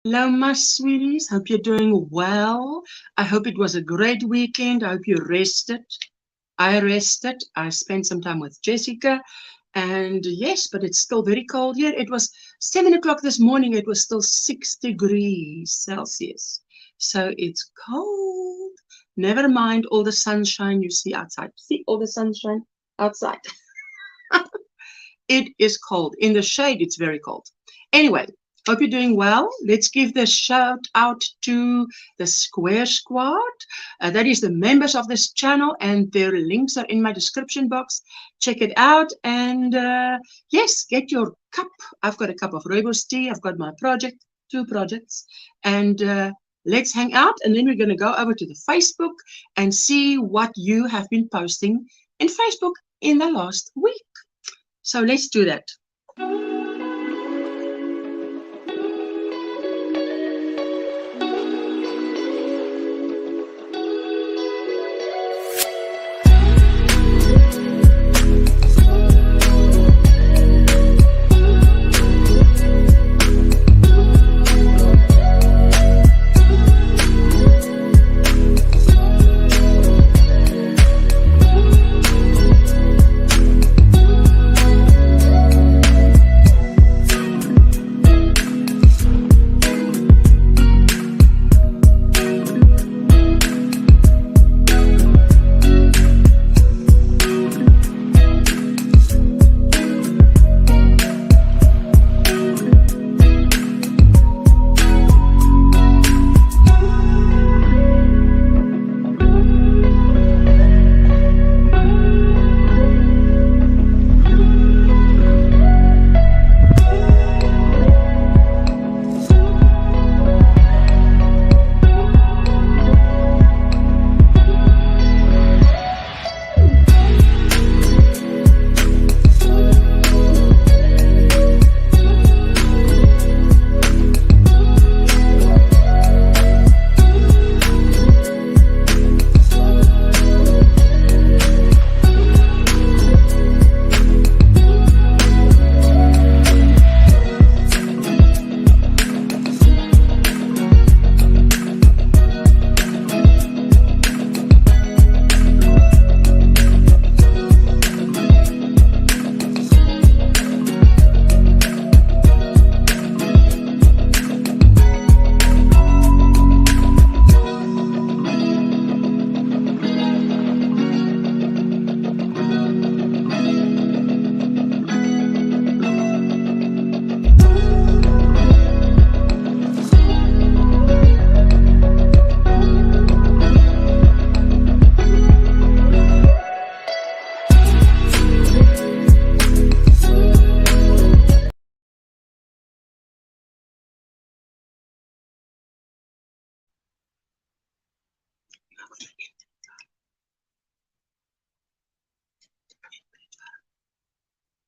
Hello, my sweeties. Hope you're doing well. I hope it was a great weekend. I hope you rested. I rested. I spent some time with Jessica. And yes, but it's still very cold here. It was 7 o'clock this morning. It was still 6 degrees Celsius. So it's cold. Never mind all the sunshine you see outside. See all the sunshine outside. It is cold. In the shade, it's very cold. Anyway, hope you're doing well. Let's give the shout out to the Square Squad. That is the members of this channel, and their links are in my description box. Check it out. And yes, get your cup. I've got a cup of rooibos tea. I've got my project, 2 projects. And let's hang out. And then we're going to go over to the Facebook and see what you have been posting in Facebook in the last week. So let's do that.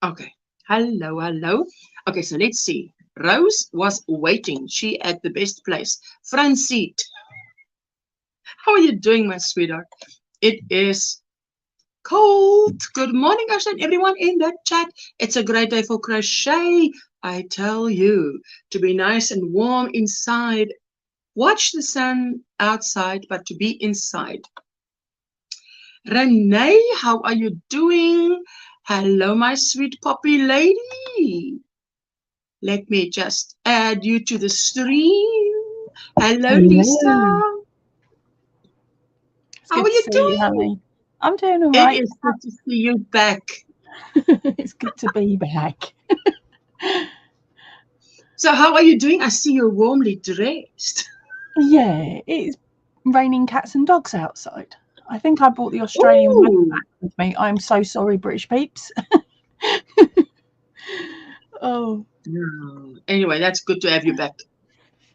Okay, hello. Okay, so let's see. Rose was waiting. She at the best place. Front seat. How are you doing, my sweetheart? It is cold. Good morning, Ashton, everyone in the chat. It's a great day for crochet. I tell you, to be nice and warm inside. Watch the sun outside, but to be inside. Renee, how are you doing? Hello, my sweet poppy lady. Let me just add you to the stream. Hello, Lisa. How are you doing? I'm doing all right. It is good to see you back. It's good to be back. So how are you doing? I see you're warmly dressed. Yeah, it's raining cats and dogs outside. I think I brought the Australian weather back with me. I'm so sorry, British peeps. Oh. No. Anyway, that's good to have you back.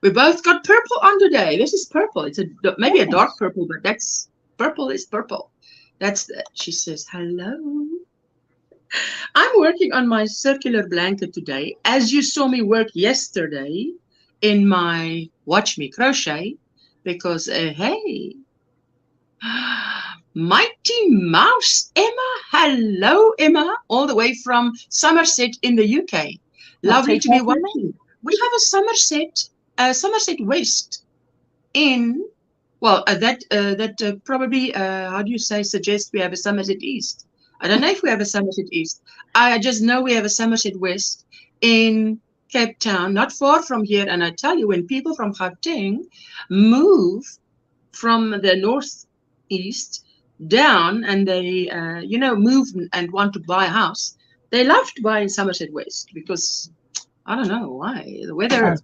We both got purple on today. This is purple. It's maybe a dark purple, but that's purple is purple. That's the, she says, hello. I'm working on my circular blanket today. As you saw me work yesterday in my Watch Me Crochet, because hey, Mighty Mouse Emma. Hello, Emma, all the way from Somerset in the UK. Lovely to be watching. We have a Somerset Somerset West in, well, that probably, how do you say, suggest we have a Somerset East. I don't know if we have a Somerset East. I just know we have a Somerset West in Cape Town, not far from here. And I tell you, when people from Gauteng move from the northeast down and they, move and want to buy a house, they love to buy in Somerset West because I don't know why. The weather, it's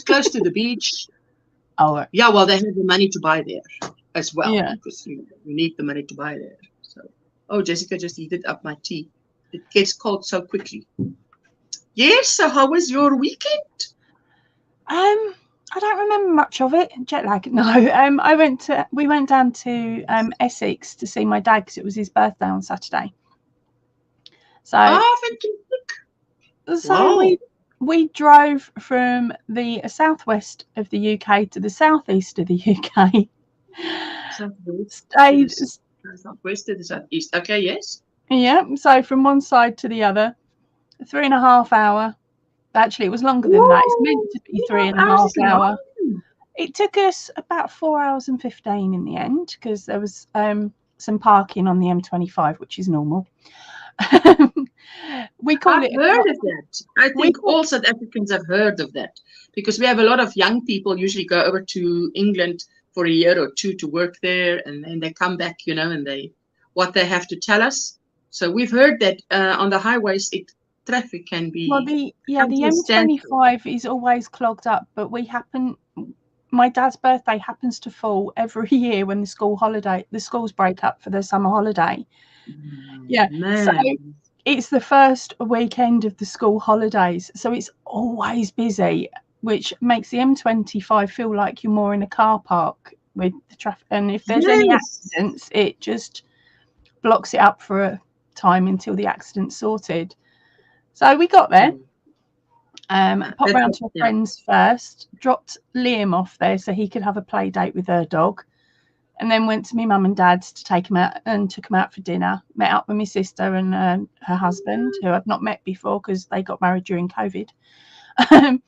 close to the beach. Oh, yeah, well, they have the money to buy there as well, yeah, because you need the money to buy there. So, oh, Jessica just heated up my tea. It gets cold so quickly. Yes. So, how was your weekend? I don't remember much of it. Jet lag. No. We went down to Essex to see my dad because it was his birthday on Saturday. So, fantastic. Wow. we drove from the southwest of the UK to the southeast of the UK. Southwest. Southwest to the southeast. Okay. Yes. Yeah. So from one side to the other, 3.5 hours. Actually, it was longer than that. It's meant to be 3.5 hours. It took us about 4 hours and 15 in the end because there was some parking on the M25, which is normal. We call I've heard of that. I think all South Africans have heard of that because we have a lot of young people usually go over to England for a year or two to work there, and then they come back, and what they have to tell us. So we've heard that on the highways, traffic can be. Well, the M25 is always clogged up, but my dad's birthday happens to fall every year when the schools break up for their summer holiday. Yeah, man. So it's the first weekend of the school holidays, so it's always busy, which makes the M25 feel like you're more in a car park with the traffic. And if there's any accidents, it just blocks it up for a time until the accident's sorted. So we got there, popped round to a friend's first, dropped Liam off there so he could have a play date with her dog, and then went to my mum and dad's to take him out and took him out for dinner. Met up with my sister and her husband, who I'd not met before because they got married during COVID.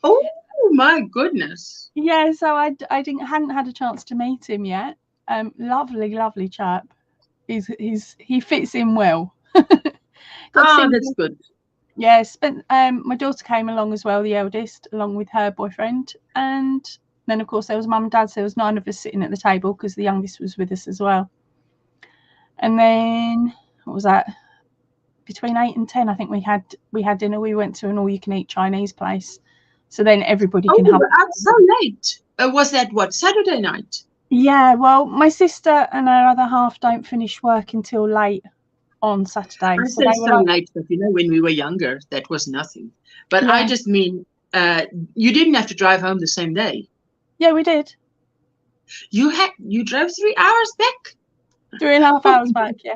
Oh my goodness! Yeah, so I hadn't had a chance to meet him yet. Lovely chap. He fits in well. That's good. Yeah, my daughter came along as well, the eldest, along with her boyfriend, and then of course there was mum and dad, so there was 9 of us sitting at the table because the youngest was with us as well. And then what was that? Between 8 and 10, I think we had dinner. We went to an all-you-can-eat Chinese place, so then everybody can have. Oh, so late. Was that what, Saturday night? Yeah. Well, my sister and her other half don't finish work until late on Saturday. I say so late, but when we were younger, that was nothing. But yeah. I just mean, you didn't have to drive home the same day. Yeah, we did. You drove 3 hours back? 3.5 hours back, yeah.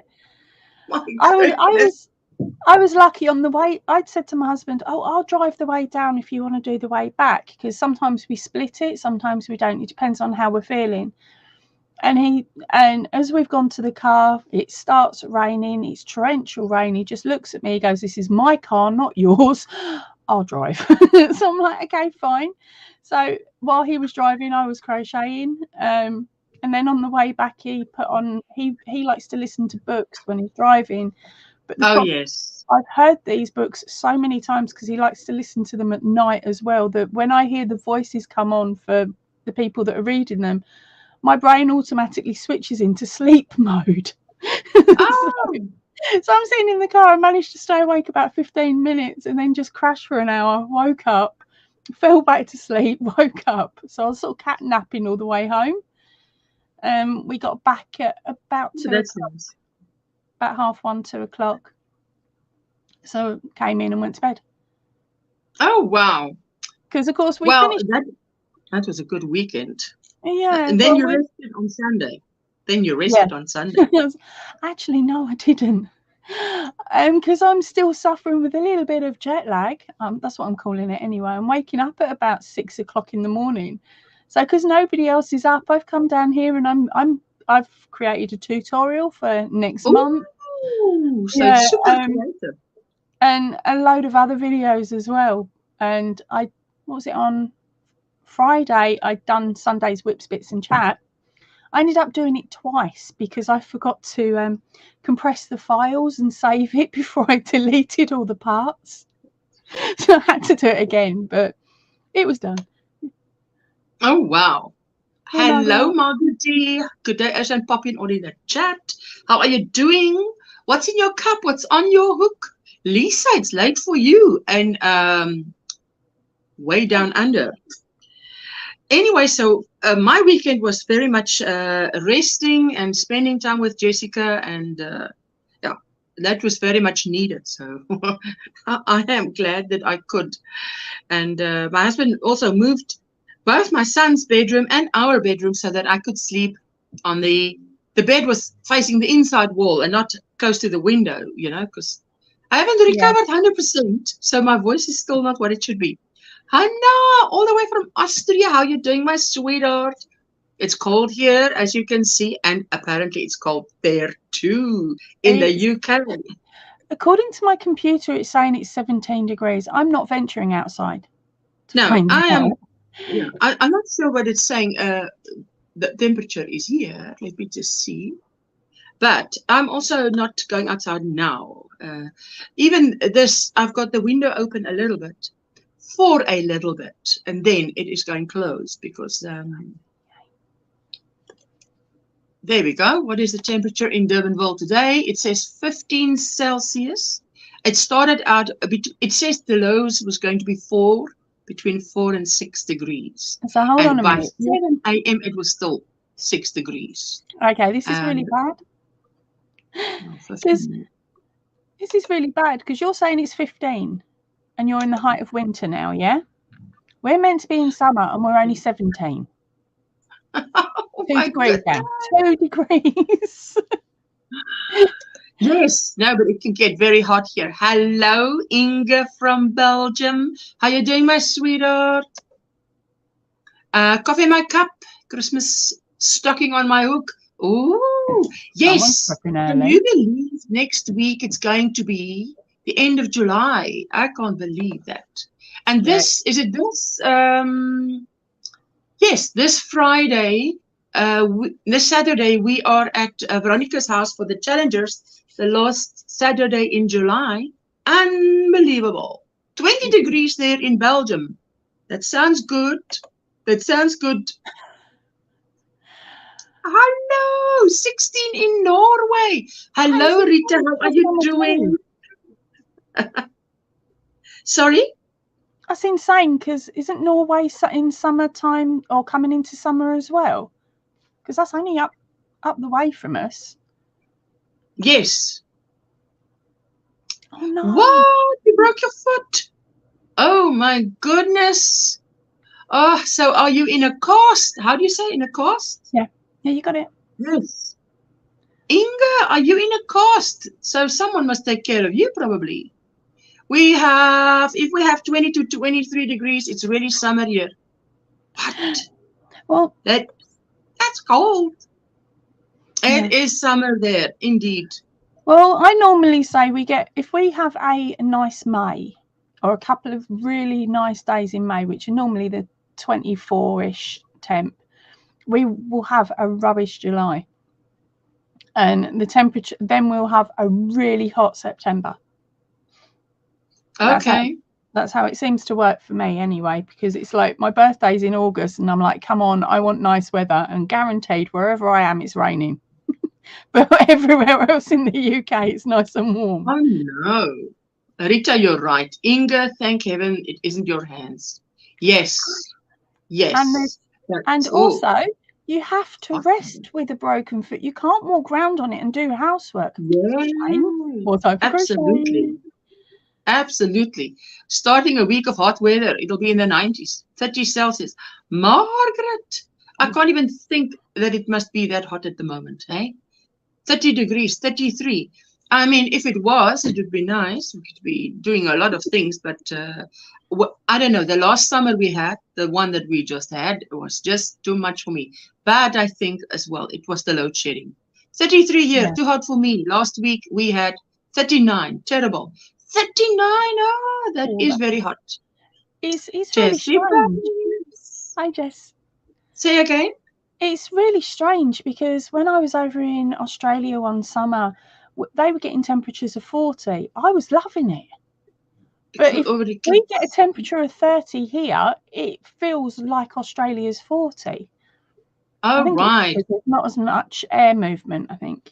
I was lucky on the way. I'd said to my husband, I'll drive the way down if you want to do the way back, because sometimes we split it, sometimes we don't. It depends on how we're feeling. And as we've gone to the car, it starts raining. It's torrential rain. He just looks at me. He goes, "This is my car, not yours. I'll drive." So I'm like, okay, fine. So while he was driving, I was crocheting. And then on the way back, he put on. He likes to listen to books when he's driving. But yes, I've heard these books so many times because he likes to listen to them at night as well. That when I hear the voices come on for the people that are reading them, my brain automatically switches into sleep mode. So I'm sitting in the car. I managed to stay awake about 15 minutes and then just crashed for an hour, woke up, fell back to sleep, woke up. So I was sort of cat napping all the way home. We got back at about 2 o'clock, about 1:30, 2 o'clock. So came in and went to bed. Oh, wow. Because, of course, we finished. That was a good weekend. Yeah. And then you rested on Sunday. On Sunday. Actually, no, I didn't. Because I'm still suffering with a little bit of jet lag. That's what I'm calling it anyway. I'm waking up at about 6 o'clock in the morning. So because nobody else is up, I've come down here and I've created a tutorial for next month. So super creative. And a load of other videos as well. And what was it on Friday I'd done Sunday's Whips, Bits and Chat. I ended up doing it twice because I forgot to compress the files and save it before I deleted all the parts. So I had to do it again, but it was done. Oh, wow. Hey, Hello, Margaret. Good day, as I'm popping on in the chat. How are you doing? What's in your cup? What's on your hook? Lisa, it's late for you. And way down under. Anyway, so my weekend was very much resting and spending time with Jessica, and yeah, that was very much needed. So I am glad that I could. And my husband also moved both my son's bedroom and our bedroom so that I could sleep on the bed was facing the inside wall and not close to the window, you know, because I haven't recovered 100%, so my voice is still not what it should be. Hannah, all the way from Austria. How you doing, my sweetheart? It's cold here, as you can see, and apparently it's cold there too in the UK. According to my computer, it's saying it's 17 degrees. I'm not venturing outside. No, I am. Yeah, I'm not sure what it's saying. The temperature is here. Let me just see. But I'm also not going outside now. Even this, I've got the window open a little bit. For a little bit, and then it is going closed because there we go. What is the temperature in Durbanville today? It says 15 Celsius. It started out a bit, it says the lows was going to be between 4 and 6 degrees. So hold on a by minute. 7 a.m. it was still 6 degrees. Okay, this is really bad. This is really bad because you're saying it's 15. And you're in the height of winter now, yeah? We're meant to be in summer and we're only 17. 2 degrees down. 2 degrees. Yes, no, but it can get very hot here. Hello, Inge from Belgium. How you doing, my sweetheart? Coffee in my cup. Christmas stocking on my hook. Oh, yes. Can you believe next week it's going to be the end of July? I can't believe that. And this, is it this? Yes, this Friday, this Saturday, we are at Veronica's house for the Challengers, the last Saturday in July. Unbelievable. 20 degrees there in Belgium. That sounds good. That sounds good. Hello, 16 in Norway. Hello, Rita, how are you doing? Sorry? That's insane, because isn't Norway in summertime or coming into summer as well? Because that's only up the way from us. Yes. Oh no. What? You broke your foot? Oh my goodness. Oh, so are you in a cast? How do you say in a cast? Yeah. Yeah, you got it. Yes. Inga, are you in a cast? So someone must take care of you probably. If we have 20 to 23 degrees, it's really summer here. What? Well, that's cold. It is summer there, indeed. Well, I normally say if we have a nice May or a couple of really nice days in May, which are normally the 24-ish temp, we will have a rubbish July. And the temperature, then we'll have a really hot September. Okay. That's how it seems to work for me anyway, because it's like my birthday's in August and I'm like, come on, I want nice weather, and guaranteed wherever I am it's raining. But everywhere else in the UK it's nice and warm. Oh no. Rita, you're right. Inga, thank heaven it isn't your hands. Yes. Yes. And also you have to rest with a broken foot. You can't walk around on it and do housework. Yeah. Absolutely. Absolutely. Starting a week of hot weather, it'll be in the 90s, 30 Celsius. Margaret, I can't even think that it must be that hot at the moment, eh? 30 degrees, 33. I mean, if it was, it would be nice. We could be doing a lot of things, but I don't know. The last summer we had, the one that we just had, it was just too much for me. But I think as well, it was the load shedding. 33 here, too hot for me. Last week we had 39, terrible. 39, that is very hot. It's really strange. Hi, Jess. Say again. It's really strange because when I was over in Australia one summer, they were getting temperatures of 40. I was loving it. But if we get a temperature of 30 here, it feels like Australia's 40. Oh, right. There's not as much air movement, I think.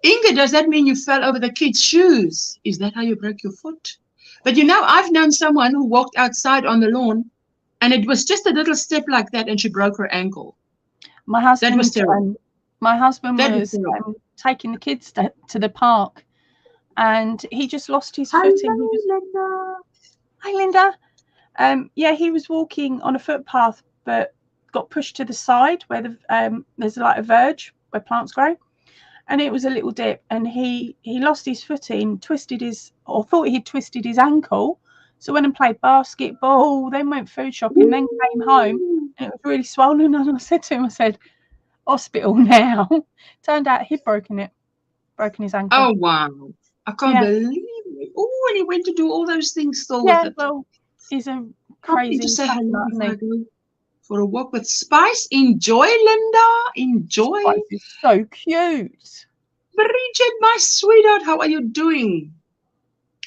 Inge, does that mean you fell over the kids' shoes? Is that how you broke your foot? But you know, I've known someone who walked outside on the lawn, and it was just a little step like that, and she broke her ankle. My husband, that was terrible. My husband was taking the kids to the park, and he just lost his footing. Linda. Hi, Linda. Yeah, he was walking on a footpath, but got pushed to the side where there's like a verge where plants grow, and it was a little dip, and he lost his footing, thought he'd twisted his ankle, so went and played basketball, then went food shopping, then came home, and it was really swollen. And I said to him, hospital now. Turned out he'd broken his ankle. Oh wow, I can't believe it. Oh, and he went to do all those things still with it. Well, he's a crazy. To say hello if I go for a walk with Spice. Enjoy, Linda. Enjoy. Spice is so cute. Bridget, my sweetheart, how are you doing?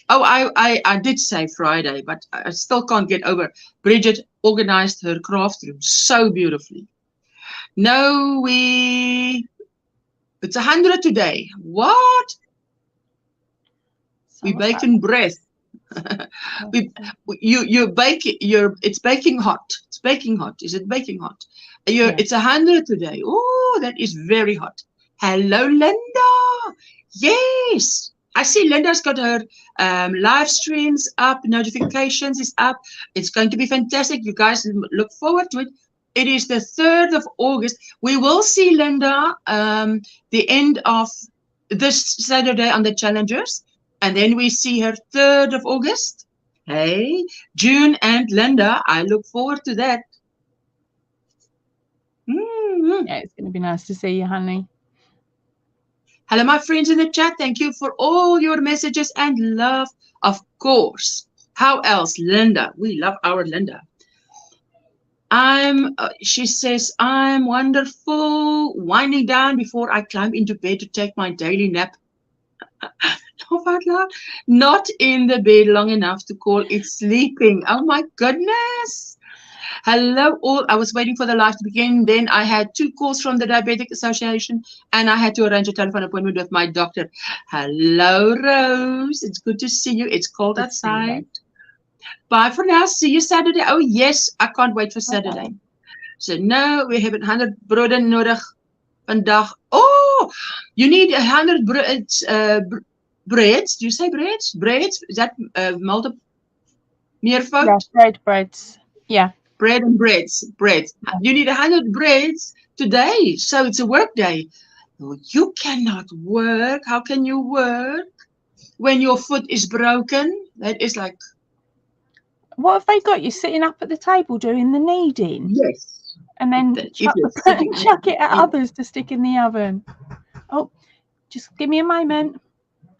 Oh, I did say Friday, but I still can't get over. Bridget organized her craft room so beautifully. No, it's 100 today. What? We baking bread. You bake it. It's baking hot. It's baking hot. Is it baking hot? It's 100 today. Oh, that is very hot. Hello, Linda. Yes, I see Linda's got her live streams up. Notifications is up. It's going to be fantastic. You guys look forward to it. It is the 3rd of August. We will see Linda the end of this Saturday on the Challengers. And then we see her 3rd of August. Hey, June and Linda. I look forward to that. Yeah, it's going to be nice to see you, honey. Hello, my friends in the chat. Thank you for all your messages and love, of course. How else? Linda. We love our Linda. She says, I'm wonderful, winding down before I climb into bed to take my daily nap. Not in the bed long enough to call it sleeping. Oh my goodness. Hello all. I was waiting for the live to begin. Then I had 2 calls from the Diabetic Association, and I had to arrange a telephone appointment with my doctor. Hello, Rose. It's good to see you. It's cold outside. Bye for now. See you Saturday. Oh, yes. I can't wait for Saturday. Okay. So, no, we have 100 broden nodig vandag. Oh, you need 100 breads. Do you say breads? Breads? Is that multiple? Meervoud? Yeah, breads. Yeah. Bread and breads. Breads. Yeah. You need 100 breads today. So, it's a work day. You cannot work. How can you work when your foot is broken? That is like... What have they got you sitting up at the table doing the kneading? Yes. And then chuck it at others to stick in the oven. Oh, just give me a moment.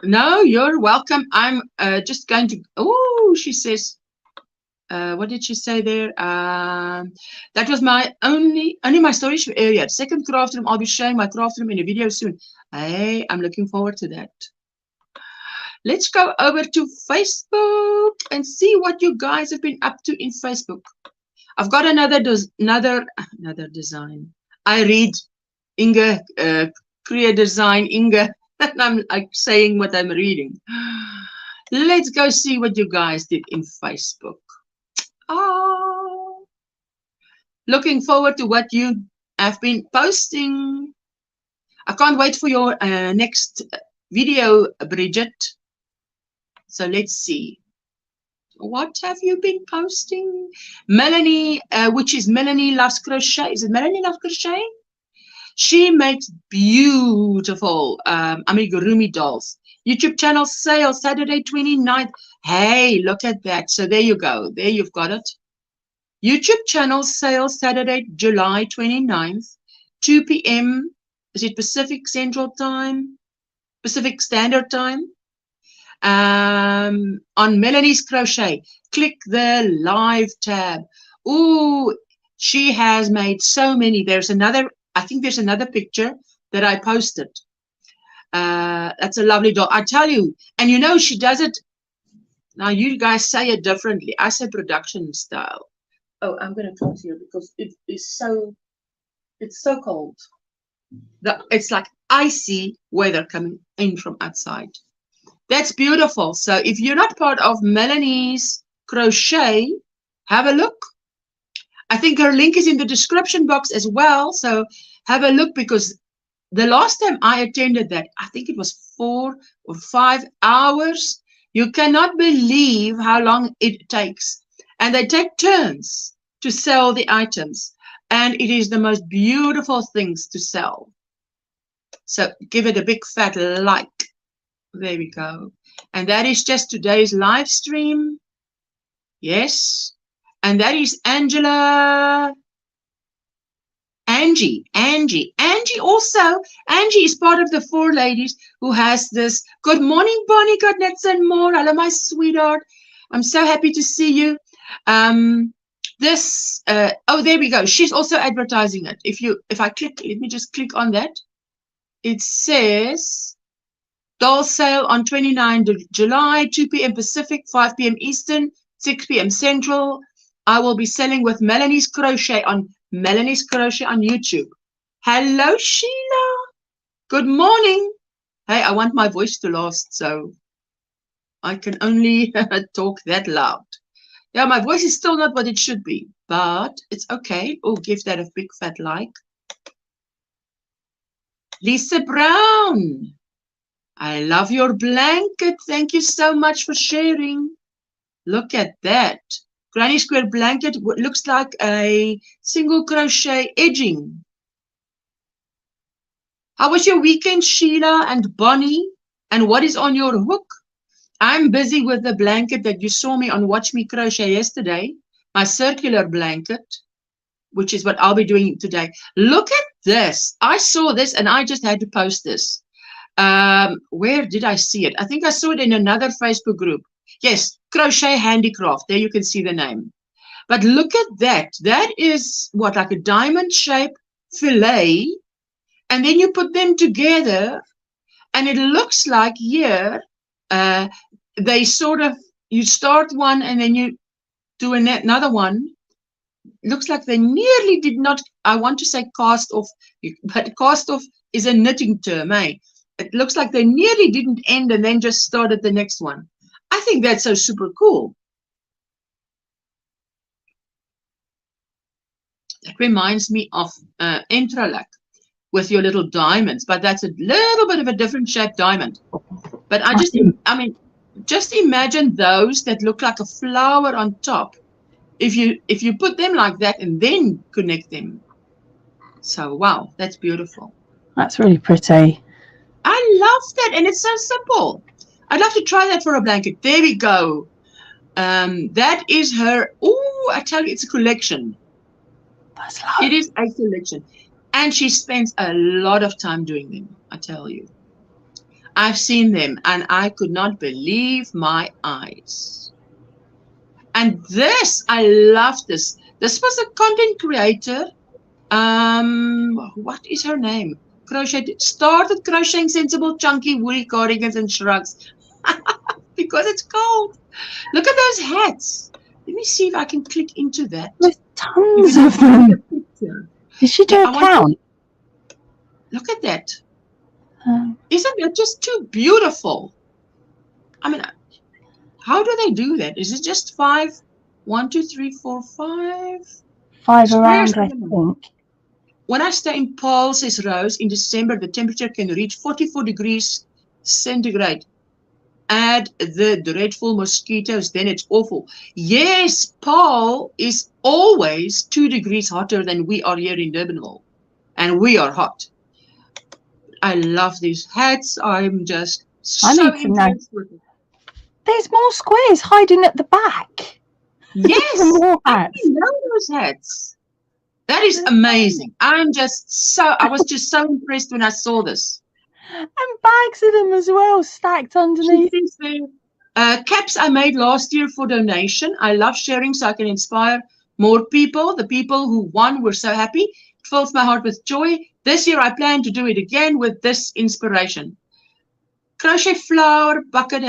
No, you're welcome. I'm just going to... Oh, she says... what did she say there? That was my only my storage area. Second craft room. I'll be sharing my craft room in a video soon. Hey, I'm looking forward to that. Let's go over to Facebook and see what you guys have been up to in Facebook. I've got another design. I read Inge, create design Inge, and I'm like saying what I'm reading. Let's go see what you guys did in Facebook. Oh, looking forward to what you have been posting. I can't wait for your next video, Bridget. So let's see. What have you been posting? Melanie, which is Melanie Loves Crochet. Is it Melanie Loves Crochet? She makes beautiful amigurumi dolls. YouTube channel sale Saturday 29th. Hey, look at that. So there you go. There you've got it. YouTube channel sale Saturday, July 29th, 2 p.m. Is it Pacific Central Time? Pacific Standard Time? On Melanie's Crochet. Click the live tab. Ooh, she has made so many. There's another, I think there's another picture that I posted. That's a lovely doll. I tell you, and you know, she does it. Now you guys say it differently. I say production style. Oh, I'm going to close here because it is so, it's so cold. It's like icy weather coming in from outside. That's beautiful. So if you're not part of Melanie's Crochet, have a look. I think her link is in the description box as well. So have a look, because the last time I attended that, I think it was 4 or 5 hours. You cannot believe how long it takes. And they take turns to sell the items. And it is the most beautiful things to sell. So give it a big fat like. There we go. And that is just today's live stream. Yes. And that is Angela. Angie also. Angie is part of the 4 ladies who has this. Good morning, Bonnie, Godnets and more. Hello, my sweetheart. I'm so happy to see you. Oh, there we go. She's also advertising it. If I click, let me just click on that. It says doll sale on 29th of July, 2 p.m. Pacific, 5 p.m. Eastern, 6 p.m. Central. I will be selling with Melanie's Crochet on YouTube. Hello, Sheila. Good morning. Hey, I want my voice to last, so I can only talk that loud. Yeah, my voice is still not what it should be, but it's okay. Oh, give that a big fat like. Lisa Brown. I love your blanket. Thank you so much for sharing. Look at that. Granny Square blanket looks like a single crochet edging. How was your weekend, Sheila and Bonnie? And what is on your hook? I'm busy with the blanket that you saw me on Watch Me Crochet yesterday. My circular blanket, which is what I'll be doing today. Look at this. I saw this and I just had to post this. Where did I see it? I think I saw it in another Facebook group. Yes, Crochet Handicraft. There you can see the name. But look at that. That is what, like a diamond shape fillet. And then you put them together and it looks like here, they sort of, you start one and then you do another one. Looks like they nearly did not, I want to say cast off, but cast off is a knitting term, eh? It looks like they nearly didn't end and then just started the next one. I think that's so super cool. That reminds me of Entrelac with your little diamonds, but that's a little bit of a different shaped diamond. But I mean, just imagine those that look like a flower on top. If you put them like that and then connect them. So wow, that's beautiful. That's really pretty. I love that, and it's so simple. I'd love to try that for a blanket. There we go. That is her. Oh, I tell you, it's a collection. That's lovely. It is a collection, and she spends a lot of time doing them. I tell you, I've seen them, and I could not believe my eyes. And this, I love this. This was a content creator. What is her name? Started crocheting sensible, chunky, woolly cardigans and shrugs because it's cold. Look at those hats. Let me see if I can click into that. There's tons of them. Did she do a count? Look at that. Isn't that just too beautiful? I mean, how do they do that? Is it just 5? 1, 2, 3, 4, 5? 5 around, I think. When I stay in Paul, says Rose, in December, the temperature can reach 44 degrees centigrade. Add the dreadful mosquitoes, then it's awful. Yes, Paul is always 2 degrees hotter than we are here in Durbanville. And we are hot. I love these hats. I'm just so impressed with it. There's more squares hiding at the back. Yes, I know those hats. That is amazing. I was just so impressed when I saw this. And bags of them as well, stacked underneath. Caps I made last year for donation. I love sharing so I can inspire more people. The people who won were so happy. It fills my heart with joy. This year I plan to do it again with this inspiration. Crochet flower bucket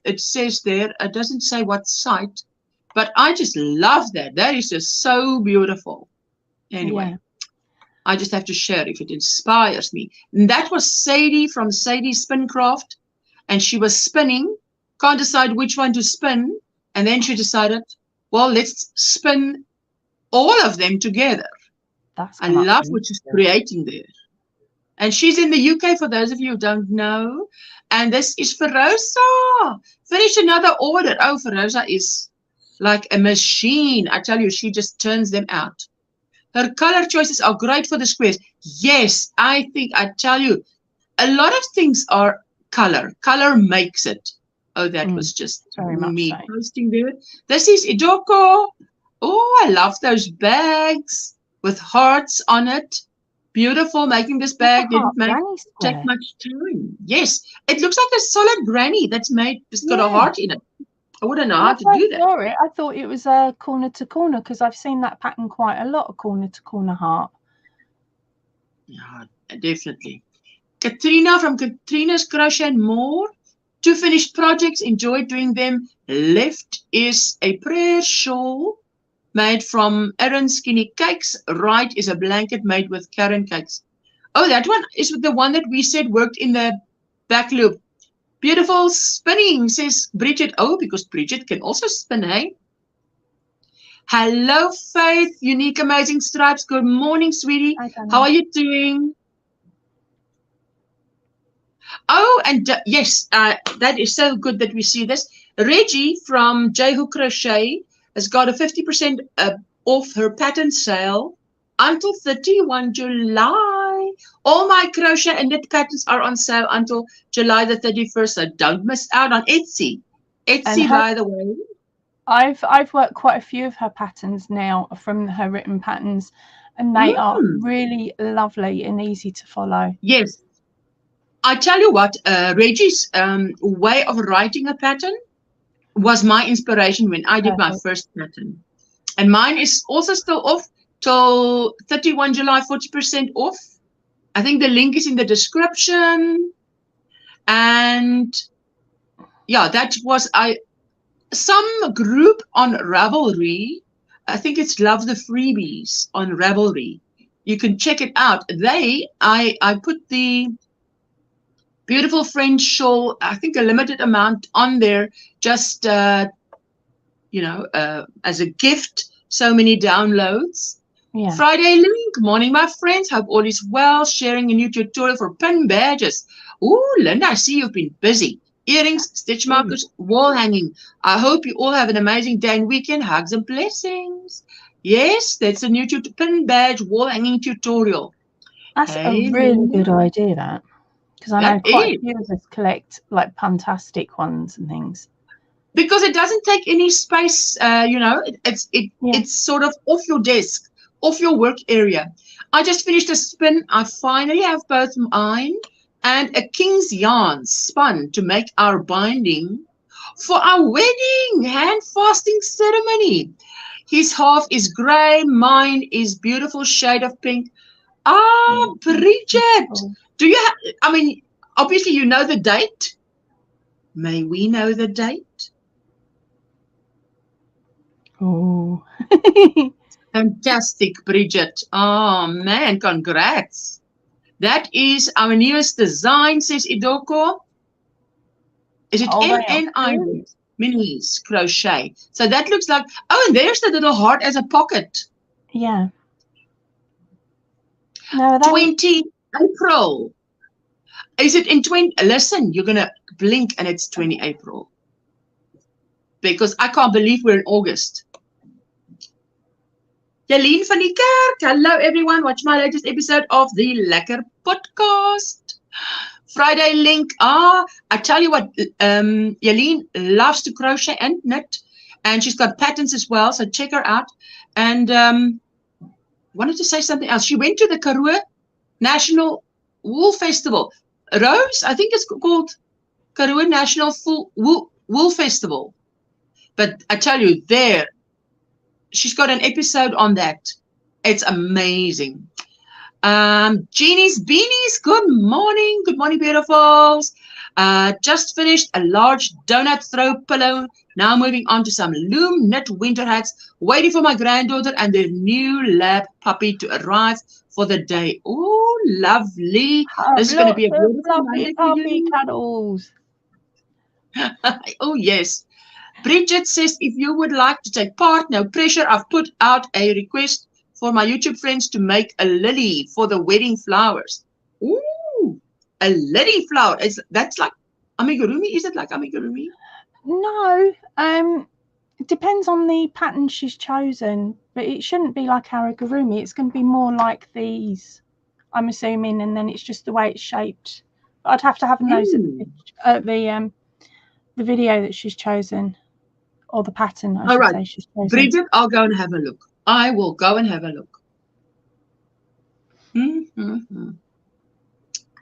it says there, it doesn't say what site, but I just love that. That is just so beautiful. Anyway, I just have to share if it inspires me. And that was Sadie from Sadie Spincraft, and she was spinning, can't decide which one to spin, and then she decided, well, let's spin all of them together. I love what she's creating there. And she's in the UK, for those of you who don't know. And this is for Rosa. Finish another order. Oh, for Rosa is like a machine. I tell you, she just turns them out. Her color choices are great for the squares. Yes, I tell you, a lot of things are color. Color makes it. Oh, that was just me posting there. This is Idoko. Oh, I love those bags with hearts on it. Beautiful. Making this bag didn't take much time. Yes, it looks like a solid granny that's made. It's got a heart in it. I wouldn't know how to do that. I thought it was a corner to corner because I've seen that pattern quite a lot, a corner to corner heart. Yeah, definitely. Katrina from Katrina's Crochet and More. 2 finished projects. Enjoyed doing them. Left is a prayer shawl made from Aaron Skinny Cakes. Right is a blanket made with Karen Cakes. Oh, that one is the one that we said worked in the back loop. Beautiful spinning, says Bridget. Oh, because Bridget can also spin, hey? Hello, Faith. Unique Amazing Stripes. Good morning, sweetie. How are you doing? Oh, and yes, that is so good that we see this. Reggie from Jehu Crochet has got a 50% off her pattern sale until 31 July. All my crochet and knit patterns are on sale until July the 31st, so don't miss out on Etsy. Etsy, by the way. I've worked quite a few of her patterns now from her written patterns, and they are really lovely and easy to follow. Yes. I tell you what, Reggie's way of writing a pattern was my inspiration when I did my first pattern. And mine is also still off till 31 July, 40% off. I think the link is in the description. And yeah, that was some group on Ravelry. I think it's Love the Freebies on Ravelry. You can check it out. I put the beautiful French shawl, I think a limited amount on there, just, as a gift, so many downloads. Yeah. Friday link, morning, my friends. Hope all is well. Sharing a new tutorial for pin badges. Ooh, Linda, I see you've been busy. Earrings, stitch markers, wall hanging. I hope you all have an amazing day and weekend. Hugs and blessings. Yes, that's a new pin badge wall hanging tutorial. That's a really good idea, that. Because I know quite a few of us collect like puntastic ones and things. Because it doesn't take any space, it's sort of off your desk, off your work area. I just finished a spin. I finally have both mine and a King's yarn spun to make our binding for our wedding hand fasting ceremony. His half is grey, mine is beautiful shade of pink. Ah, Bridget, do you have, obviously you know the date. May we know the date? Oh. Fantastic, Bridget. Oh, man, congrats. That is our newest design, says Idoko. Is it MNI? Minis crochet. So that looks like, and there's the little heart as a pocket. Yeah. No, 20 April. Is it in 20? Listen, you're going to blink and it's 20 April. Because I can't believe we're in August. Jolene van die Kerk. Hello, everyone. Watch my latest episode of the Lekker Podcast. Friday link. I tell you what, Jolene loves to crochet and knit. And she's got patterns as well, so check her out. And wanted to say something else. She went to the Karoo National Wool Festival. Rose, I think it's called Karoo National Wool Festival. But I tell you, there, she's got an episode on that. It's amazing. Jeannie's Beanies, good morning, beautifuls. Just finished a large donut throw pillow. Now moving on to some loom knit winter hats, waiting for my granddaughter and their new lab puppy to arrive for the day. Oh, lovely. This is going to be a beautiful Monday for you. Cuddles. Oh, yes. Bridget says, if you would like to take part, no pressure. I've put out a request for my YouTube friends to make a lily for the wedding flowers. Ooh, a lily flower. That's like amigurumi. Is it like amigurumi? No. It depends on the pattern she's chosen, but it shouldn't be like amigurumi. It's going to be more like these, I'm assuming, and then it's just the way it's shaped. But I'd have to have a nose at the video that she's chosen, or the pattern, I should say she's chosen. Bridget, I'll go and have a look. I will go and have a look.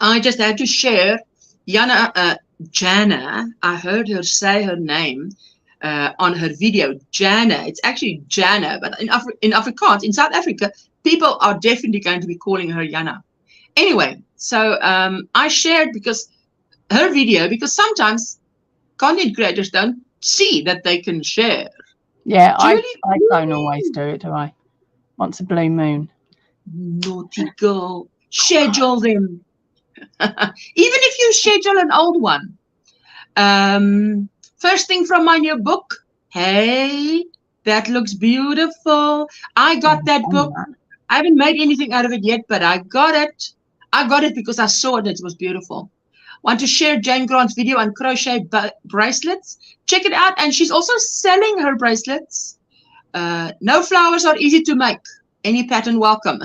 I just had to share Jana. I heard her say her name on her video. Jana. It's actually Jana, but in Afrikaans, in South Africa, people are definitely going to be calling her Jana. Anyway, so I shared her video because sometimes content creators don't see that they can share. Yeah, I don't always do it, do I? Once a blue moon. Naughty girl. Schedule them. Even if you schedule an old one. First thing from my new book. Hey, that looks beautiful. I got that book. I haven't made anything out of it yet, but I got it. I got it because I saw it. It was beautiful. Want to share Jane Grant's video on crochet bracelets? Check it out. And she's also selling her bracelets. No flowers are easy to make. Any pattern welcome.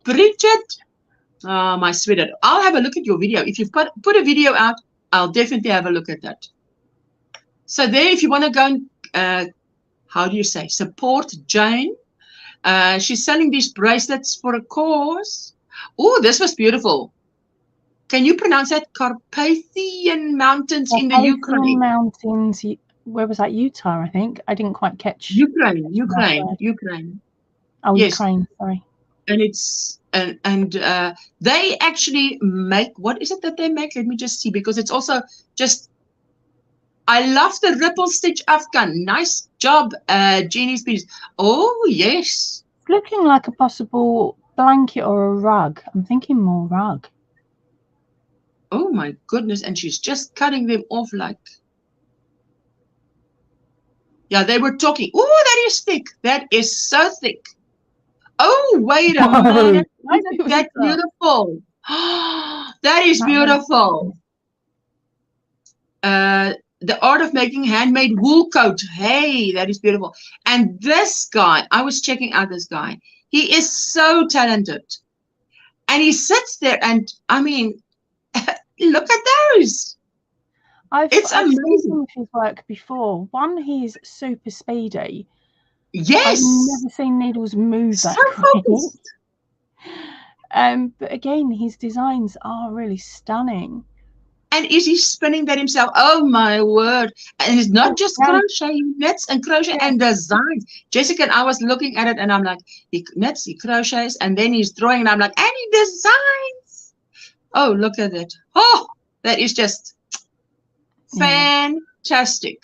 Bridget, my sweetheart, I'll have a look at your video. If you've put a video out, I'll definitely have a look at that. So there, if you want to go and, how do you say, support Jane. She's selling these bracelets for a cause. Oh, this was beautiful. Can you pronounce that? Carpathian Mountains in the Ukraine. Mountains. Where was that? Utah, I think. I didn't quite catch. Ukraine. Oh, yes. Ukraine. Sorry. And it's and they actually make, what is it that they make? Let me just see, because it's also just. I love the ripple stitch Afghan. Nice job, Jeannie's piece. Oh yes. It's looking like a possible blanket or a rug. I'm thinking more rug. Oh my goodness, and she's just cutting them off like. Yeah, they were talking. Oh, that is thick. That is so thick. Oh, wait a minute. Isn't that beautiful? That is beautiful. The art of making handmade wool coat. Hey, that is beautiful. And this guy, I was checking out this guy. He is so talented. And he sits there and, I mean, look at those. It's amazing. I've seen his work before. One, he's super speedy. Yes. I've never seen needles move that focused. But again, his designs are really stunning. And is he spinning that himself? Oh my word. And it's not just crochet, he knits and crochet and designs. Jessica and I was looking at it and I'm like, he knits, he crochets, and then he's drawing and I'm like, and he designs. Oh, look at it. Oh, that is just fantastic.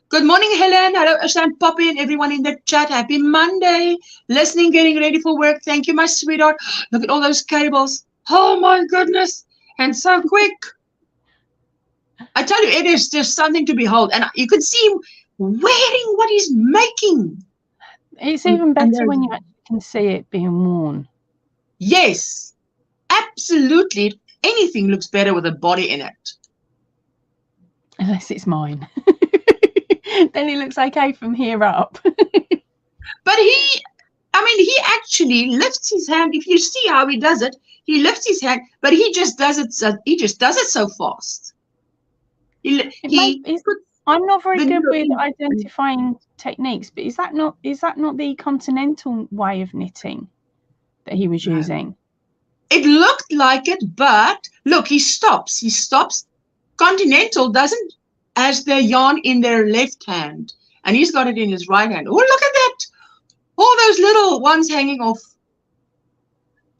Good morning, Helen. Hello, Ashan, Poppy, and everyone in the chat. Happy Monday. Listening, getting ready for work. Thank you, my sweetheart. Look at all those cables. Oh my goodness. And so quick. I tell you, it is just something to behold. And you can see him wearing what he's making. It's even better when you actually can see it being worn. Yes, absolutely. Anything looks better with a body in it. Unless it's mine. Then it looks okay from here up. But he actually lifts his hand. If you see how he does it, he lifts his hand, but he just does it so fast. I'm not very good with identifying techniques, but is that not the continental way of knitting that he was using? It looked like it, but look, he stops. Continental doesn't has the yarn in their left hand, and he's got it in his right hand. Oh, look at that. All those little ones hanging off.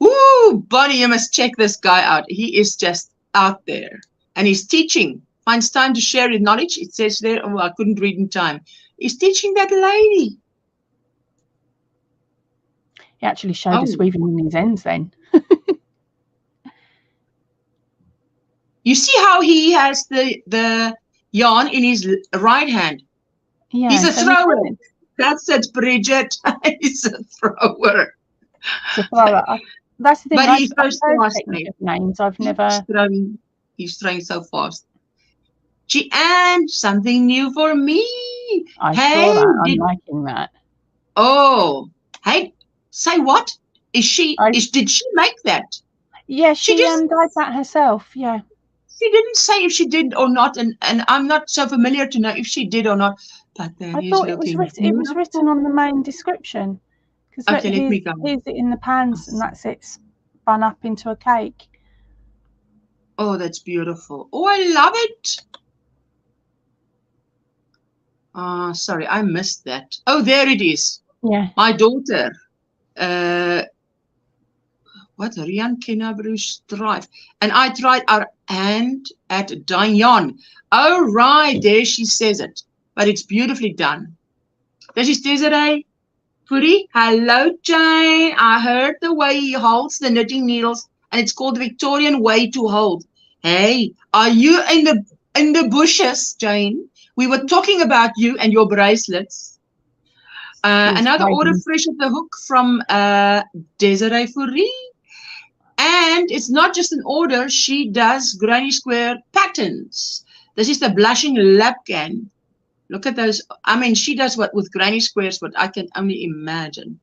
Ooh, Bonnie, you must check this guy out. He is just out there. And he's teaching. Finds time to share his knowledge. It says there, oh, I couldn't read in time. He's teaching that lady. He actually showed us weaving in his ends then. You see how he has the yarn in his right hand? Yeah, he's a thrower. That's it, Bridget. He's a thrower. It's a thrower. That's the thing. But he's so fast. Names I've never. He's throwing so fast. And something new for me. I saw that. I'm liking that. Oh, hey, say what? Did she make that? Yeah, she dyed that herself. Yeah. She didn't say if she did or not, and I'm not so familiar to know if she did or not. But then I thought it was written on the main description. Because okay, let me go. Here's it in the pans, and that's it spun up into a cake. Oh, that's beautiful. Oh, I love it. Sorry, I missed that. Oh, there it is. Yeah. My daughter. What? Rian Kenabru Strive. And I tried our hand at Diane. Oh, right. There she says it. But it's beautifully done. This is Desiree. Puri. Hello, Jane. I heard the way he holds the knitting needles, and it's called the Victorian way to hold. Hey, are you in the bushes, Jane? We were talking about you and your bracelets. Another order fresh at the hook from Desiree Fourie. And it's not just an order. She does GrannySquare patterns. This is the blushing lapcan. Look at those. I mean, she does what with GrannySquares, what I can only imagine.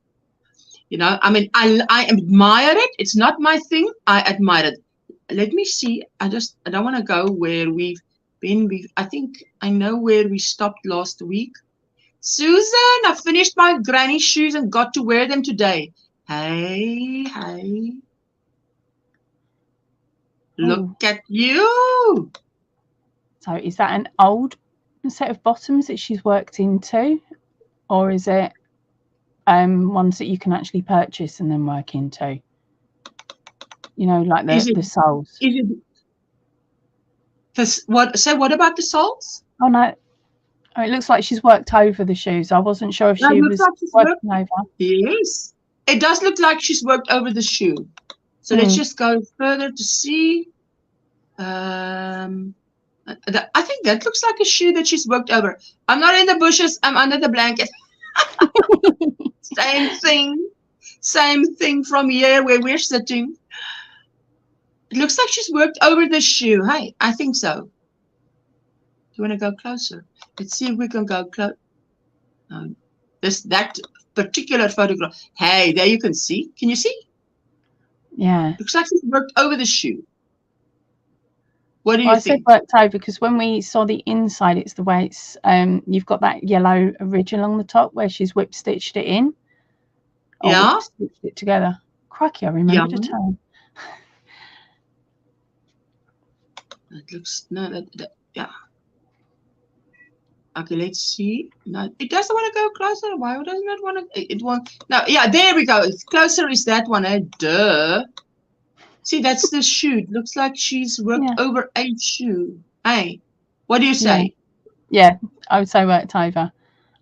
You know, I mean, I admire it. It's not my thing. I admire it. Let me see. I don't want to go where we've been. I think I know where we stopped last week. Susan, I finished my granny shoes and got to wear them today. Hey, hey. Look at you. So is that an old set of bottoms that she's worked into, or is it ones that you can actually purchase and then work into? You know, like the soles. Is it what? So what about the soles? Oh no, it looks like she's worked over the shoes. I wasn't sure if she was working over. Yes, it does look like she's worked over the shoe. So let's just go further to see. I think that looks like a shoe that she's worked over. I'm not in the bushes. I'm under the blanket. Same thing from here where we're sitting. It looks like she's worked over the shoe. Hey, I think so. Do you want to go closer? Let's see if we can go close. That particular photograph. Hey, there you can see. Can you see? Yeah. Looks like she's worked over the shoe. What do you think? I said worked over because when we saw the inside, it's the way it's you've got that yellow ridge along the top where she's whip stitched it in. Yeah. Stitched it together. Crikey, I remembered a term. That looks yeah. Okay, let's see. No, it doesn't want to go closer. Why doesn't it want to? It won't. No, yeah, there we go. Closer is that one. Duh. See, that's the shoe. It looks like she's worked over a shoe. Hey, what do you say? Yeah, I would say worked over.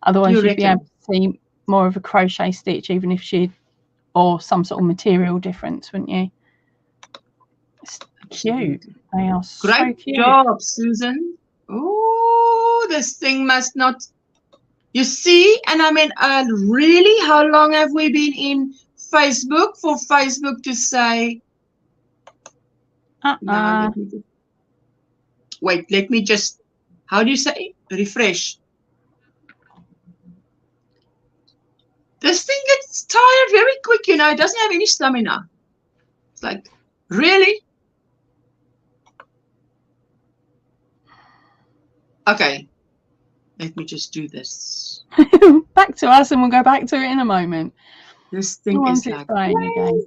Otherwise, you'd be able to see more of a crochet stitch, even if or some sort of material difference, wouldn't you? It's cute. They are so cute. Great job, Susan. Oh, this thing must not. You see, and I mean, really, how long have we been in Facebook for Facebook to say? No, wait, let me just. How do you say? Refresh. This thing gets tired very quick, you know. It doesn't have any stamina. It's like, really? Okay, let me just do this. Back to us, and we'll go back to it in a moment. This thing is like crazy. Again.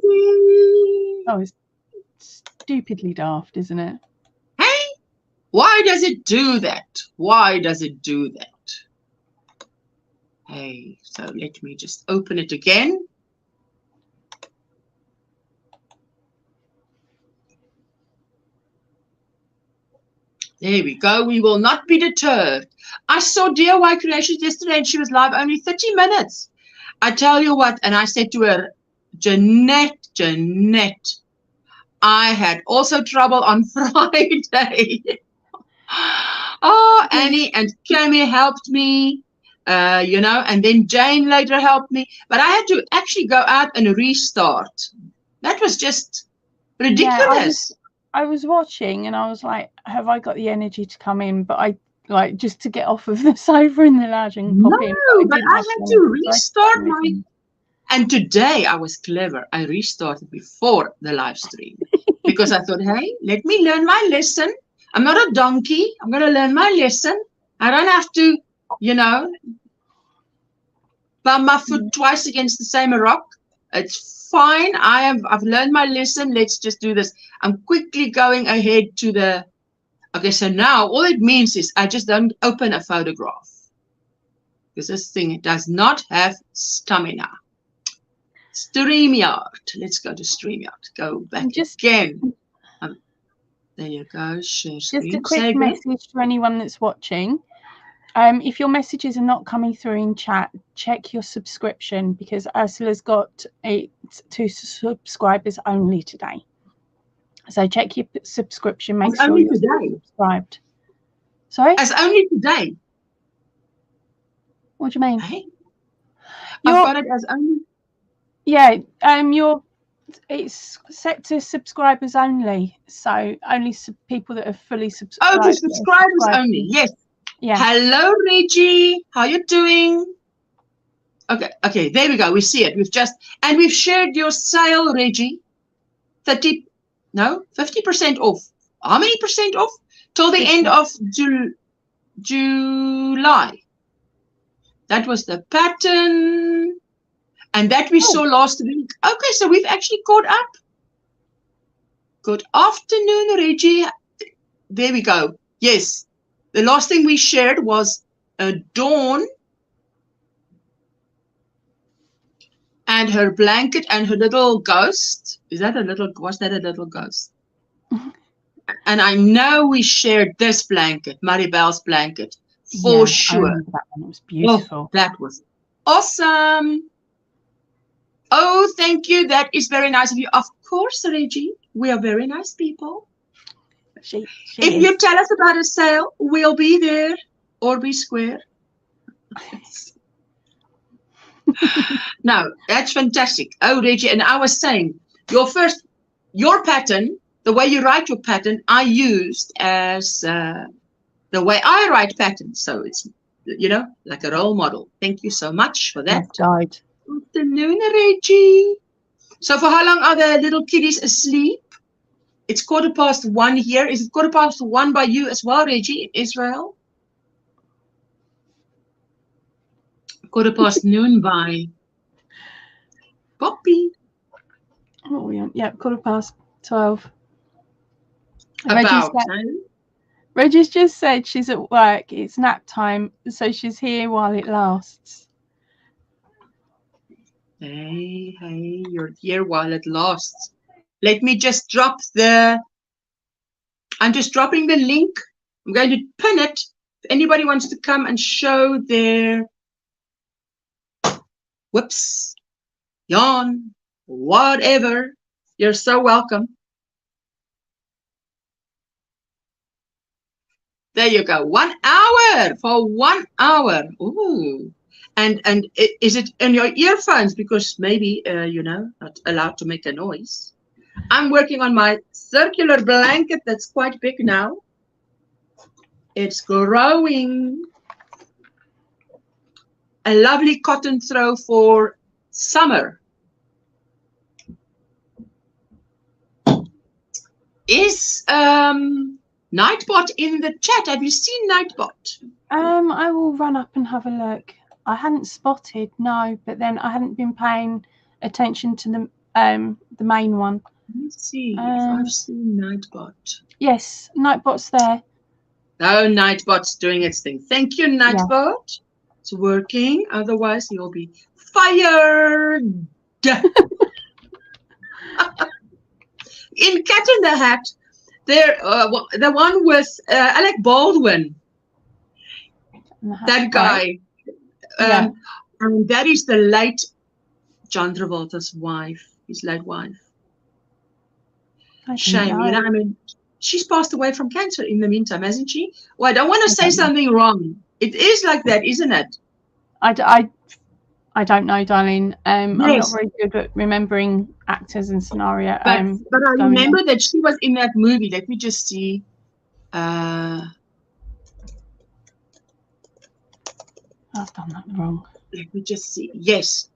Oh, it's stupidly daft, isn't it? Hey, why does it do that? Why does it do that? Hey, so let me just open it again. There we go. We will not be deterred. I saw DIY Creations yesterday and she was live only 30 minutes. I tell you what, and I said to her, Jeanette, I had also trouble on Friday. Oh, Annie and Cami helped me, you know, and then Jane later helped me. But I had to actually go out and restart. That was just ridiculous. Yeah, I was watching and I was like, have I got the energy to come in? But I like just to get off of the sofa in the lounge and pop in. But I had to restart my. And today I was clever. I restarted before the live stream because I thought, hey, let me learn my lesson. I'm not a donkey. I'm going to learn my lesson. I don't have to, you know, bump my foot twice against the same rock. It's fine. I've learned my lesson. Let's just do this. I'm quickly going ahead to the. Okay, so now all it means is I just don't open a photograph because this thing does not have stamina. StreamYard. Let's go to StreamYard. Go back again. There you go. Share screen. Just a quick message to anyone that's watching. If your messages are not coming through in chat, check your subscription because Ursula's got it to subscribers only today. So check your subscription. Make sure you're subscribed. Sorry? As only today. What do you mean? Hey? I've got it as only. Yeah, it's set to subscribers only, so only people that are fully subscribed. Oh, the subscribers only. Yes. Yeah. Hello, Reggie. How you doing? Okay. There we go. We see it. We've shared your sale, Reggie. 50% off. How many percent off? Till the end of July. That was the pattern. And that we saw last week. Okay, so we've actually caught up. Good afternoon, Reggie. There we go. Yes. The last thing we shared was Dawn and her blanket and her little ghost. Was that a little ghost? And I know we shared this blanket, Maribel's blanket, for sure. That one was beautiful. Oh, that was awesome. Oh, thank you. That is very nice of you. Of course, Reggie. We are very nice people. If you tell us about a sale, we'll be there or be square. No, that's fantastic. Oh, Reggie, and I was saying, your pattern, the way you write your pattern, I used as the way I write patterns. So it's, you know, like a role model. Thank you so much for that. Good afternoon, Reggie. So for how long are the little kiddies asleep? It's 1:15 here. Is it 1:15 by you as well, Reggie, in Israel? noon by Poppy. Oh, yeah, 12:15. Reggie's just said she's at work. It's nap time, so she's here while it lasts. Hey, you're here while it lasts. Let me just I'm just dropping the link. I'm going to pin it. If anybody wants to come and show their yarn, whatever, you're so welcome. There you go. 1 hour for 1 hour. Ooh. And is it in your earphones? Because maybe, you know, not allowed to make a noise. I'm working on my circular blanket that's quite big now. It's growing. A lovely cotton throw for summer. Is Nightbot in the chat? Have you seen Nightbot? I will run up and have a look. I hadn't spotted, no, but then I hadn't been paying attention to the main one. Let's see if I've seen Nightbot. Yes, Nightbot's there. Oh, Nightbot's doing its thing. Thank you, Nightbot. It's working. Otherwise, you'll be fired. In Cat in the Hat, there, the one with Alec Baldwin, that guy, and that is the late John Travolta's wife, his late wife. Shame, you know. I mean, she's passed away from cancer in the meantime, hasn't she? Well, I don't want to say something wrong. It is like that, isn't it? I don't know, darling. I'm not very good at remembering actors and scenario. But I remember that she was in that movie. Let me just see. I've done that wrong. Let me just see. Yes.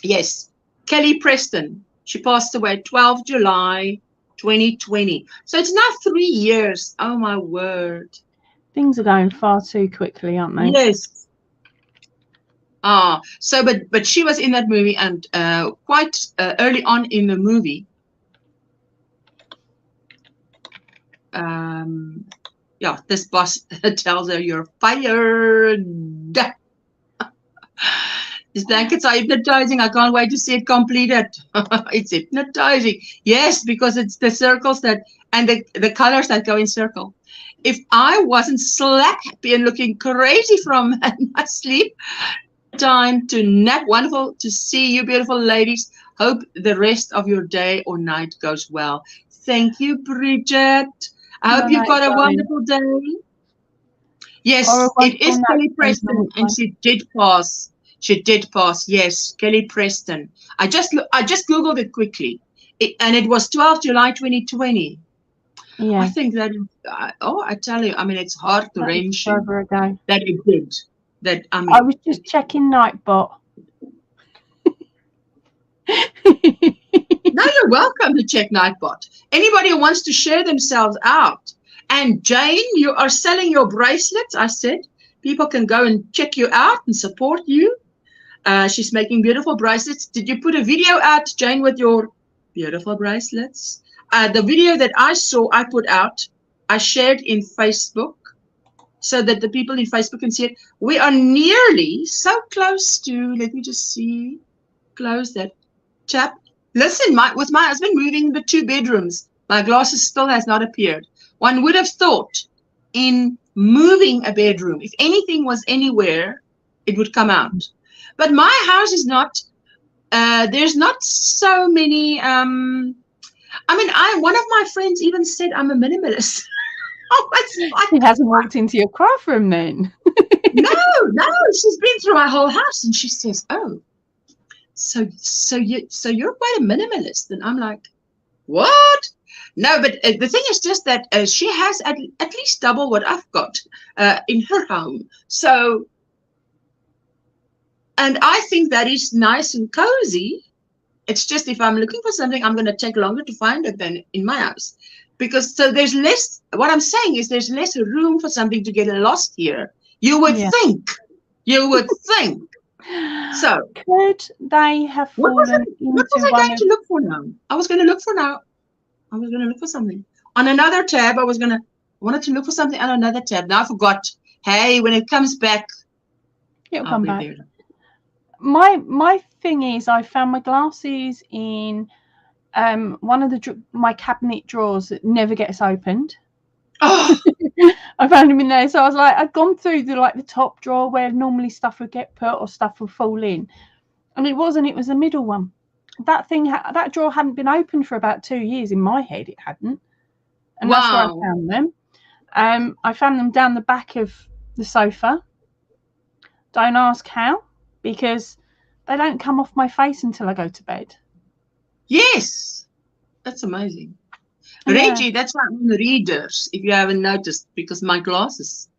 Yes. Kelly Preston. She passed away 12 July 2020. So it's now 3 years. Oh, my word. Things are going far too quickly, aren't they? Yes. So but she was in that movie, and quite early on in the movie, yeah, this boss tells her, "You're fired." These blankets are hypnotizing. I can't wait to see it completed. It's hypnotizing. Yes, because it's the circles that and the colors that go in circle. If I wasn't slap happy and looking crazy from my sleep, time to nap. Wonderful to see you, beautiful ladies. Hope the rest of your day or night goes well. Thank you, Bridget. I hope you've got a wonderful day. Yes, it is Kelly Preston, and she did pass. She did pass. Yes, Kelly Preston. I just googled it quickly, and it was 12 July 2020. Yeah. I think that, I tell you, I mean, it's hard to mention that it did. That I mean, I was just checking Nightbot. No, you're welcome to check Nightbot. Anybody who wants to share themselves out. And Jane, you are selling your bracelets. I said people can go and check you out and support you. She's making beautiful bracelets. Did you put a video out, Jane, with your beautiful bracelets? The video that I saw, I put out, I shared in Facebook so that the people in Facebook can see it. We are nearly so close to, let me just see, close that tab. Listen, with my husband moving the 2 bedrooms, my glasses still has not appeared. One would have thought in moving a bedroom, if anything was anywhere, it would come out. But my house is not, there's not so many, I mean, one of my friends even said I'm a minimalist. She hasn't walked into your craft room then. No, she's been through my whole house, and she says, "Oh, so you're quite a minimalist." And I'm like, "What?" No, but the thing is just that she has at least double what I've got in her home. So, and I think that is nice and cozy. It's just if I'm looking for something, I'm going to take longer to find it than in my house. Because so there's less, what I'm saying is there's less room for something to get lost here. You would think. So could they have fallen what was I going to look for now? I was going to look for something. On another tab, I wanted to look for something on another tab. Now I forgot. Hey, when it comes back, it'll come back. There. My thing is, I found my glasses in one of my cabinet drawers that never gets opened. Oh. I found them in there, so I was like, I'd gone through the top drawer where normally stuff would get put or stuff would fall in, and it wasn't. It was the middle one. That that drawer hadn't been opened for about 2 years. In my head, it hadn't, and wow. That's where I found them. I found them down the back of the sofa. Don't ask how, because they don't come off my face until I go to bed. Yes, that's amazing. Yeah. Reggie, that's why I'm on the readers, if you haven't noticed, because my glasses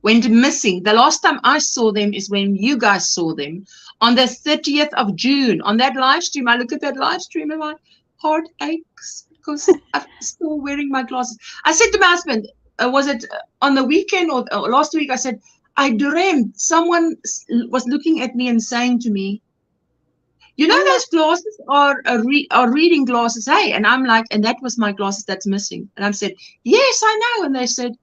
went missing. The last time I saw them is when you guys saw them on the 30th of June on that live stream. I look at that live stream and my heart aches because I'm still wearing my glasses. I said to my husband, was it on the weekend or last week? I said, I dreamt someone was looking at me and saying to me, you know, those glasses are reading glasses, hey? And I'm like, and that was my glasses that's missing. And I said, yes, I know. And they said,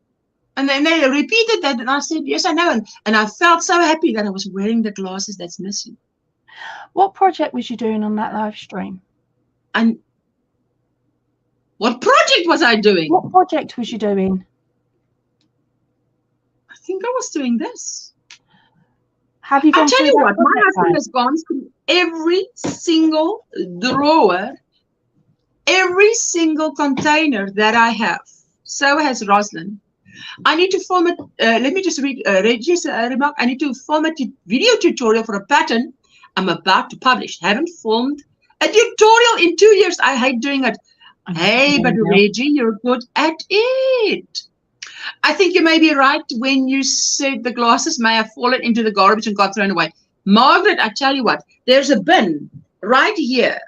And then they repeated that, and I said, yes, I know. And I felt so happy that I was wearing the glasses that's missing. What project was you doing on that live stream? And what project was I doing? What project was you doing? I think I was doing this. Have you gone through that? I tell you what, my husband has gone through every single drawer, every single container that I have. So has Rosalind. I need to film it. Let me just read Reggie's remark. I need to film a video tutorial for a pattern I'm about to publish. Haven't filmed a tutorial in 2 years. I hate doing it. Hey, but Reggie, you're good at it. I think you may be right when you said the glasses may have fallen into the garbage and got thrown away. Margaret, I tell you what, there's a bin right here.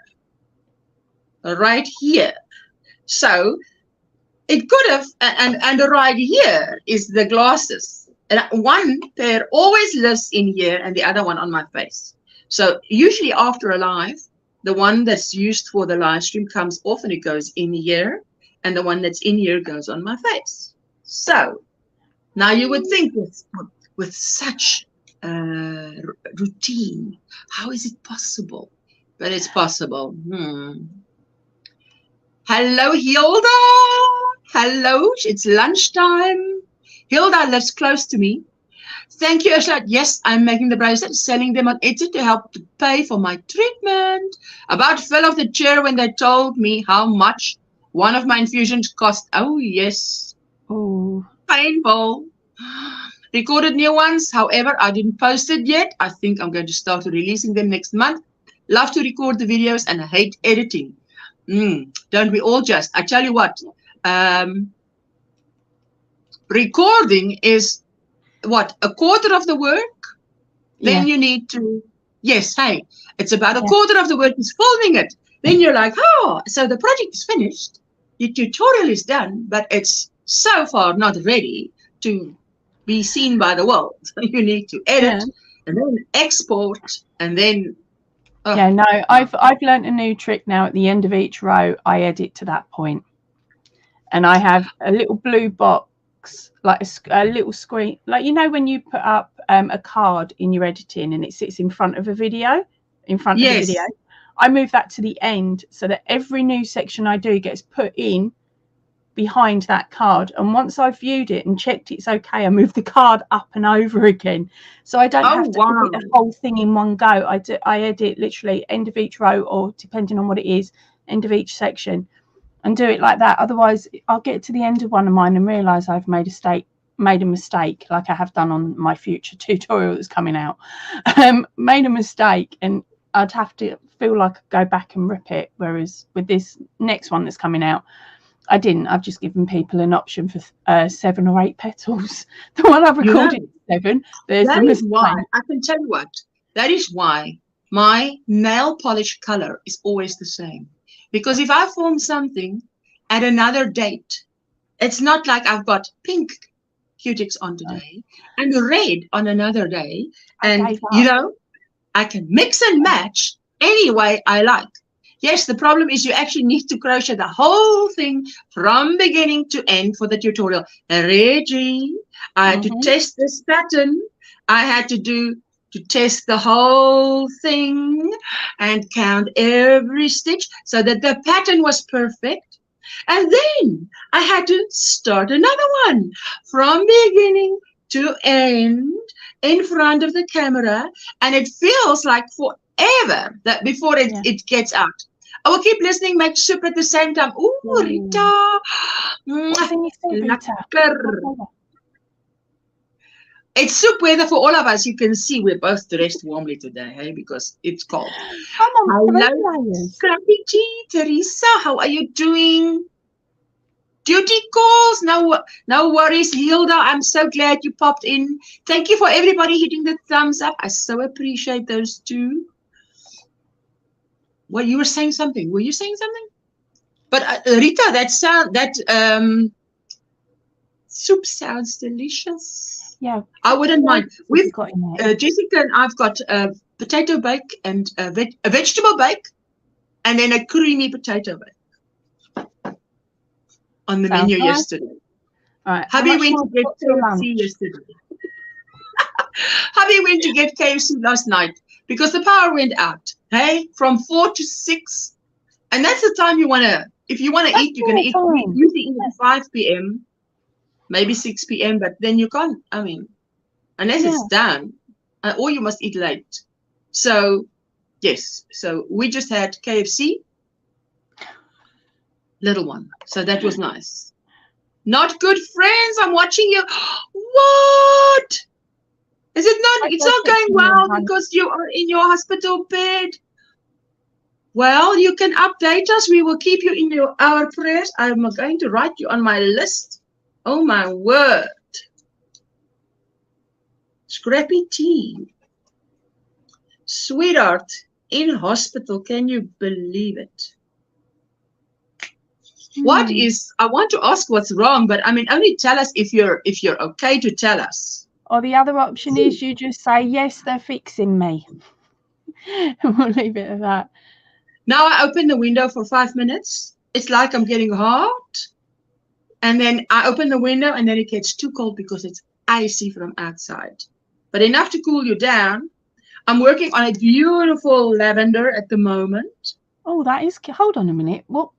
Right here. So it could have, and right here is the glasses. And one pair always lives in here and the other one on my face. So usually after a live, the one that's used for the live stream comes off and it goes in here, and the one that's in here goes on my face. So now you would think with such routine, how is it possible? But it's possible. Hello, Hilda. Hello, it's lunchtime. Hilda lives close to me. Thank you, Ursula. Yes, I'm making the bracelets, selling them on Etsy to help to pay for my treatment. About fell off the chair when they told me how much one of my infusions cost. Oh, yes. Oh, painful. Recorded new ones. However, I didn't post it yet. I think I'm going to start releasing them next month. Love to record the videos and I hate editing. Don't we all just? I tell you what, recording is what, a quarter of the work? Then you need to, yes, hey, it's about a quarter of the work is filming it. Then you're like, oh, so the project is finished. Your tutorial is done, but it's so far not ready to be seen by the world. You need to edit and then export and then. Yeah, no, I've learned a new trick now. At the end of each row, I edit to that point, and I have a little blue box, like a little screen, like you know when you put up a card in your editing and it sits in front of a video, of the video. I move that to the end so that every new section I do gets put in behind that card, and once I've viewed it and checked it's okay, I move the card up and over again, so I don't have to edit the whole thing in one go. I edit literally end of each row, or depending on what it is, end of each section, and do it like that. Otherwise I'll get to the end of one of mine and realize I've made a mistake, like I have done on my future tutorial that's coming out. Made a mistake, and I'd have to feel like I go back and rip it, whereas with this next one that's coming out, I didn't. I've just given people an option for 7 or 8 petals. The one I've recorded is 7. That is why, I can tell you what, that is why my nail polish color is always the same. Because if I film something at another date, it's not like I've got pink Q-tips on today and red on another day. And, you know, I can mix and match any way I like. Yes, the problem is you actually need to crochet the whole thing from beginning to end for the tutorial. Reggie, I had to test this pattern. I had to test the whole thing and count every stitch so that the pattern was perfect. And then I had to start another one from beginning to end in front of the camera. And it feels like forever that before it gets out. I will keep listening, make soup at the same time. Ooh, Rita. It's soup weather for all of us. You can see we're both dressed warmly today, hey, because it's cold. Hello, Scrappy G, Teresa, how are you doing? Duty calls, no worries, Hilda. I'm so glad you popped in. Thank you for everybody hitting the thumbs up. I so appreciate those too. Well, you were saying something. Were you saying something? But Rita, that soup sounds delicious. Yeah, I wouldn't mind. We've got Jessica and I've got a potato bake and a vegetable bake, and then a creamy potato bake on the menu yesterday. Right. Hubby went to get KFC yesterday. Hubby went to get KFC last night because the power went out. Hey, from 4 to 6. And that's the time you want to, if you want to eat, you're going to eat. We usually eat at 5 p.m., maybe 6 p.m., but then you can't, I mean, unless it's done, or you must eat late. So, yes. So we just had KFC, little one. So that was nice. Not good, friends. I'm watching you. What? Is it not? It's not going well because you are in your hospital bed. Well, you can update us. We will keep you in our prayers. I'm going to write you on my list. Oh, my word. Scrappy tea. Sweetheart, in hospital. Can you believe it? What is, I want to ask what's wrong, but I mean, only tell us if you're okay to tell us. Or the other option is you just say, yes, they're fixing me. We'll leave it at that. Now I open the window for 5 minutes. It's like I'm getting hot. And then I open the window and then it gets too cold because it's icy from outside. But enough to cool you down. I'm working on a beautiful lavender at the moment. Oh, that is, hold on a minute. What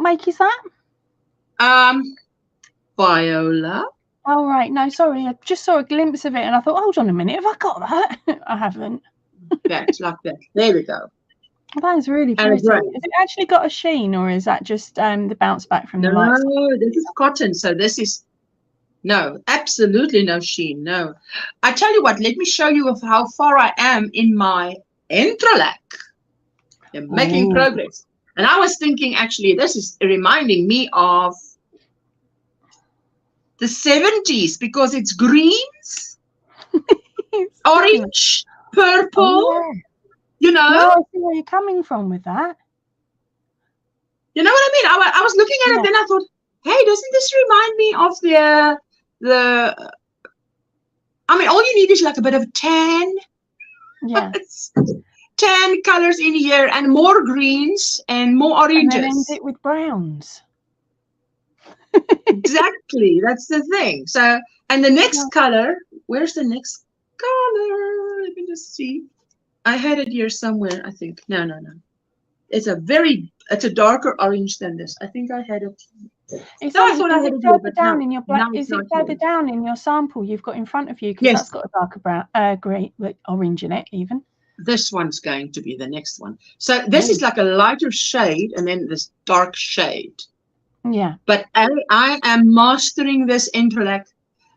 make is that? Viola. Oh, right. No, sorry. I just saw a glimpse of it and I thought, hold on a minute. Have I got that? I haven't. That's like that. There we go. That is really pretty. Has it actually got a sheen or is that just the bounce back from the lights? No, this is cotton. So this is, no, absolutely no sheen. No. I tell you what, let me show you of how far I am in my entrelac. I'm making progress. And I was thinking, actually, this is reminding me of the 70s because it's greens, orange, purple, you know. No, I see where you're coming from with that. You know what I mean? I was looking at it, then I thought, hey, doesn't this remind me of the, I mean, all you need is like a bit of tan. Yeah. 10 colors in here and more greens and more oranges. And then end it with browns. Exactly. That's the thing. So, and the next color, where's the next color? Let me just see. I had it here somewhere, I think. No. It's a darker orange than this. I think I had it. Is it further down in your black? Is it further down in your sample you've got in front of you? Because that's got a darker brown, grey, orange in it even. This one's going to be the next one. So this is like a lighter shade and then this dark shade. Yeah. But I am mastering this entrelac.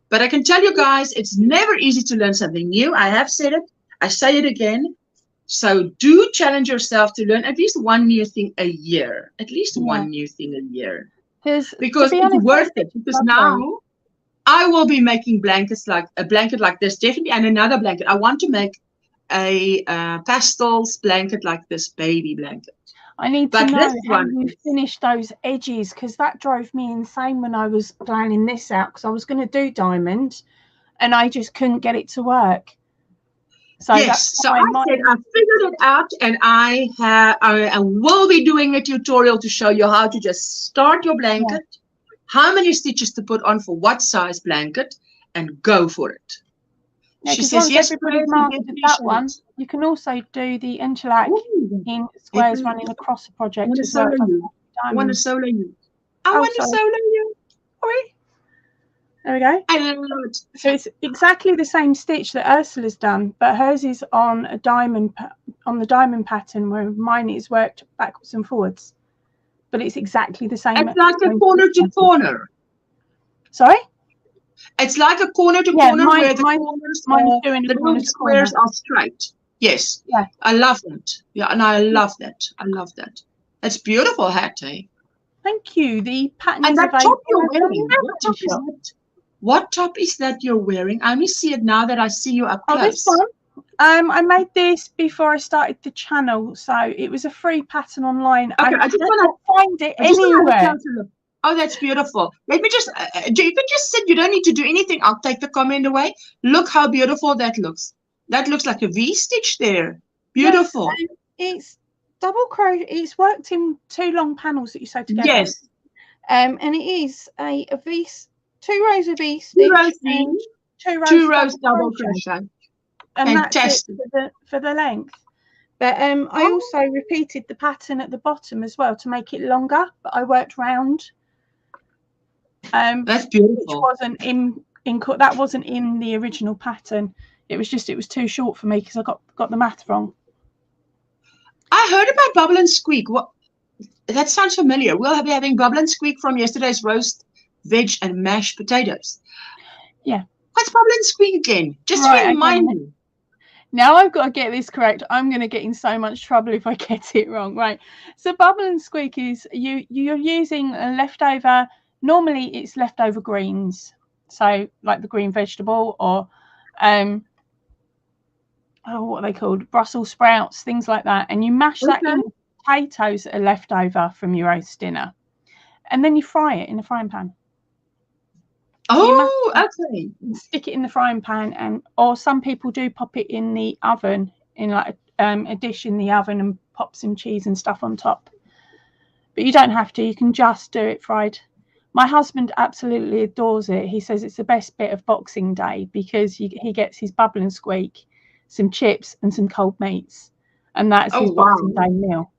But I can tell you guys, it's never easy to learn something new. I have said it. I say it again. So do challenge yourself to learn at least one new thing a year. At least one new thing a year. Because it's worth it. Because now I will be making blankets like a blanket like this, definitely, and another blanket. I want to make a pastels blanket like this, baby blanket. I need to know how you finish those edges because that drove me insane when I was planning this out because I was going to do diamond and I just couldn't get it to work. So yes, so I said I figured it out and I will be doing a tutorial to show you how to just start your blanket, how many stitches to put on for what size blanket, and go for it. Yeah, she says, yes, everybody's mastered that one. You can also do the entrelac in squares running across the project as well. I want to solo you. I want to solo you. Sorry. There we go. I love it. So it's exactly the same stitch that Ursula's done, but hers is on a diamond, on the diamond pattern, where mine is worked backwards and forwards. But it's exactly the same. It's like a corner to corner. Sorry? It's like a corner to corner where the corners squares are straight. Yes. Yeah. I love that. Yeah, and I love that. I love that. It's beautiful hat, eh? Thank you. The pattern and that top you're wearing. What top is that you're wearing? I only see it now that I see you up close. Oh, this one. I made this before I started the channel, so it was a free pattern online. Okay, I just want to find it anywhere. Oh, that's beautiful. Let me just, you can just sit. You don't need to do anything. I'll take the comment away. Look how beautiful that looks. That looks like a V-stitch there. Beautiful. Yes, it's double crochet. It's worked in 2 long panels that you sew together. Yes. And it is a V. 2 rows of V-stitch, 2 rows V, 2 rows double crochet. And Fantastic. that's it for the length. But I also repeated the pattern at the bottom as well to make it longer, but I worked round. That's beautiful. Which wasn't that wasn't in the original pattern. It was too short for me because I got the math wrong. I heard about bubble and squeak. What? That sounds familiar. We'll be having bubble and squeak from yesterday's roast veg and mashed potatoes. Yeah. What's bubble and squeak again? Just remind me. Now I've got to get this correct. I'm going to get in so much trouble if I get it wrong. Right. So bubble and squeak is you're using a leftover. Normally it's leftover greens. So like the green vegetable or what are they called? Brussels sprouts, things like that. And you mash that in with potatoes that are left over from your roast dinner. And then you fry it in a frying pan. Oh, okay. Stick it in the frying pan, or some people do pop it in the oven, in like a dish in the oven, and pop some cheese and stuff on top. But you don't have to. You can just do it fried. My husband absolutely adores it. He says it's the best bit of Boxing Day because he gets his bubble and squeak, some chips, and some cold meats, and that's his Boxing Day meal.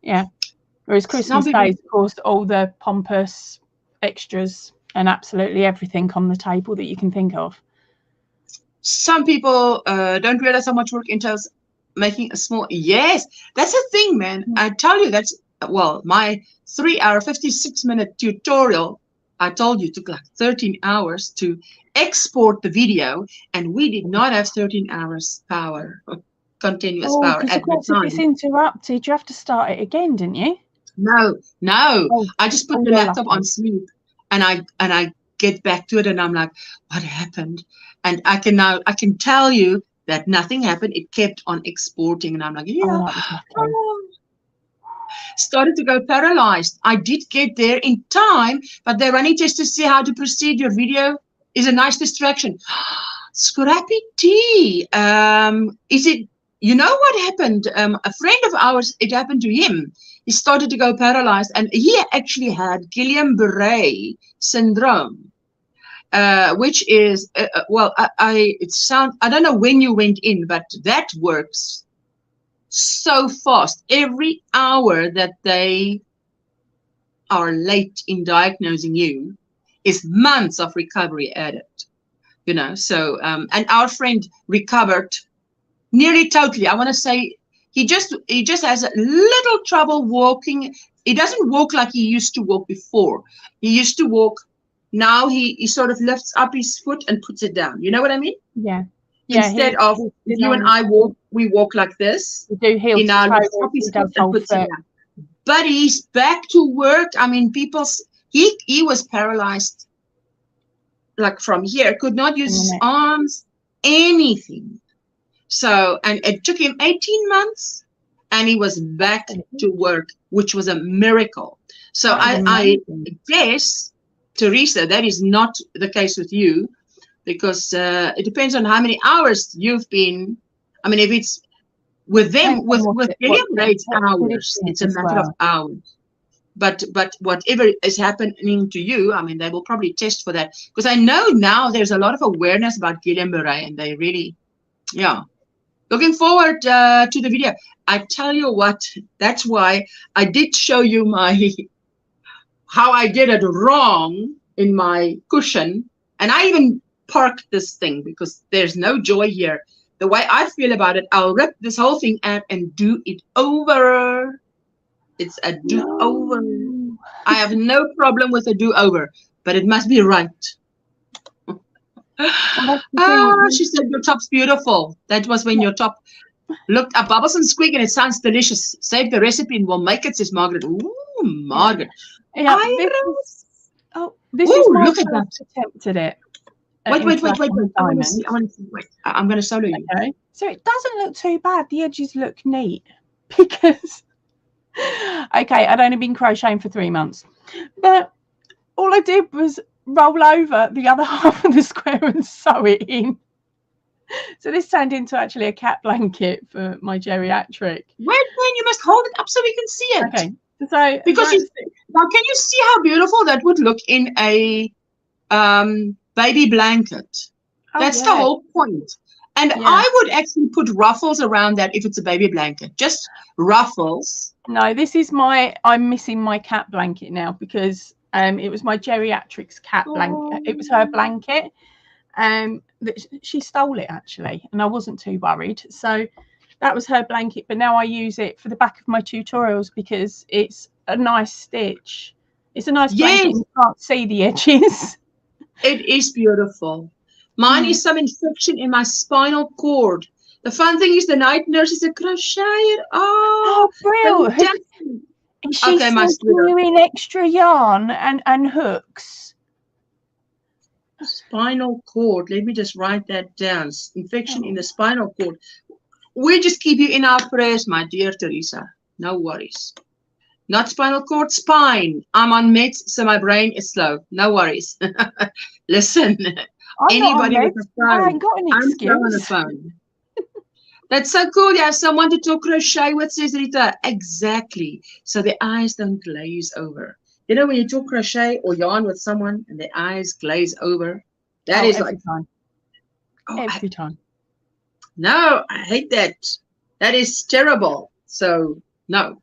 Yeah. Whereas Christmas Day is, of course, all the pompous extras and absolutely everything on the table that you can think of. Some people don't realize how much work entails making a small. Yes, that's a thing, man. I tell you, that's my 3-hour, 56-minute tutorial. I told you took like 13 hours to export the video, and we did not have 13 hours power, continuous power at the time. If it's interrupted, you have to start it again, didn't you? No. I just put the laptop on sleep. And I get back to it and I'm like, what happened? And I can tell you that nothing happened. It kept on exporting and I'm like, started to go paralyzed. I did get there in time, but they're running just to see how to proceed. Your video is a nice distraction. Scrappy tea. Is it, you know what happened? A friend of ours, it happened to him. He started to go paralyzed, and he actually had Guillain-Barré syndrome, which is I don't know when you went in, but that works so fast. Every hour that they are late in diagnosing you is months of recovery added. You know, so and our friend recovered nearly totally. I want to say. He just has a little trouble walking. He doesn't walk like he used to walk before. He used to walk. Now he sort of lifts up his foot and puts it down. You know what I mean? Yeah. Instead of you and I walk, we walk like this. We do heel to toe. He does whole foot. But he's back to work. I mean, he was paralyzed like from here. Could not use his arms, anything. So, and it took him 18 months and he was back to work, which was a miracle. So I guess, Teresa, that is not the case with you because it depends on how many hours you've been. I mean, if it's with them, with Guillain-Barré, it's hours. It's a matter of hours. But whatever is happening to you, I mean, they will probably test for that. Because I know now there's a lot of awareness about Guillain-Barré and they really, yeah. Looking forward to the video. I tell you what, that's why I did show you how I did it wrong in my cushion. And I even parked this thing because there's no joy here. The way I feel about it, I'll rip this whole thing out and do it over. It's a do-over. I have no problem with a do-over, but it must be right. She said your top's beautiful. That was when your top looked up bubbles and squeak and it sounds delicious. Save the recipe and we'll make it, says Margaret. Ooh, Margaret. Yeah, this is my first attempt at it. Wait. I want to see. Wait, I'm going to solo you. Okay. So it doesn't look too bad. The edges look neat because, okay, I'd only been crocheting for 3 months, but all I did was roll over the other half of the square and sew it in. So this turned into actually a cat blanket for my geriatric. Wait, you must hold it up so we can see it. Okay. So because now can you see how beautiful that would look in a baby blanket. Oh, That's yeah. the whole point. And Yeah. I would actually put ruffles around that if it's a baby blanket. Just ruffles. No, this is I'm missing my cat blanket now because it was my geriatrics cat blanket. It was her blanket. That she stole it actually, and I wasn't too worried. So that was her blanket, but now I use it for the back of my tutorials because it's a nice stitch. It's a nice blanket. Yes. And you can't see the edges. It is beautiful. Mine is some infection in my spinal cord. The fun thing is the night nurse is a crocheter. Oh, brilliant. Is she okay, my doing extra yarn and hooks? Spinal cord. Let me just write that down. Infection in the spinal cord. We just keep you in our prayers, my dear Teresa. No worries. Not spinal cord, spine. I'm on meds, so my brain is slow. No worries. Listen, anybody with a phone. I ain't got an excuse. I'm slow on the phone. That's so cool. You have someone to talk crochet with, says Rita. Exactly. So the eyes don't glaze over. You know, when you talk crochet or yarn with someone and the eyes glaze over, that is every like time. Every time. No, I hate that. That is terrible. So no.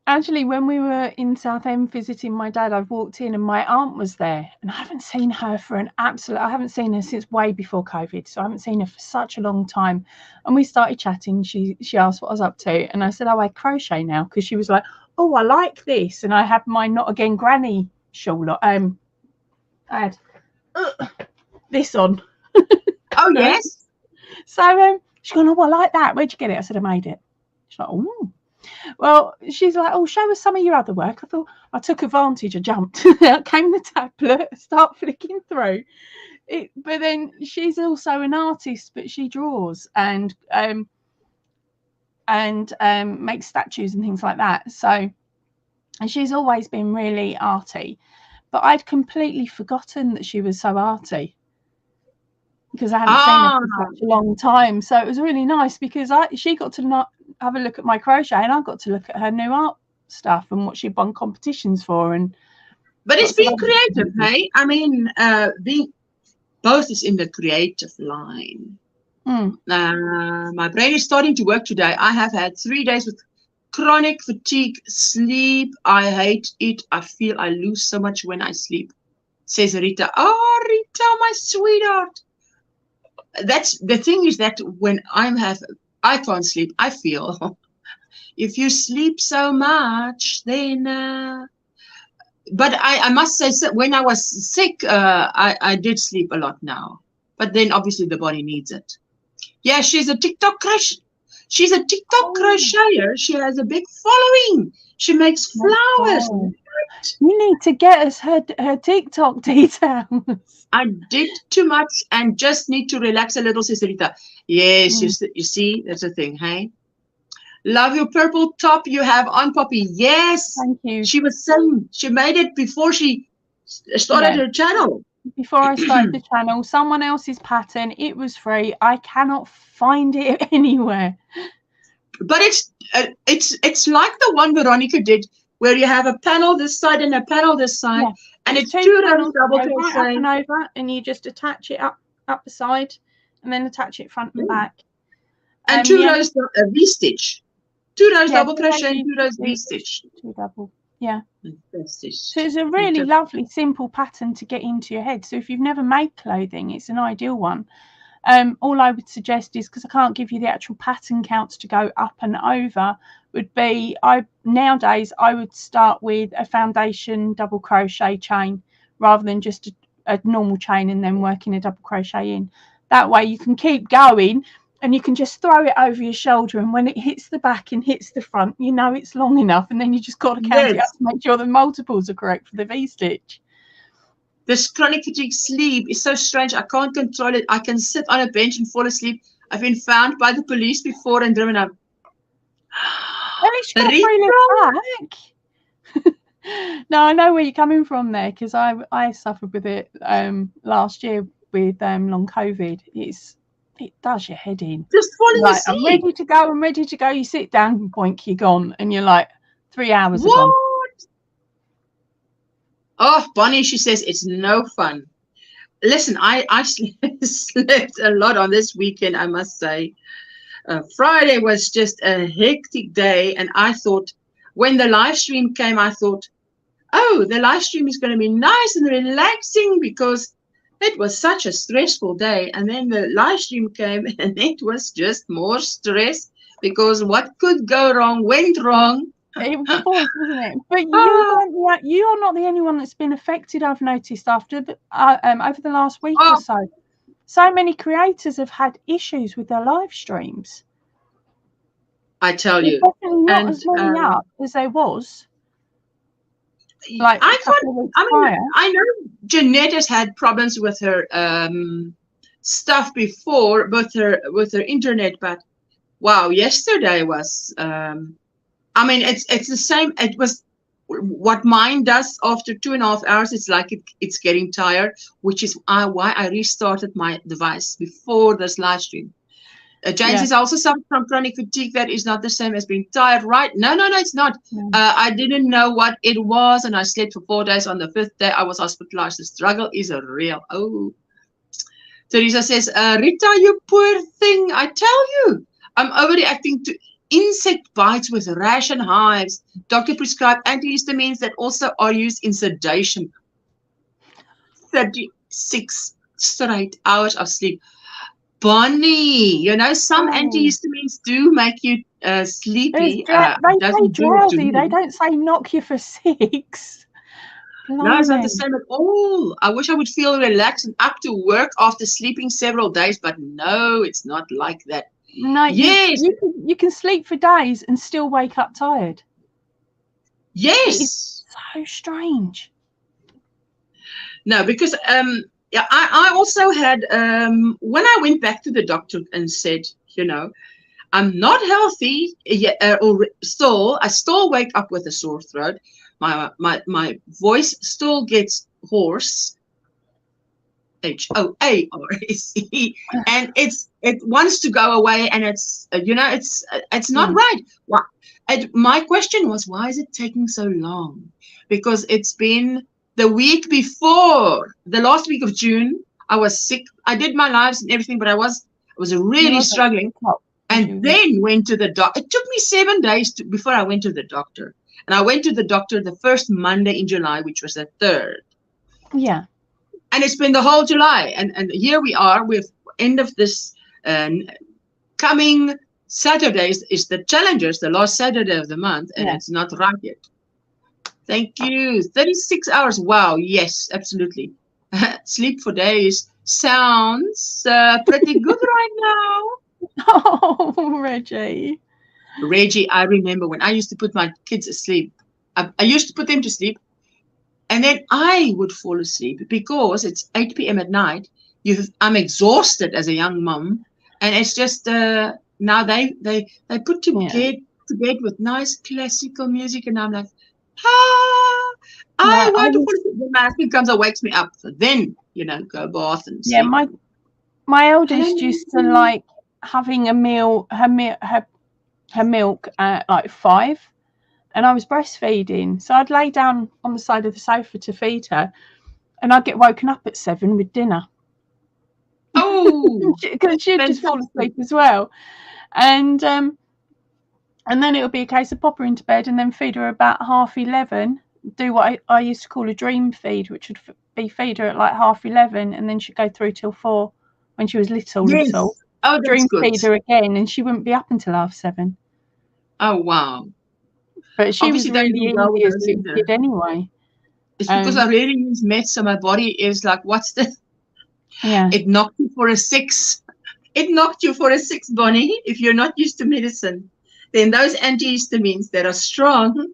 Actually, when we were in Southend visiting my dad, I walked in and my aunt was there, and I haven't seen her I haven't seen her since way before COVID, so I haven't seen her for such a long time. And we started chatting. She asked what I was up to, and I said, oh, I crochet now, because she was like, oh, I like this. And I had my Not Again Granny shawl. I had this on. Oh, yes. So she's gone, oh, I like that. Where'd you get it? I said, I made it. She's like, oh. Well, she's like, oh, show us some of your other work. I thought, I took advantage. I jumped. Out came the tablet, start flicking through it. But then she's also an artist, but she draws and makes statues and things like that. So, and she's always been really arty. But I'd completely forgotten that she was so arty, because I hadn't seen her for such a long time. So it was really nice because she got to not have a look at my crochet, and I got to look at her new art stuff and what she'd won competitions for. But it's being creative, hey? I mean, being both is in the creative line. My brain is starting to work today. I have had 3 days with chronic fatigue, sleep. I hate it. I feel I lose so much when I sleep, says Rita. Oh, Rita, my sweetheart. That's the thing, is that when I can't sleep, I feel if you sleep so much, then but I must say, when I was sick, I did sleep a lot now, but then obviously the body needs it. Yeah, she's a TikTok crocheter. She has a big following. She makes flowers. You need to get us her TikTok details. I did too much and just need to relax a little, Sister Rita. Yes, you see, that's the thing, hey? Love your purple top you have on, Poppy. Yes. Thank you. She was saying she made it before she started her channel. Before I started the channel, someone else's pattern. It was free. I cannot find it anywhere. But it's like the one Veronica did, where you have a panel this side and a panel this side, and it's 2 rows double crochet right up and over, and you just attach it up the side, and then attach it front and back. And 2 rows V-stitch. 2 rows double crochet and 2 rows V-stitch. 2 double, yeah. Fantastic. So it's a really lovely, simple pattern to get into your head. So if you've never made clothing, it's an ideal one. All I would suggest is, because I can't give you the actual pattern counts to go up and over, would be nowadays I would start with a foundation double crochet chain rather than just a normal chain and then working a double crochet in. That way you can keep going and you can just throw it over your shoulder, and when it hits the back and hits the front, you know it's long enough, and then you just got to count it up to make sure the multiples are correct for the V-stitch. This chronic fatigue sleep is so strange. I can't control it. I can sit on a bench and fall asleep. I've been found by the police before and driven up. At least you got back. No, I know where you're coming from there, because I suffered with it last year with long COVID. It does your head in. Just falling asleep. I'm ready to go. You sit down, boink, you're gone, and you're like 3 hours ago. Oh, Bonnie, she says it's no fun. listen, I slept a lot on this weekend, I must say. Friday was just a hectic day, and I thought, when the live stream came, I thought, oh, the live stream is going to be nice and relaxing because it was such a stressful day. And then the live stream came, and it was just more stress because what could go wrong went wrong. It was, wasn't it? But you're not the only one that's been affected, I've noticed, after over the last week or so. So many creators have had issues with their live streams. I tell you. Definitely not as many up as there was. Like I know Jeanette has had problems with her stuff before with her internet, but wow, yesterday was I mean, it's the same. It was what mine does after 2.5 hours. It's like it's getting tired, which is why I restarted my device before this live stream. James is also suffering from chronic fatigue. That is not the same as being tired, right? No, it's not. I didn't know what it was, and I slept for 4 days. On the 5th day, I was hospitalized. The struggle is real. Oh, Teresa says, Rita, you poor thing. I tell you, I'm overreacting to insect bites with rash and hives. Doctor prescribed antihistamines that also are used in sedation. 36 straight hours of sleep. Bonnie, you know, some antihistamines do make you sleepy. They say drowsy. They don't say knock you for 6. No, it's not the same at all. I wish I would feel relaxed and up to work after sleeping several days, but no, it's not like that. No, yes, you can sleep for days and still wake up tired. Yes, it's so strange. No, because yeah, I also had when I went back to the doctor and said, you know, I'm not healthy or I still wake up with a sore throat. My voice still gets hoarse. HOARSE, and it wants to go away, and it's you know, it's not right. My question was, why is it taking so long? Because it's been the week before, the last week of June, I was sick. I did my lives and everything, but I was really struggling, and then went to the doctor. It took me 7 days before I went to the doctor, and I went to the doctor the first Monday in July, which was the 3rd. Yeah. And it's been the whole July, and here we are with end of this coming Saturdays is the Challengers, the last Saturday of the month, and it's not right yet. Thank you. 36 hours. Wow. Yes, absolutely. Sleep for days sounds pretty good right now. Oh, Reggie. Reggie, I remember when I used to put my kids asleep. I used to put them to sleep. And then I would fall asleep because it's 8 p.m. at night. I'm exhausted as a young mom, and it's just now they put to bed with nice classical music, and I'm like, I want to fall asleep. Then my husband comes and wakes me up. So then, you know, go bath and sleep. Yeah, my eldest used to like having a meal, her milk at like 5. And I was breastfeeding, so I'd lay down on the side of the sofa to feed her, and I'd get woken up at 7 with dinner. Oh, because she'd just fall asleep as well, and then it would be a case of pop her into bed and then feed her about 11:30. Do what I used to call a dream feed, which would be feed her at like 11:30, and then she'd go through till 4 when she was little. Oh, dream good. Feed her again, and she wouldn't be up until 7:30. Oh wow. But she was really easy as a kid anyway. It's because I really use meds, so my body is like, what's the? Yeah. It knocked you for a 6. It knocked you for a 6, Bonnie. If you're not used to medicine, then those antihistamines that are strong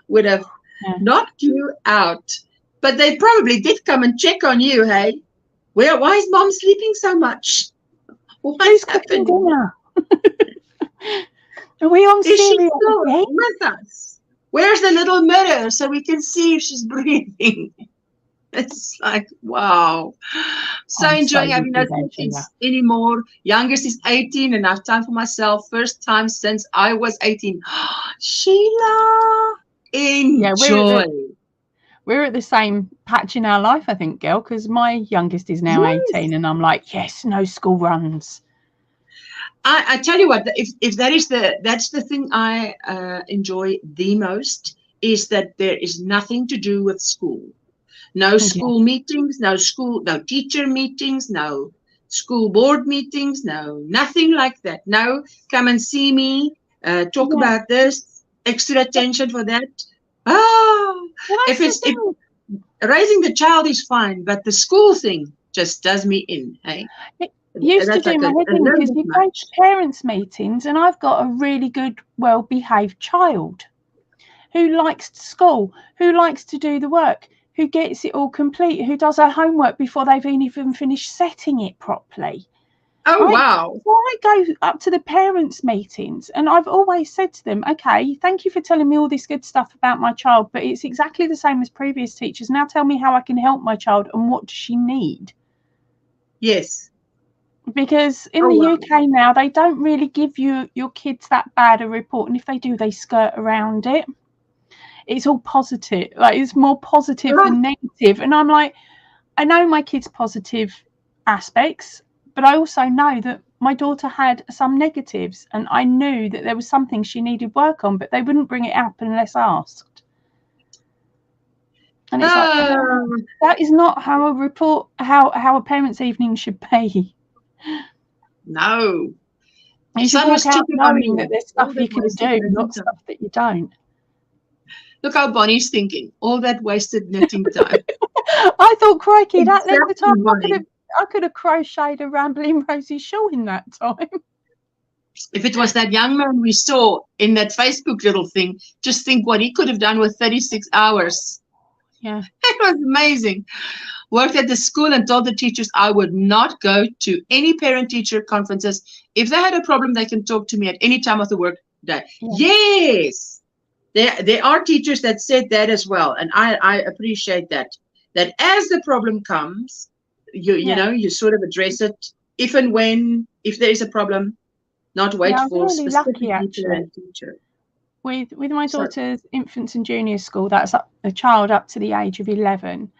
would have knocked you out. But they probably did come and check on you. Hey, why is Mom sleeping so much? Who's cooking dinner? Are we on serious with us? Where's the little mirror so we can see if she's breathing? It's like, wow. So enjoying having no kids anymore. Youngest is 18 and I have time for myself. First time since I was 18. Sheila, enjoy. we're at the same patch in our life, I think, girl, because my youngest is now 18, and I'm like, yes, no school runs. I tell you what, if that's the thing I enjoy the most, is that there is nothing to do with school. No school meetings, no teacher meetings, no school board meetings, no, nothing like that. No, come and see me, talk about this, extra attention for that. If raising the child is fine, but the school thing just does me in, hey? Used to do my head in, because you go to parents' meetings, and I've got a really good, well-behaved child who likes school, who likes to do the work, who gets it all complete, who does her homework before they've even finished setting it properly. Oh, wow. So I go up to the parents' meetings, and I've always said to them, okay, thank you for telling me all this good stuff about my child, but it's exactly the same as previous teachers. Now tell me how I can help my child, and what does she need? Yes. Because in the UK now, they don't really give your kids that bad a report, and if they do, they skirt around it. It's all positive, like it's more positive than negative. And I'm like, I know my kids' positive aspects, but I also know that my daughter had some negatives, and I knew that there was something she needed work on, but they wouldn't bring it up unless asked. And it's like, that is not how a report, how a parents' evening should be. No. You should walk out knowing that there's stuff you can do, not stuff that you don't. Look how Bonnie's thinking. All that wasted knitting time. I thought, crikey, that length of time, I could have crocheted a Rambling Rosie shawl in that time. If it was that young man we saw in that Facebook little thing, just think what he could have done with 36 hours. Yeah. It was amazing. Worked at the school and told the teachers I would not go to any parent-teacher conferences. If they had a problem, they can talk to me at any time of the work day. Yeah. Yes. There are teachers that said that as well. And I appreciate that. That as the problem comes, you know, you sort of address it if and when, if there is a problem, not wait for really specific teacher. With my daughter's infants and junior school, that's a child up to the age of 11.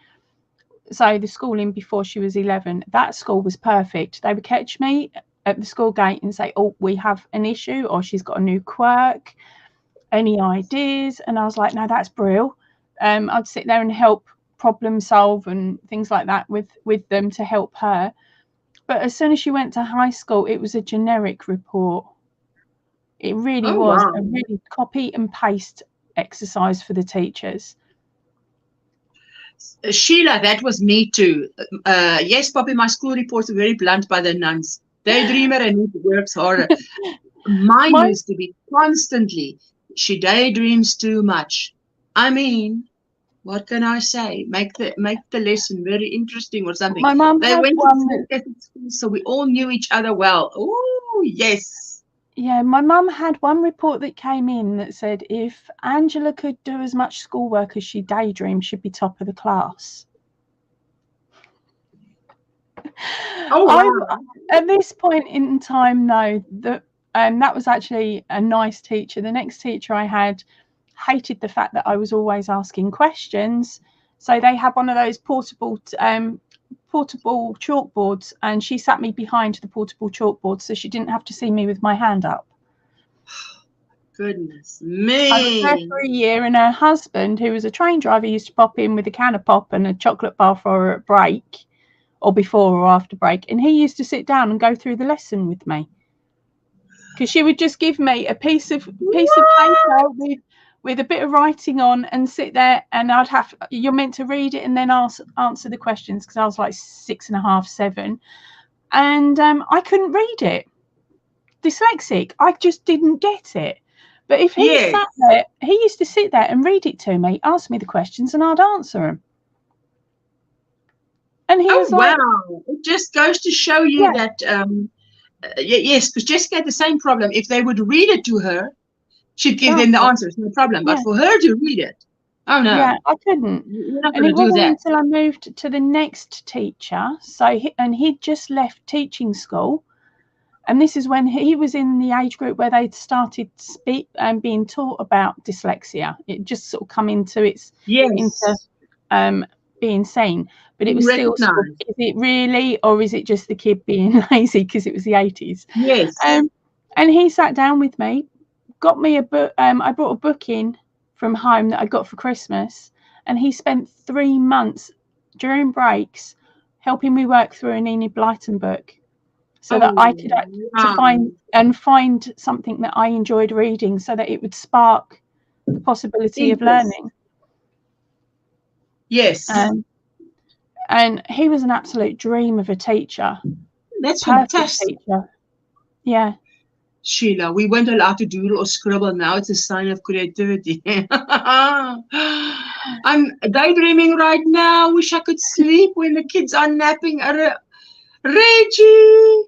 So the schooling before she was 11, that school was perfect. They would catch me at the school gate and say, oh, we have an issue, or she's got a new quirk, any ideas? And I was like, no, that's brilliant. I'd sit there and help problem solve and things like that with them to help her. But as soon as she went to high school, it was a generic report. It really was a really copy and paste exercise for the teachers. Sheila, that was me too. Yes, Poppy, my school reports are very blunt by the nuns. Daydreamer and he works harder. Mine used to be constantly, she daydreams too much. I mean, what can I say? Make the lesson very interesting or something. My mum they went to school, so we all knew each other well. Oh, yes. Yeah, my mum had one report that came in that said if Angela could do as much schoolwork as she daydreamed, she'd be top of the class. Oh, wow. At this point in time, no, that was actually a nice teacher. The next teacher I had hated the fact that I was always asking questions. So they had one of those portable chalkboards, and she sat me behind the portable chalkboard so she didn't have to see me with my hand up. Goodness me. I was there for a year, and her husband, who was a train driver, used to pop in with a can of pop and a chocolate bar for her at break, or before or after break, and he used to sit down and go through the lesson with me, because she would just give me a piece of paper with a bit of writing on and sit there, and you're meant to read it and then answer the questions, because I was like 6.5, 7, and I couldn't read it. Dyslexic, I just didn't get it. But if he sat there, he used to sit there and read it to me, ask me the questions, and I'd answer them. And he was like, wow, it just goes to show you that yes, because Jessica had the same problem. If they would read it to her, she'd give them the answers, no problem. But for her to read it, oh no. Yeah, I couldn't. And it wasn't until I moved to the next teacher. And he'd just left teaching school. And this is when he was in the age group where they'd started being taught about dyslexia. It just sort of come into its into being seen, but it was still sort of, is it really, or is it just the kid being lazy because it was the 80s? Yes. And he sat down with me, got me a book. I brought a book in from home that I got for Christmas, and he spent 3 months during breaks helping me work through an Enid Blyton book, so that I could find something that I enjoyed reading, so that it would spark the possibility of learning. Yes. And he was an absolute dream of a teacher. That's fantastic. Teacher. Yeah. Sheila, we weren't allowed to doodle or scribble. Now it's a sign of creativity. I'm daydreaming right now. Wish I could sleep when the kids are napping. Reggie,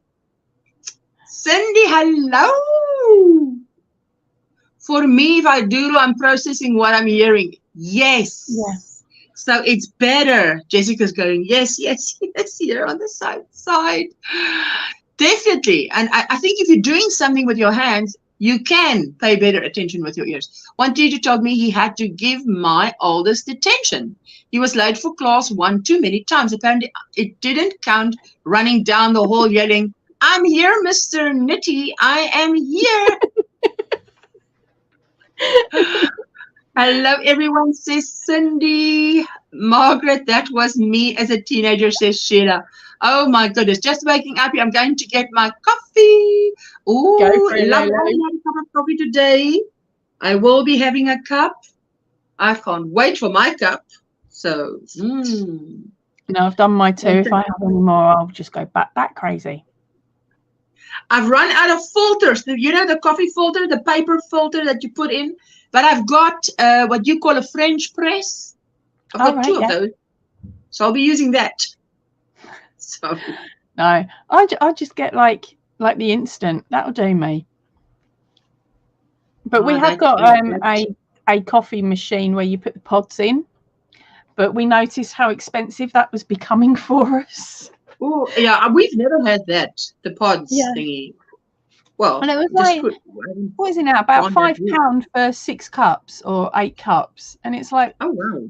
Cindy, hello. For me, if I doodle, I'm processing what I'm hearing. Yes. Yes. So it's better. Jessica's going, yes, yes, yes, here on the side. Definitely. And I think if you're doing something with your hands, you can pay better attention with your ears. One teacher told me he had to give my oldest attention. He was late for class one too many times. Apparently, it didn't count running down the hall yelling, I'm here, Mr. Nitty. I am here. Hello, everyone, says Cindy. Margaret, that was me as a teenager, says Sheila. Oh, my goodness. Just waking up here. I'm going to get my coffee. Oh, love having a cup of coffee today. I will be having a cup. I can't wait for my cup. So, No, I've done my two. If I have any more, I'll just go back crazy. I've run out of filters. You know, the coffee filter, the paper filter that you put in. But I've got what you call a French press. I've got two of those. So I'll be using that. So no, I just get like the instant. That'll do me. But we have got a coffee machine where you put the pods in. But we noticed how expensive that was becoming for us. Oh yeah, we've never had that. The pods thingy. Well, and it was like, what is it now? About £5 for 6 cups or 8 cups, and it's like, oh wow,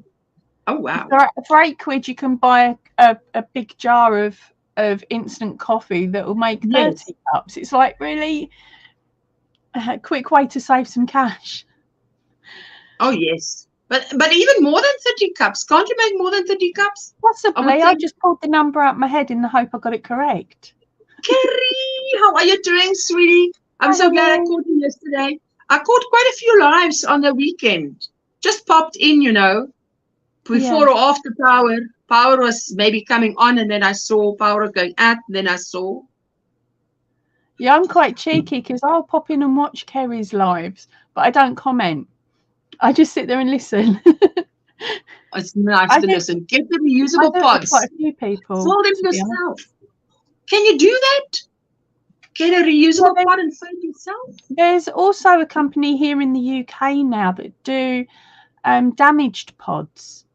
oh wow. For £8 you can buy a big jar of instant coffee that will make 30 cups. It's like really a quick way to save some cash. Oh yes, but even more than 30 cups. Can't you make more than 30 cups? Possibly. I just pulled the number out of my head in the hope I got it correct. Kerry, how are you doing, sweetie? I'm so glad I caught you yesterday. I caught quite a few lives on the weekend. Just popped in, you know, before or after power. Power was maybe coming on, and then I saw power going out, and then I saw. Yeah, I'm quite cheeky because I'll pop in and watch Kerry's lives, but I don't comment. I just sit there and listen. It's nice to listen. Get the reusable pods. Quite a few people. Fold them yourself. Can you do that? Get a reusable pod and fold yourself? There's also a company here in the UK now that do damaged pods.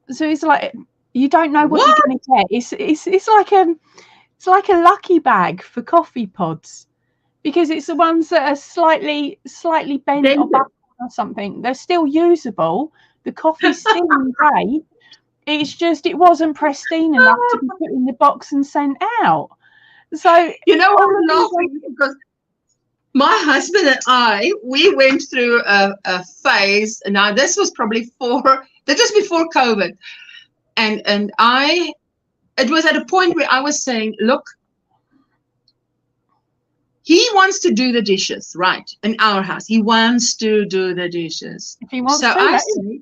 So it's like you don't know what you're going to get. It's like a lucky bag for coffee pods, because it's the ones that are slightly bent or buckled or something. They're still usable. The coffee's still great. It's just it wasn't pristine enough to be put in the box and sent out. So you know, I'm laughing because my husband and I, we went through a phase. Now this was probably before COVID, and it was at a point where I was saying, look, he wants to do the dishes, right? In our house, he wants to do the dishes. If he wants so I say,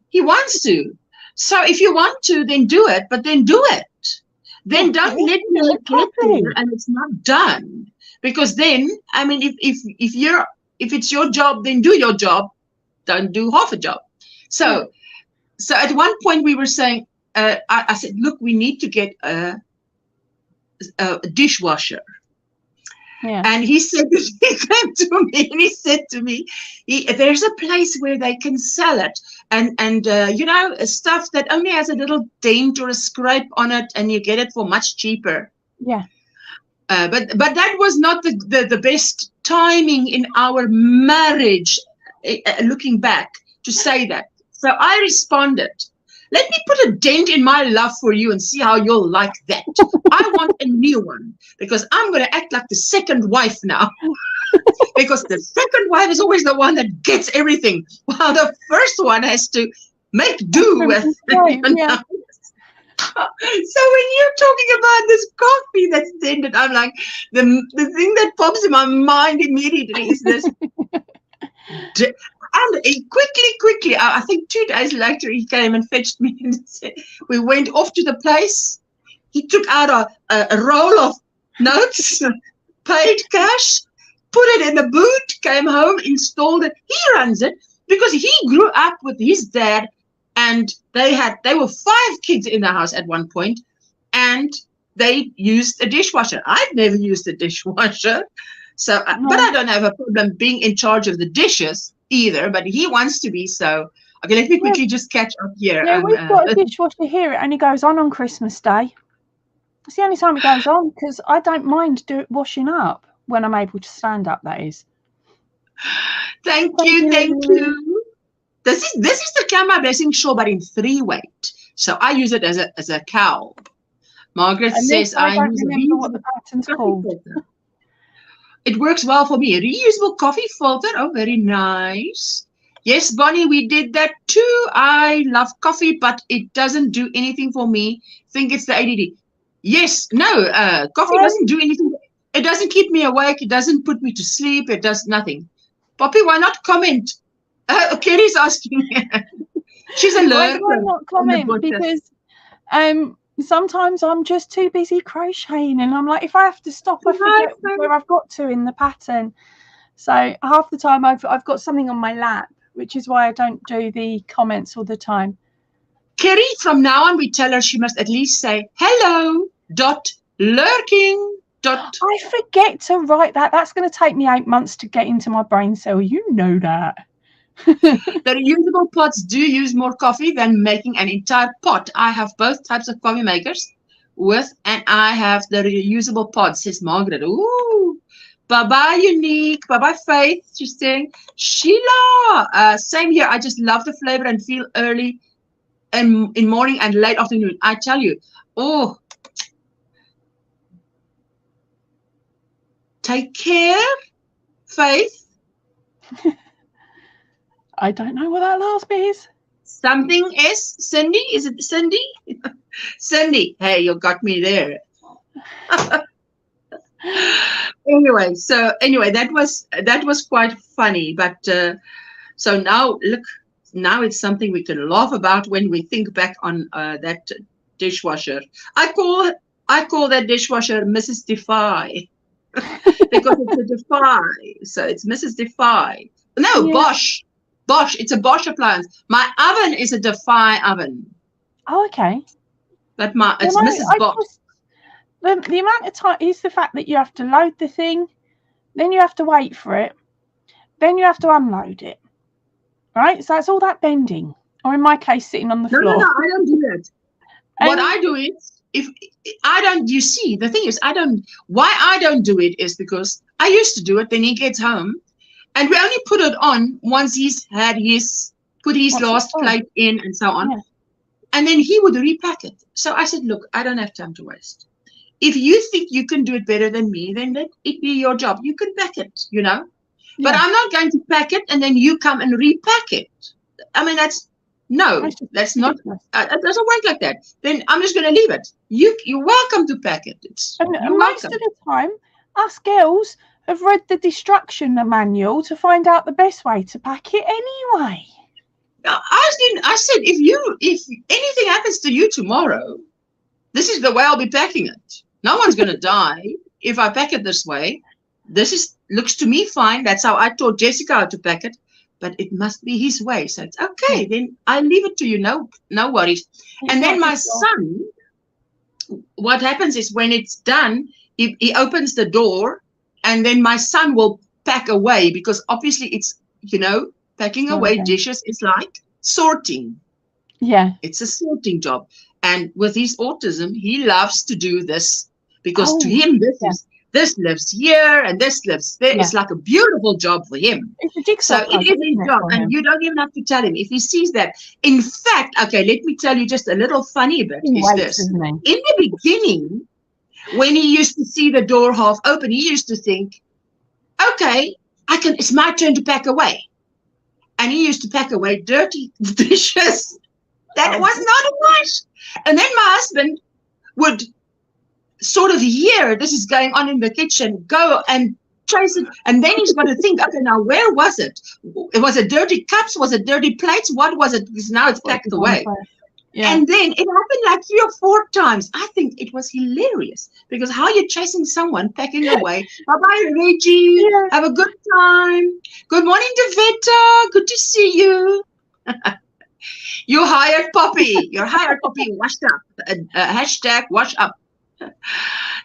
he wants to. So if you want to, then do it, but then do it. Then don't let me get there and it's not done. Because then, I mean, if it's your job, then do your job. Don't do half a job. So at one point we were saying, I said, look, we need to get a dishwasher. Yeah. And he said, he came to me and he said to me, there's a place where they can sell it. And you know, stuff that only has a little dent or a scrape on it, and you get it for much cheaper. Yeah. But that was not the best timing in our marriage, looking back, to say that. So I responded, Let me put a dent in my love for you and see how you'll like that. I want a new one because I'm going to act like the second wife now. Because the second wife is always the one that gets everything, while the first one has to make do with. Right, yeah. So when you're talking about this coffee that's ended, I'm like, the thing that pops in my mind immediately is this. And quickly, I think 2 days later, he came and fetched me and said, we went off to the place. He took out a roll of notes, paid cash, put it in the boot, came home, installed it. He runs it because he grew up with his dad, and they were 5 kids in the house at one point, and they used a dishwasher. I've never used a dishwasher, so but I don't have a problem being in charge of the dishes either. But he wants to be, so okay. Let me quickly just catch up here. Yeah, we've got a dishwasher here. It only goes on Christmas Day. It's the only time it goes on because I don't mind washing up when I'm able to stand up. That is. Thank you. This is the camera blessing shawl, but in 3-weight. So I use it as a cowl. Margaret says I don't remember what the pattern's called. Filter. It works well for me. A reusable coffee filter. Oh, very nice. Yes, Bonnie, we did that too. I love coffee, but it doesn't do anything for me. Think it's the ADD. Yes, no, coffee doesn't do anything. It doesn't keep me awake. It doesn't put me to sleep. It does nothing. Poppy, why not comment? Kerry's asking. She's a learner. Why not comment? Because sometimes I'm just too busy crocheting, and I'm like, if I have to stop, I forget where I've got to in the pattern. So half the time I've got something on my lap, which is why I don't do the comments all the time. Kerry, from now on, we tell her she must at least say hello.lurking. I forget to write that. That's going to take me 8 months to get into my brain cell. You know that. The reusable pots do use more coffee than making an entire pot. I have both types of coffee makers and I have the reusable pots, says Margaret. Ooh. Bye-bye, Unique. Bye-bye, Faith. She's saying, Sheila. Same here. I just love the flavor and feel early in morning and late afternoon. I tell you. Oh. Take care, Faith. I don't know what that last bit is. Something is Cindy. Is it Cindy? Cindy. Hey, you got me there. Anyway, that was quite funny. But so now look, now it's something we can laugh about when we think back on that dishwasher. I call that dishwasher Mrs. Defy because it's a Defy. So it's Mrs. Defy. No, yeah. Bosch, it's a Bosch appliance. My oven is a Defy oven. Oh, okay. But it's Mrs. Bosch. The amount of time is the fact that you have to load the thing, then you have to wait for it, then you have to unload it. Right? So it's all that bending. Or in my case, sitting on the floor. No, I don't do that. What I do is, if I don't, you see, the thing is, why I don't do it is because I used to do it, then he gets home, and we only put it on once he's put his last plate in and so on. Yeah. And then he would repack it. So I said, look, I don't have time to waste. If you think you can do it better than me, then let it be your job. You can pack it, you know. Yeah. But I'm not going to pack it and then you come and repack it. I mean, that's not, it doesn't work like that. Then I'm just going to leave it. You're welcome to pack it. Most of the time, us girls have read the destruction manual to find out the best way to pack it anyway. I said, if anything happens to you tomorrow, this is the way I'll be packing it. No one's going to die if I pack it this way. Looks to me fine. That's how I taught Jessica how to pack it. But it must be his way. So it's okay. Then I leave it to you. No worries. And then my son, what happens is when it's done, he opens the door, and then my son will pack away because obviously it's, packing away dishes is like sorting. Yeah. It's a sorting job. And with his autism, he loves to do this because to him, this lives here and this lives there. Yeah. It's like a beautiful job for him. It's a jigsaw So puzzle, it is isn't his it, job, for and him? you don't even have to tell him if he sees that. In fact, okay, let me tell you just a little funny bit. He Is waits, this isn't he? in the beginning, when he used to see the door half open, he used to think, okay, it's my turn to pack away. And he used to pack away dirty dishes that was not washed. And then my husband would sort of hear this is going on in the kitchen, go and trace it. And then he's got to think, okay, now where was it? Was it dirty cups? Was it dirty plates? What was it? Because now it's packed away. Yeah. And then it happened like 3 or 4 times. I think it was hilarious because how you're chasing someone packing away. Bye-bye, Reggie. Yeah. Have a good time. Good morning, Devetta. Good to see you. You hired Poppy. You're hired Poppy. Washed up. Hashtag wash up.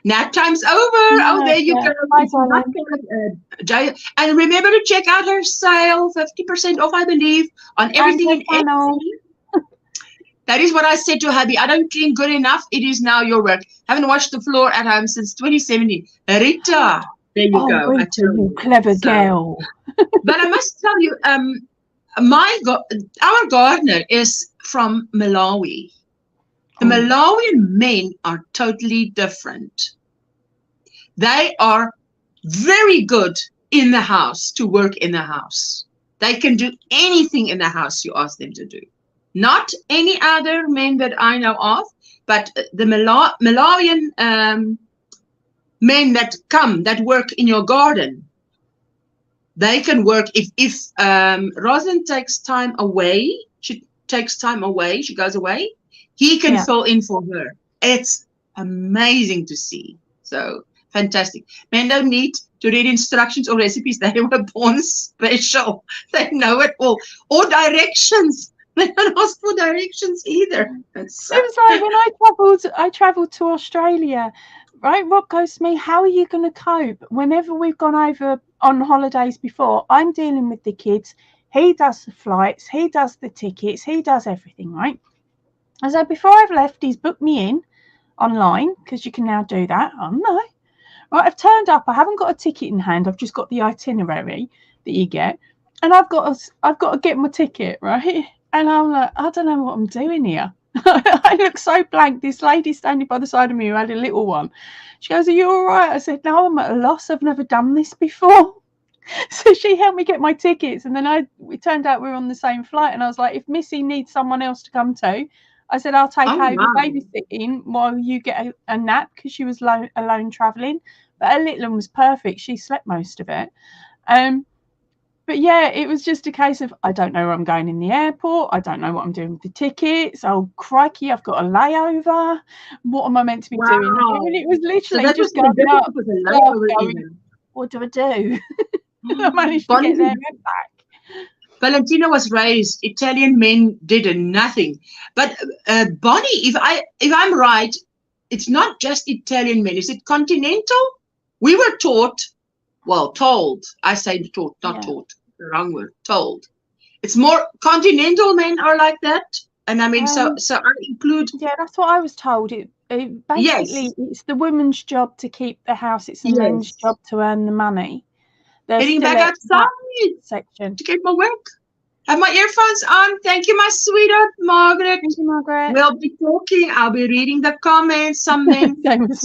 Nap time's over. Oh, there you go. And remember to check out her sale, 50% off, I believe, on everything in Etsy. That is what I said to hubby. I don't clean good enough. It is now your work. Haven't washed the floor at home since 2017. Rita, there you go. Rita, you clever girl. But I must tell you, our gardener is from Malawi. The Malawian men are totally different. They are very good in the house, to work in the house. They can do anything in the house you ask them to do. Not any other men that I know of, but the Malawian men that work in your garden, they can work. If Rosalind takes time away, she goes away, he can fill in for her. It's amazing to see. So fantastic. Men don't need to read instructions or recipes. They were born special. They know it all. Or directions. They don't ask for directions either. It was like when I travelled to Australia, right? Rob goes to me, how are you going to cope? Whenever we've gone over on holidays before, I'm dealing with the kids. He does the flights. He does the tickets. He does everything, right? And so before I've left, he's booked me in online, because you can now do that. Oh, no. Right, I've turned up. I haven't got a ticket in hand. I've just got the itinerary that you get. And I've got to get my ticket, right? And I'm like, I don't know what I'm doing here. I look so blank. This lady standing by the side of me who had a little one. She goes, are you all right? I said, no, I'm at a loss. I've never done this before. So she helped me get my tickets. And then it turned out we were on the same flight. And I was like, if Missy needs someone else to come to, I said, I'll take over babysitting while you get a nap, because she was alone travelling. But her little one was perfect. She slept most of it. But yeah, it was just a case of, I don't know where I'm going in the airport. I don't know what I'm doing with the tickets. Oh, crikey, I've got a layover. What am I meant to be doing here? And it was literally just going up. What do I do? I managed to get there and back. Valentina was raised, Italian men did nothing. But Bonnie, if I'm right, it's not just Italian men. Is it continental? We were told. I say taught, not taught. The wrong word. Told. It's more continental men are like that. And I mean, so I include. Yeah, that's what I was told. Basically, it's the woman's job to keep the house. It's the men's job to earn the money. Getting back outside section to get my work. Have my earphones on. Thank you, my sweetheart, Margaret. Thank you, Margaret. We'll be talking. I'll be reading the comments. Some men, same as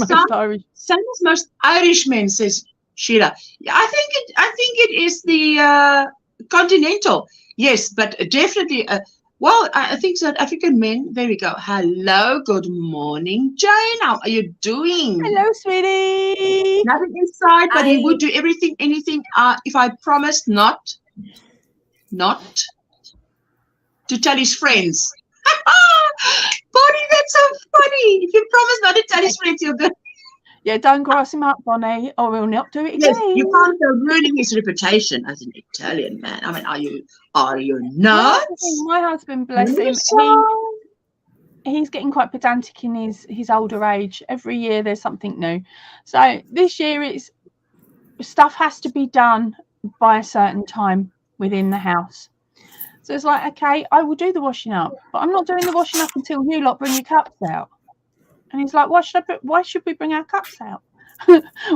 Hello, sweetie. Nothing inside, but he would do anything. If I promised not to tell his friends. Bonnie, that's so funny. If you promise not to tell his friends, you're good. Yeah, don't grass him up, Bonnie, or we'll not do it again. Yes, you can't go ruining his reputation as an Italian man. I mean, are you nuts? My husband, bless him, he's getting quite pedantic in his older age. Every year there's something new. So this year stuff has to be done by a certain time within the house. So it's like, okay, I will do the washing up, but I'm not doing the washing up until you lot bring your cups out. And he's like, why should we bring our cups out?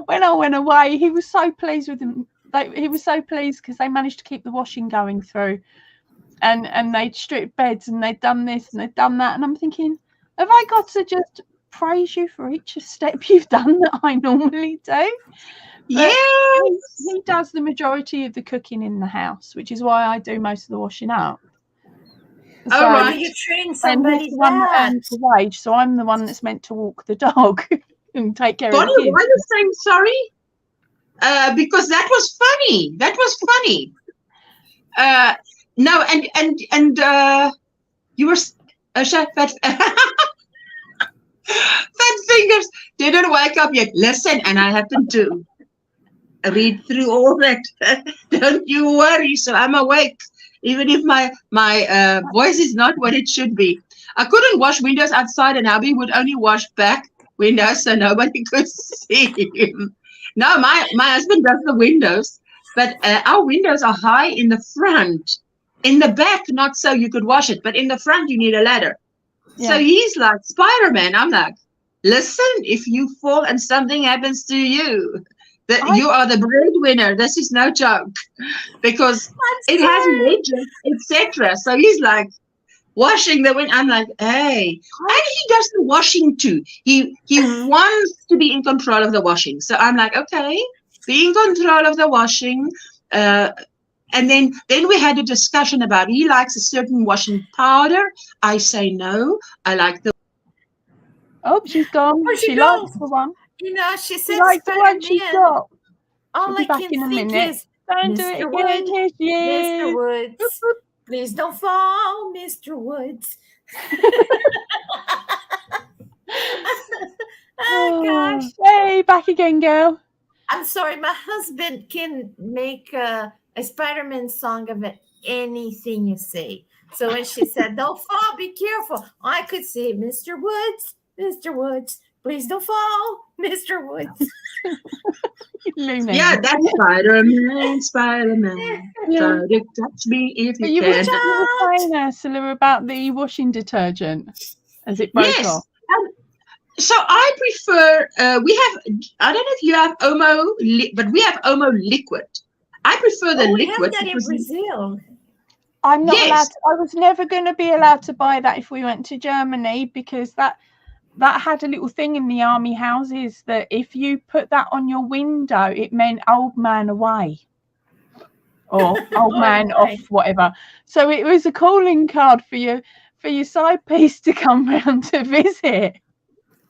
when I went away, he was so pleased with him. He was so pleased because they managed to keep the washing going through, and they'd stripped beds and they'd done this and they'd done that. And I'm thinking, have I got to just praise you for each step you've done that I normally do? Yeah, he does the majority of the cooking in the house, which is why I do most of the washing up. Oh, So, right. You train somebody he's the one that earns the wage, so I'm the one that's meant to walk the dog and take care of the kids. Why are you saying sorry? Because that was funny. That was funny. No, and you were fat fingers didn't wake up yet. Listen, and I happened to read through all that. Don't you worry. So I'm awake, even if my voice is not what it should be. I couldn't wash windows outside, and Abby would only wash back windows so nobody could see him. No, my husband does the windows, but our windows are high in the front. In the back, not so you could wash it, but in the front you need a ladder. Yeah. So he's like Spider-Man. I'm like, listen, if you fall and something happens to you, you are the breadwinner. This is no joke, because it has edges, etc. So he's like washing the window. I'm like, hey, and he does the washing too. He wants to be in control of the washing. So I'm like, okay, be in control of the washing. And then we had a discussion about he likes a certain washing powder. I say no. I like the. Oh, she's gone. She likes the one. You know, she said, she likes the one she's got. All I can think is, don't do it again, Mr. Woods. Please don't fall, Mr. Woods. Oh, gosh. Hey, back again, girl. I'm sorry. My husband can make a Spider-Man song of it, anything you say. So when she said, don't fall, be careful, I could say, Mr. Woods, please don't fall, Mr. Woods. Yeah, that's Spider-Man. Yeah. Try to touch me if you can. You were saying, Ursula, about the washing detergent as it broke off. So I prefer, I don't know if you have Omo, but we have Omo liquid. I prefer the liquid. We have that in Brazil. I'm not allowed to, I was never going to be allowed to buy that if we went to Germany, because that had a little thing in the army houses that if you put that on your window, it meant old man away or old man off, whatever. So it was a calling card for your side piece to come round to visit.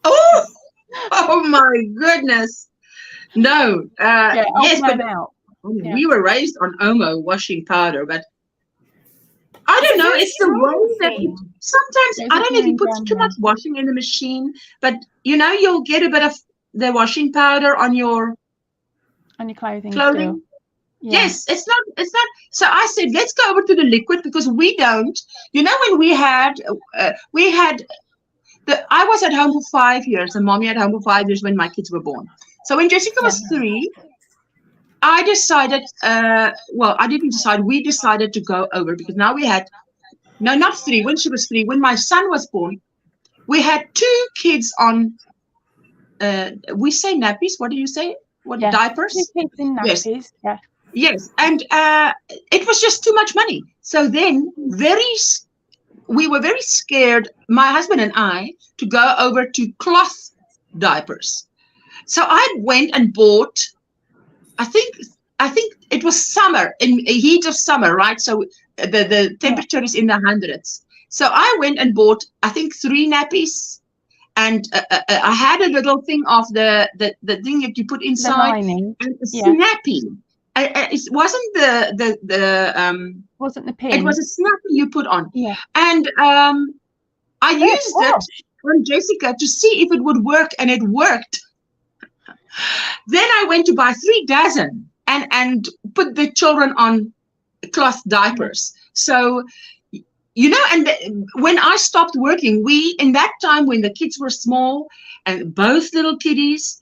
Oh my goodness. No. Yes, but we were raised on Omo washing powder, but I don't know. It's the way that sometimes, I don't know if you put too much washing in the machine, but you'll get a bit of the washing powder on your clothing. Yeah. Yes, it's not. So I said, let's go over to the liquid, because we don't. When we had I was at home for 5 years, and Mommy at home for 5 years when my kids were born. So when Jessica was 3, I decided, I didn't decide, we decided to go over, because now we had, no, not 3, when she was 3, when my son was born, we had 2 kids on, we say nappies, what do you say? Diapers? 2 kids in nappies, yeah. Yes, and it was just too much money. So then we were very scared, my husband and I, to go over to cloth diapers. So I went and bought, I think it was summer, in a heat of summer, right? So the temperature is in the hundreds. So I went and bought, I think, 3 nappies, and I had a little thing of the thing that you put inside, and a snappy. It wasn't wasn't the pin. It was a snappy you put on. Yeah. And I used it on Jessica to see if it would work, and it worked. Then I went to buy 3 dozen and put the children on cloth diapers. So, and when I stopped working, in that time when the kids were small and both little kiddies,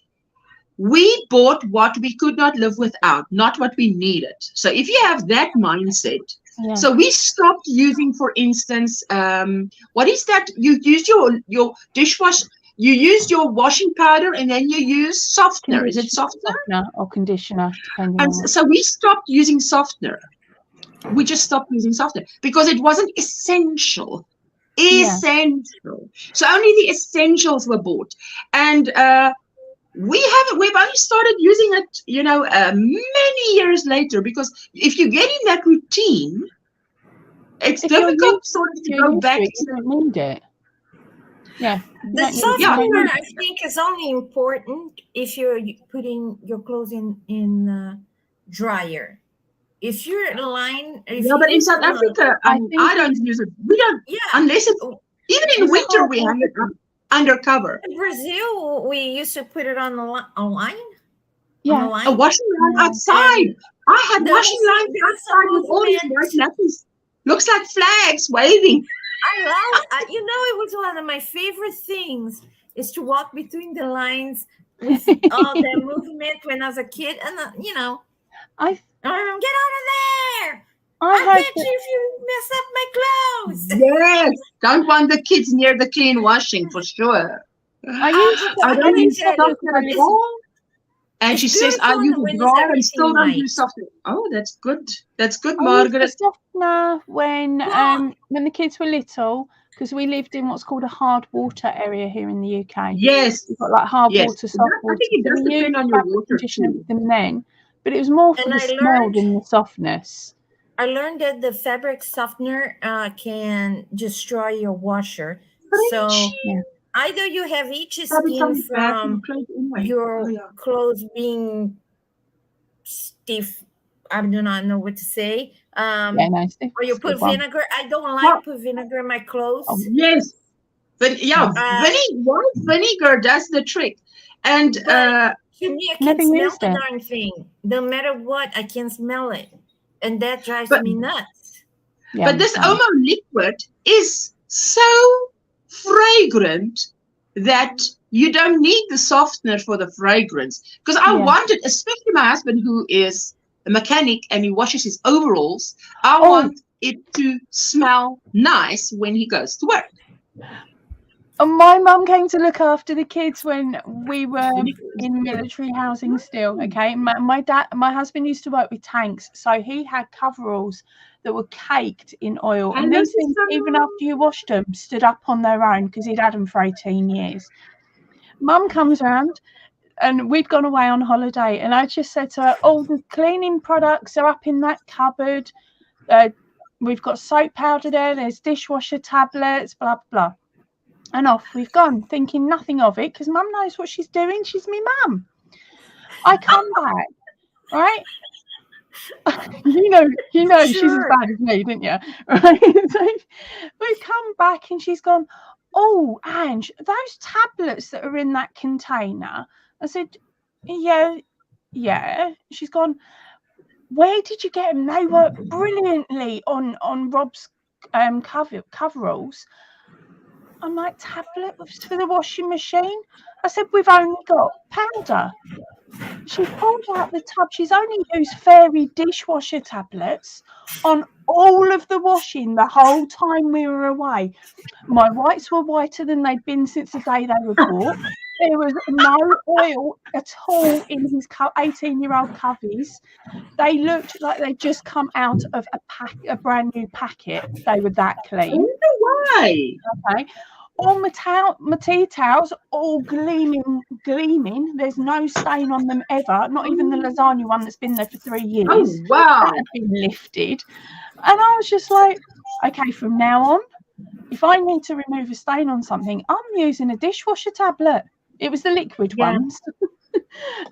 we bought what we could not live without, not what we needed. So if you have that mindset, so we stopped using, for instance, what is that? You use your dishwasher. you used your washing powder and then you use softener. Is it softener? Softener or conditioner, depending And on so we stopped using softener. We just stopped using softener because it wasn't essential. Essential. So only the essentials were bought. And we've only started using it, you know, many years later, because if you get in that routine, it's difficult sort of to go back to. You don't need it. Yeah. The softener, I think, is only important if you're putting your clothes in dryer. If you're in line, but in South Africa, I don't use it. We don't. Yeah. Unless it's even in winter, we hang it undercover. In Brazil, we used to put it on the line. Yeah. On the line. A washing line outside. I had washing lines outside with all these white nappies. Looks like flags waving. I love, you know, it was one of my favorite things is to walk between the lines with all the movement when I was a kid. And, you know, get out of there. I bet you if you mess up my clothes. Yes. Don't want the kids near the clean washing for sure. I don't use softener at all. And she says, I use a dryer and still don't use softener. Oh, that's good. That's good, Margaret. I used softener when the kids were little, because we lived in what's called a hard water area here in the UK. Yes. We've got like hard water, soft water. I think it does depend on your water too. Then, but it was more for the smell than the softness. I learned that the fabric softener can destroy your washer. So either you have each skin from your clothes being stiff. I do not know what to say. Or you put vinegar. I don't like put vinegar in my clothes. Oh, yes. But yeah, white vinegar does the trick. And to me, I can smell the darn thing. No matter what, I can smell it. And that drives me nuts. Yeah, but this Omo liquid is so fragrant that you don't need the softener for the fragrance. Because I wanted, especially my husband who is a mechanic and he washes his overalls, I want it to smell nice when he goes to work. My mum came to look after the kids when we were in military housing still. Okay, my husband used to work with tanks, so he had coveralls that were caked in oil, and these things, even after you washed them, stood up on their own because he'd had them for 18 years. Mum comes around, and we'd gone away on holiday, and I just said to her, the cleaning products are up in that cupboard. We've got soap powder there. There's dishwasher tablets. Blah blah. And off we've gone, thinking nothing of it, because Mum knows what she's doing. She's me mum. I come back, right? you know, sure. She's as bad as me, didn't you? Right? So we come back, and she's gone, "Oh, Ange, those tablets that are in that container." I said, "Yeah." She's gone, "Where did you get them? They work brilliantly on Rob's coveralls." I'm like, tablets for the washing machine? I said, we've only got powder. She pulled out the tub. She's only used fairy dishwasher tablets on all of the washing the whole time we were away. My whites were whiter than they'd been since the day they were bought. There was no oil at all in his 18-year-old coveys. They looked like they'd just come out of a brand new packet. They were that clean. Why? Okay. All my tea towels, all gleaming. There's no stain on them ever. Not even the lasagna one that's been there for 3 years. Oh, wow. That had been lifted. And I was just like, okay, from now on, if I need to remove a stain on something, I'm using a dishwasher tablet. It was the liquid ones.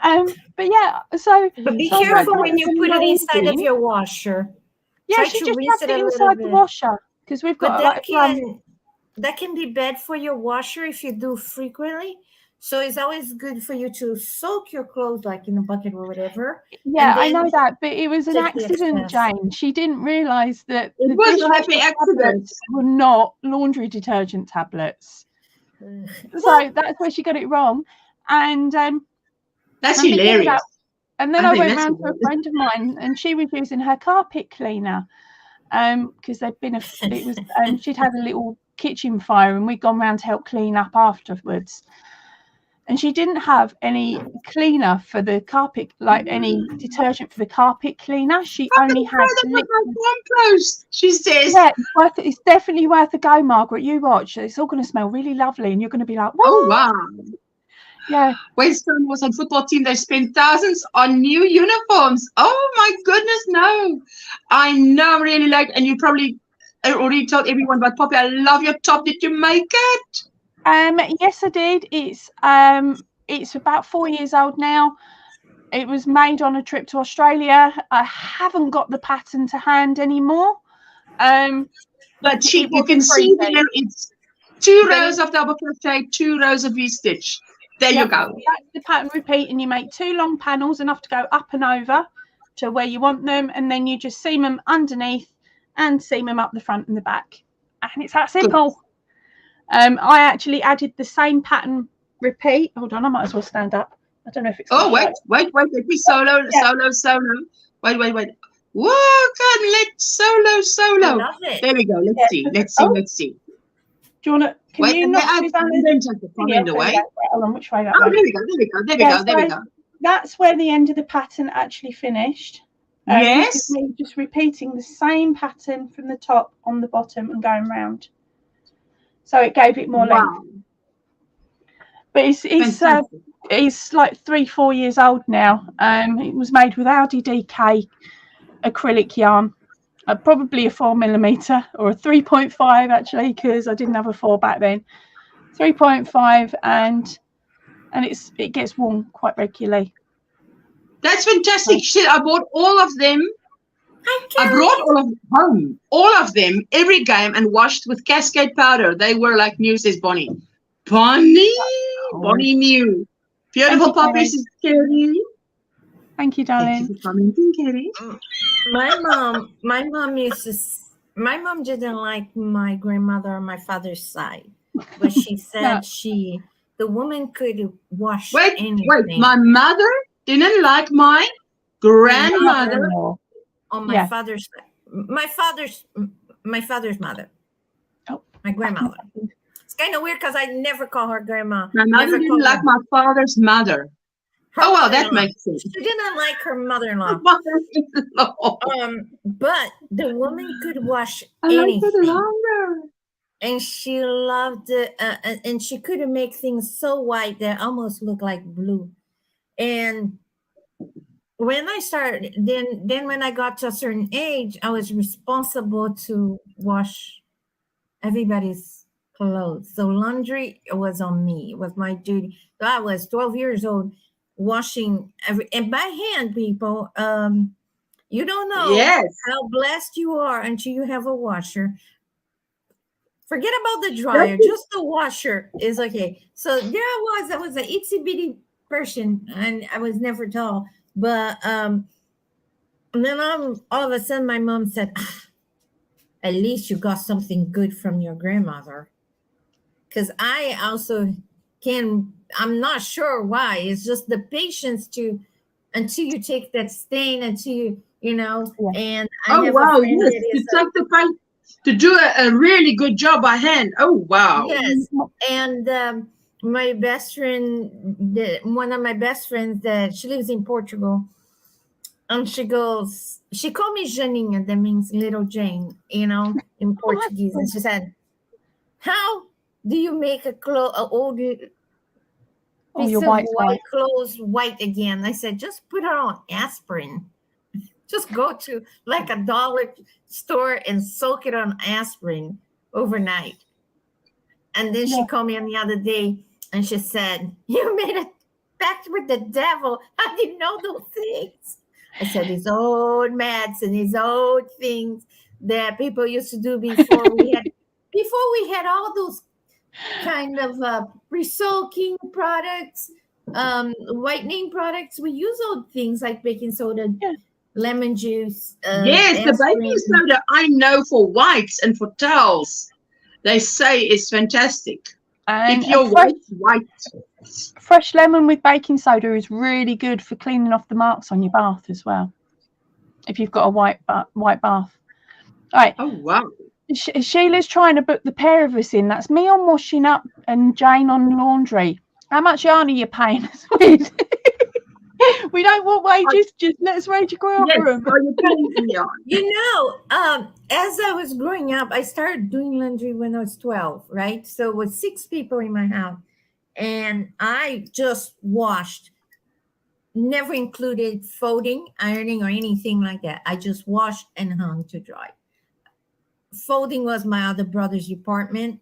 But yeah, so... But be careful when you put it inside of your washer. Yeah, she just has it inside the washer. Because we've got that can be bad for your washer if you do frequently. So it's always good for you to soak your clothes like in a bucket or whatever. Yeah, I know that, but it was an accident, Jane. She didn't realise that it was a happy accident. Were not laundry detergent tablets. So that's where she got it wrong. And that's hilarious. And then I went round to a friend of mine, and she was using her carpet cleaner. Because there'd been she'd had a little kitchen fire, and we'd gone round to help clean up afterwards. And she didn't have any cleaner for the carpet, like any detergent for the carpet cleaner. She only had compost, she says. Yeah, it's definitely worth a go, Margaret. You watch. It's all going to smell really lovely, and you're going to be like, what? Oh, wow. Yeah. Western was on football team. They spent thousands on new uniforms. Oh, my goodness, no. I know, really like, and you probably already told everyone, but Poppy, I love your top. Did you make it? Yes, I did. It's about 4 years old now. It was made on a trip to Australia. I haven't got the pattern to hand anymore. But you can see there it's 2 rows of double crochet, 2 rows of V-stitch. There you go. That's the pattern repeat, and you make 2 long panels, enough to go up and over to where you want them, and then you just seam them underneath and seam them up the front and the back. And it's that simple. Good. I actually added the same pattern repeat. Hold on, I might as well stand up. I don't know if it's. Oh, wait. Let me solo. Wait. Whoa, God, let's solo. I love it. There we go. Let's see. Do you want to? Can you not do that? Don't take the comment away. Hold on, which way that way? There we go. That's where the end of the pattern actually finished. Yes. Just repeating the same pattern from the top on the bottom and going round. So it gave it more length. But it's like 3-4 years old now. It was made with Audi DK acrylic yarn, probably a 4mm or a 3.5 actually, because I didn't have a 4 back then. 3.5, and it gets worn quite regularly. That's fantastic. I bought all of them. I brought all of them home, all of them, every game, and washed with Cascade powder. They were like new, says Bonnie. Bonnie new. Beautiful puppies, Kerry. Thank you, darling. Thank you for commenting, Kerry. My mom didn't like my grandmother on my father's side, but she said the woman could wash anything. Wait, my mother didn't like my grandmother. On my father's side. My father's mother. Oh, my grandmother. It's kind of weird because I never call her grandma. My mother didn't like my father's mother. Oh, well, that makes sense. She didn't like her mother-in-law. But the woman could wash anything. And she loved it. And she could make things so white that almost looked like blue. And when I started, then when I got to a certain age, I was responsible to wash everybody's clothes. So laundry was on me. It was my duty. So I was 12 years old washing and by hand, people. You don't know how blessed you are until you have a washer. Forget about the dryer. Just the washer is okay. So there I was an itsy bitty person, and I was never tall. But and then all of a sudden my mom said, at least you got something good from your grandmother. Because I also I'm not sure why. It's just the patience until you take that stain, until you know. And I to do a really good job by hand. Oh, wow. Yes. And my best friend, one of my best friends, that she lives in Portugal, and she called me Janinha, that means little Jane, in Portuguese. And she said, how do you make a old piece of white clothes white again? I said, just put her on aspirin. Just go to like a dollar store and soak it on aspirin overnight. And then she called me on the other day and she said, you made a pact with the devil. I didn't know those things. I said, these old mats and these old things that people used to do before we had all those kind of pre-soaking products, whitening products. We use old things like baking soda, lemon juice. Yes, the baking soda I know for whites and for towels, they say is fantastic. And if your white. Fresh lemon with baking soda is really good for cleaning off the marks on your bath as well. If you've got a white bath. All right. Oh, wow. Sheila's trying to book the pair of us in. That's me on washing up and Jane on laundry. How much yarn are you paying us with? We don't want wages. Just let us raid your ground room. You know, as I was growing up, I started doing laundry when I was 12, right? So it was 6 people in my house. And I just washed, never included folding, ironing, or anything like that. I just washed and hung to dry. Folding was my other brother's department.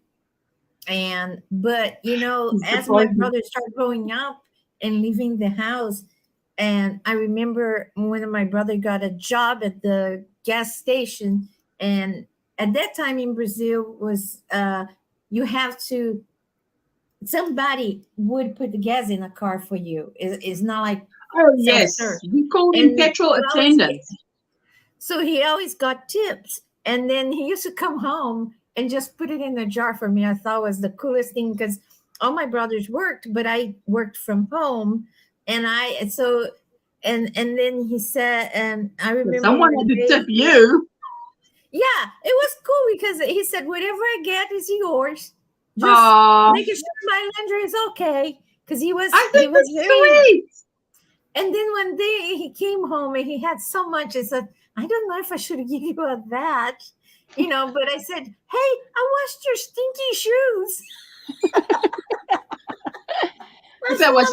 But you know, as my brothers started growing up and leaving the house, and I remember when my brother got a job at the gas station, and at that time in Brazil was you have to, somebody would put the gas in a car for you. It's not like, oh yes, we call him petrol attendant. So he always got tips, and then he used to come home and just put it in a jar for me. I thought was the coolest thing because all my brothers worked, but I worked from home. And then he said, and I remember someone had to tip you. Yeah, it was cool because he said, whatever I get is yours. Just making sure my laundry is okay. Because he was very sweet. And then one day he came home and he had so much. I said, I don't know if I should give you that. You know, but I said, hey, I washed your stinky shoes. That was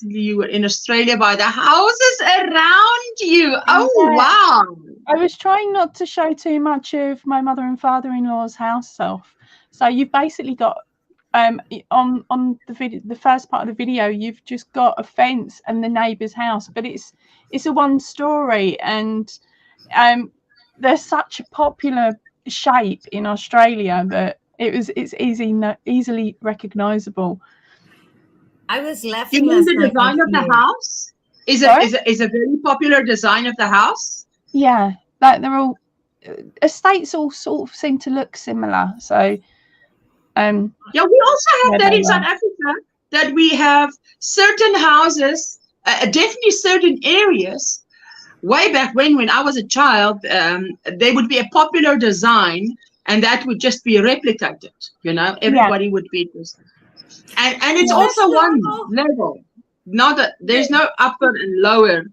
you were in Australia by the houses around you. Oh, wow. I was trying not to show too much of my mother and father-in-law's house self. So you've basically got on the video, the first part of the video, you've just got a fence and the neighbour's house, but it's a one story, and they're such a popular shape in Australia that it's easily recognisable. I was laughing. You mean the design of the house? Is a very popular design of the house? Yeah, like they're all estates all sort of seem to look similar. So yeah, we also have that in South Africa, that we have certain houses, definitely certain areas. Way back when I was a child, there would be a popular design, and that would just be replicated. You know, everybody would be this. And it's also one level. Not that there's no upper and lower.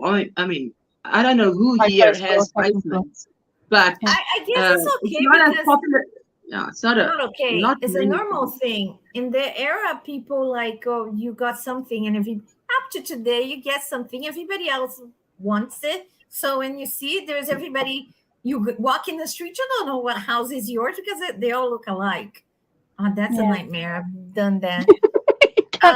I mean, I don't know who here has basements, but I guess it's okay. It's not as popular. Yeah, it's not okay. It's a normal thing. In the era, people like, oh, you got something, and up to today, you get something. Everybody else wants it. So when you see there's everybody, you walk in the street, you don't know what house is yours because they all look alike. Oh, that's a nightmare. I've done that.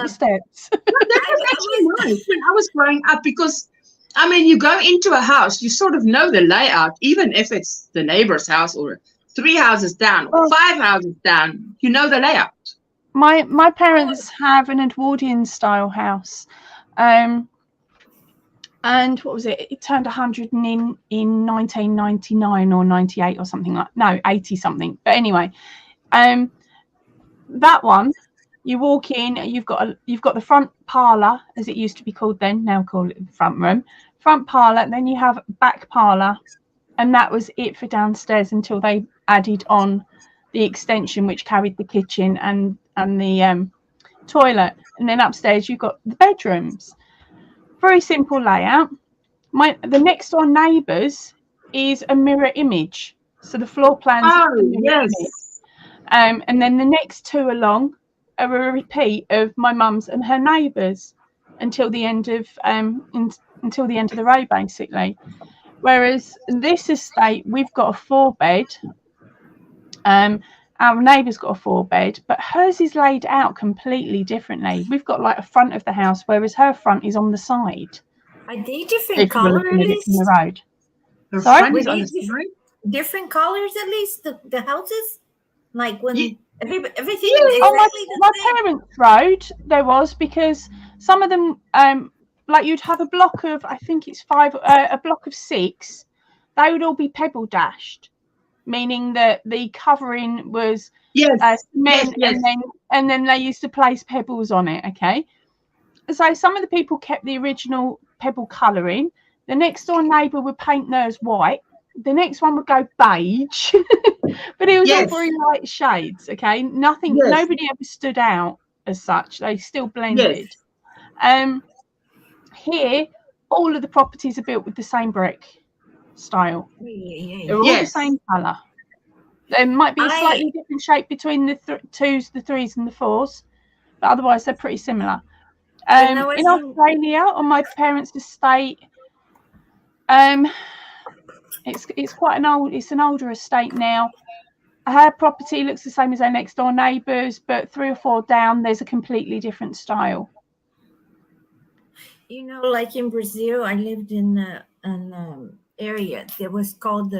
Steps. That was actually nice when I was growing up, because I mean, you go into a house, you sort of know the layout, even if it's the neighbor's house or 3 houses down or 5 houses down, you know the layout. My parents have an Edwardian style house. And what was it? It turned 100 in 1999 or 98 or something like, no, 80 something. But anyway, that one, you walk in, you've got the front parlour, as it used to be called then, now call it the front room, front parlour. Then you have back parlour, and that was it for downstairs until they added on the extension, which carried the kitchen and the toilet. And then upstairs you've got the bedrooms. Very simple layout. The next door neighbours is a mirror image, so the floor plans. And then the next 2 along are a repeat of my mum's and her neighbours until the end of the road, basically. Whereas this estate, we've got a 4-bed. Our neighbour's got a 4-bed, but hers is laid out completely differently. We've got like a front of the house, whereas her front is on the side. Are they different colors? From the road. Different colors, at least the houses, like when everything. My parents' road there was, because some of them, like you'd have a block of, I think it's 5, a block of 6. They would all be pebble dashed, meaning that the covering was cement, and then they used to place pebbles on it. Okay, so some of the people kept the original pebble colouring. The next door neighbour would paint theirs white, the next one would go beige, but it was all Yes. very light shades. Okay, nothing. Yes. Nobody ever stood out as such. They still blended. Here, all of the properties are built with the same brick style. They're all the same colour. There might be a slightly different shape between the 2s, the 3s, and the 4s, but otherwise they're pretty similar. In Australia, on my parents' estate, it's quite an older estate now. Her property looks the same as her next door neighbours, but 3 or 4 down, there's a completely different style. You know, like in Brazil, I lived in an area that was called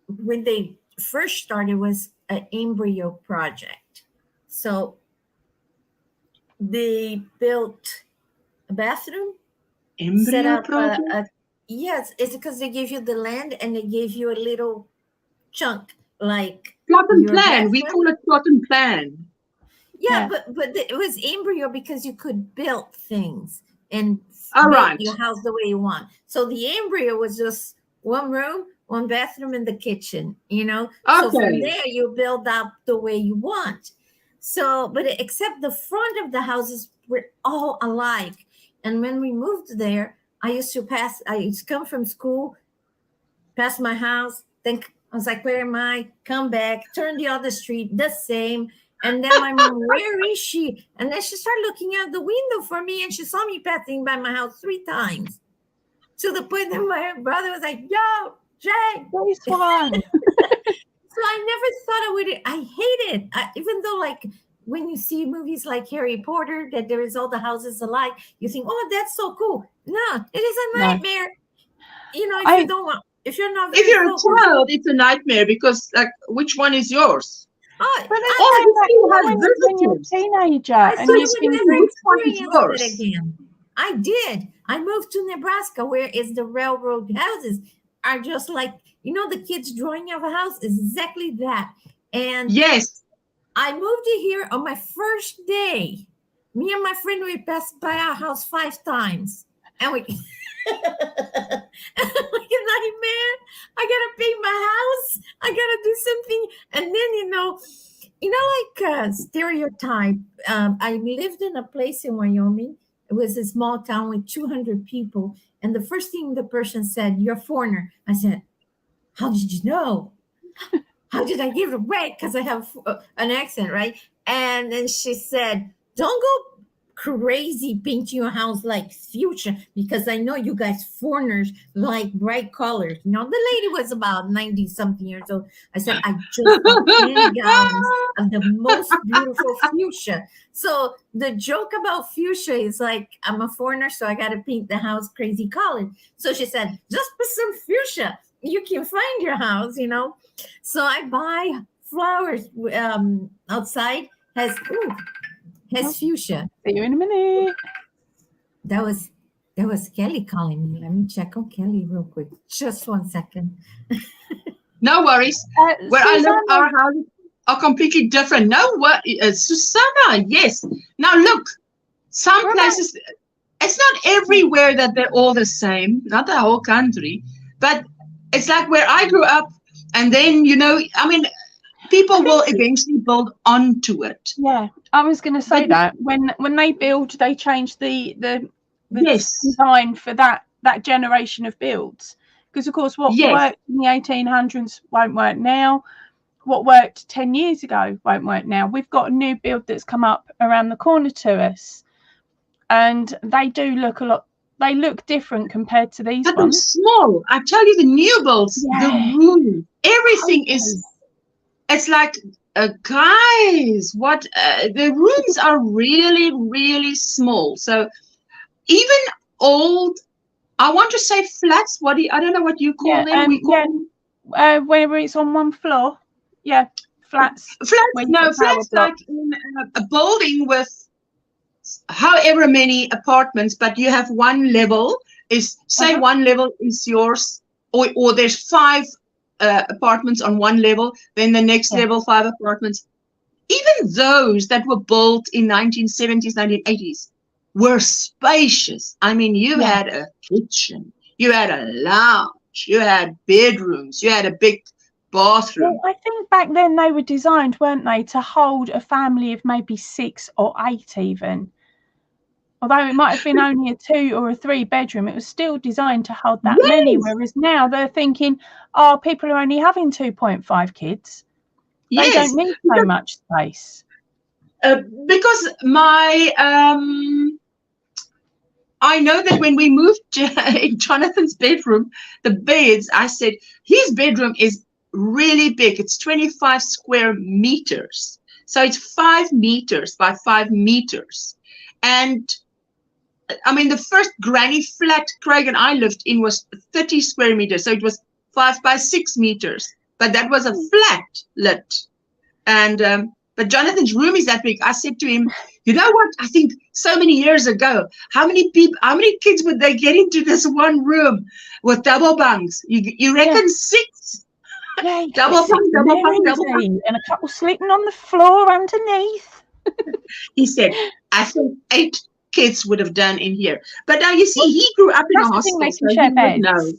when they first started was an embryo project. So they built a bathroom, set up yes, it's because they gave you the land and they gave you a little chunk like plot and plan. We call it plot and plan. Yeah, but it was embryo because you could build things and build your house the way you want. So the embryo was just one room, one bathroom, and the kitchen. You know, so from there you build up the way you want. So, but except the front of the houses were all alike. And when we moved there, I used to come from school, pass my house, then I was like, where am I? Come back, turn the other street, the same. And then my mom, where is she? And then she started looking out the window for me, and she saw me passing by my house 3 times. To the point that my brother was like, yo, Jay, nice one. So I never thought I would. I hate it. Even though, like, when you see movies like Harry Potter, that there is all the houses alike, you think, oh, that's so cool. No, it is a nightmare. You know, if you don't want, if you're not, if you're a child, it's a nightmare because, like, which one is yours? Oh, when you're a teenager and you think, which one is yours? Again. I did. I moved to Nebraska, where is the railroad houses are just like, you know, the kids drawing of a house is exactly that. And yes, I moved here on my first day. Me and my friend, we passed by our house 5 times, and we. Like a nightmare. I gotta paint my house. I gotta do something, and then like stereotype. I lived in a place in Wyoming. It was a small town with 200 people, and the first thing the person said, "You're a foreigner." I said, "How did you know? How did I give it away? Because I have an accent, right?" And then she said, "Don't go crazy painting your house like fuchsia, because I know you guys foreigners like bright colors." You know, the lady was about 90-something years old. I said, "I just bought 10 gallons of the most beautiful fuchsia." So the joke about fuchsia is like, I'm a foreigner, so I got to paint the house crazy color. So she said, "Just put some fuchsia. You can find your house, you know." So I buy flowers outside, has fuchsia. See you in a minute. That was Kelly calling me. Let me check on Kelly real quick. Just 1 second. No worries. Where I live, our houses are completely different. No worries. Susanna, yes. Now look, some places, it's not everywhere that they're all the same, not the whole country, but it's like where I grew up, and then, you know, I mean, people will eventually build onto it. Yeah, I was going to say that when they build, they change the design for that generation of builds, because of course what worked in the 1800s won't work now. What worked 10 years ago won't work now. We've got a new build that's come up around the corner to us, and they do look a lot. They look different compared to these ones. They're small. I tell you, the new builds, the room, everything is. It's like, guys, what the rooms are really, really small. So even old, I want to say flats. I don't know what you call them. We call them. Whenever it's on one floor. Yeah, flats. Flats like in a building with however many apartments, but you have one level. One level is yours, or there's 5 apartments on one level, then the next level 5 apartments. Even those that were built in 1970s, 1980s were spacious. I mean, you had a kitchen, you had a lounge, You had bedrooms. You had a big bathroom. Well, I think back then they were designed, weren't they, to hold a family of maybe 6 or 8 even. Although it might have been only a 2 or a 3 bedroom, it was still designed to hold that many. Whereas now they're thinking, oh, people are only having 2.5 kids. They don't need so much space. Because I know that when we moved in Jonathan's bedroom, the beds, I said, his bedroom is really big. It's 25 square meters. So it's 5 meters by 5 meters. And I mean, the first granny flat Craig and I lived in was 30 square meters. So it was 5 by 6 meters. But that was a flat lit. And but Jonathan's room is that big. I said to him, you know what? I think so many years ago, how many kids would they get into this one room with double bunks? You reckon 6? Yeah, double bunk. And a couple sleeping on the floor underneath. He said, I think 8 kids would have done in here. But now you see, he grew up in a hospital. So he would know.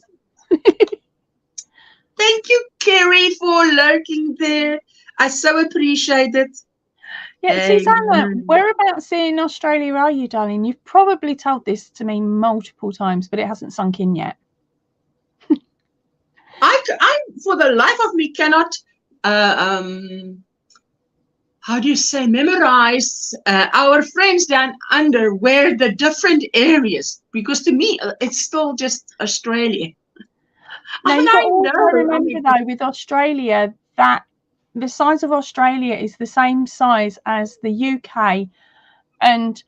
Thank you, Kerry, for lurking there. I so appreciate it. Yeah, Susanna, whereabouts in Australia are you, darling? You've probably told this to me multiple times, but it hasn't sunk in yet. I for the life of me cannot how do you say, memorize our friends down under where the different areas, because to me it's still just Australia. Now you've got to remember though, with Australia, that the size of Australia is the same size as the UK and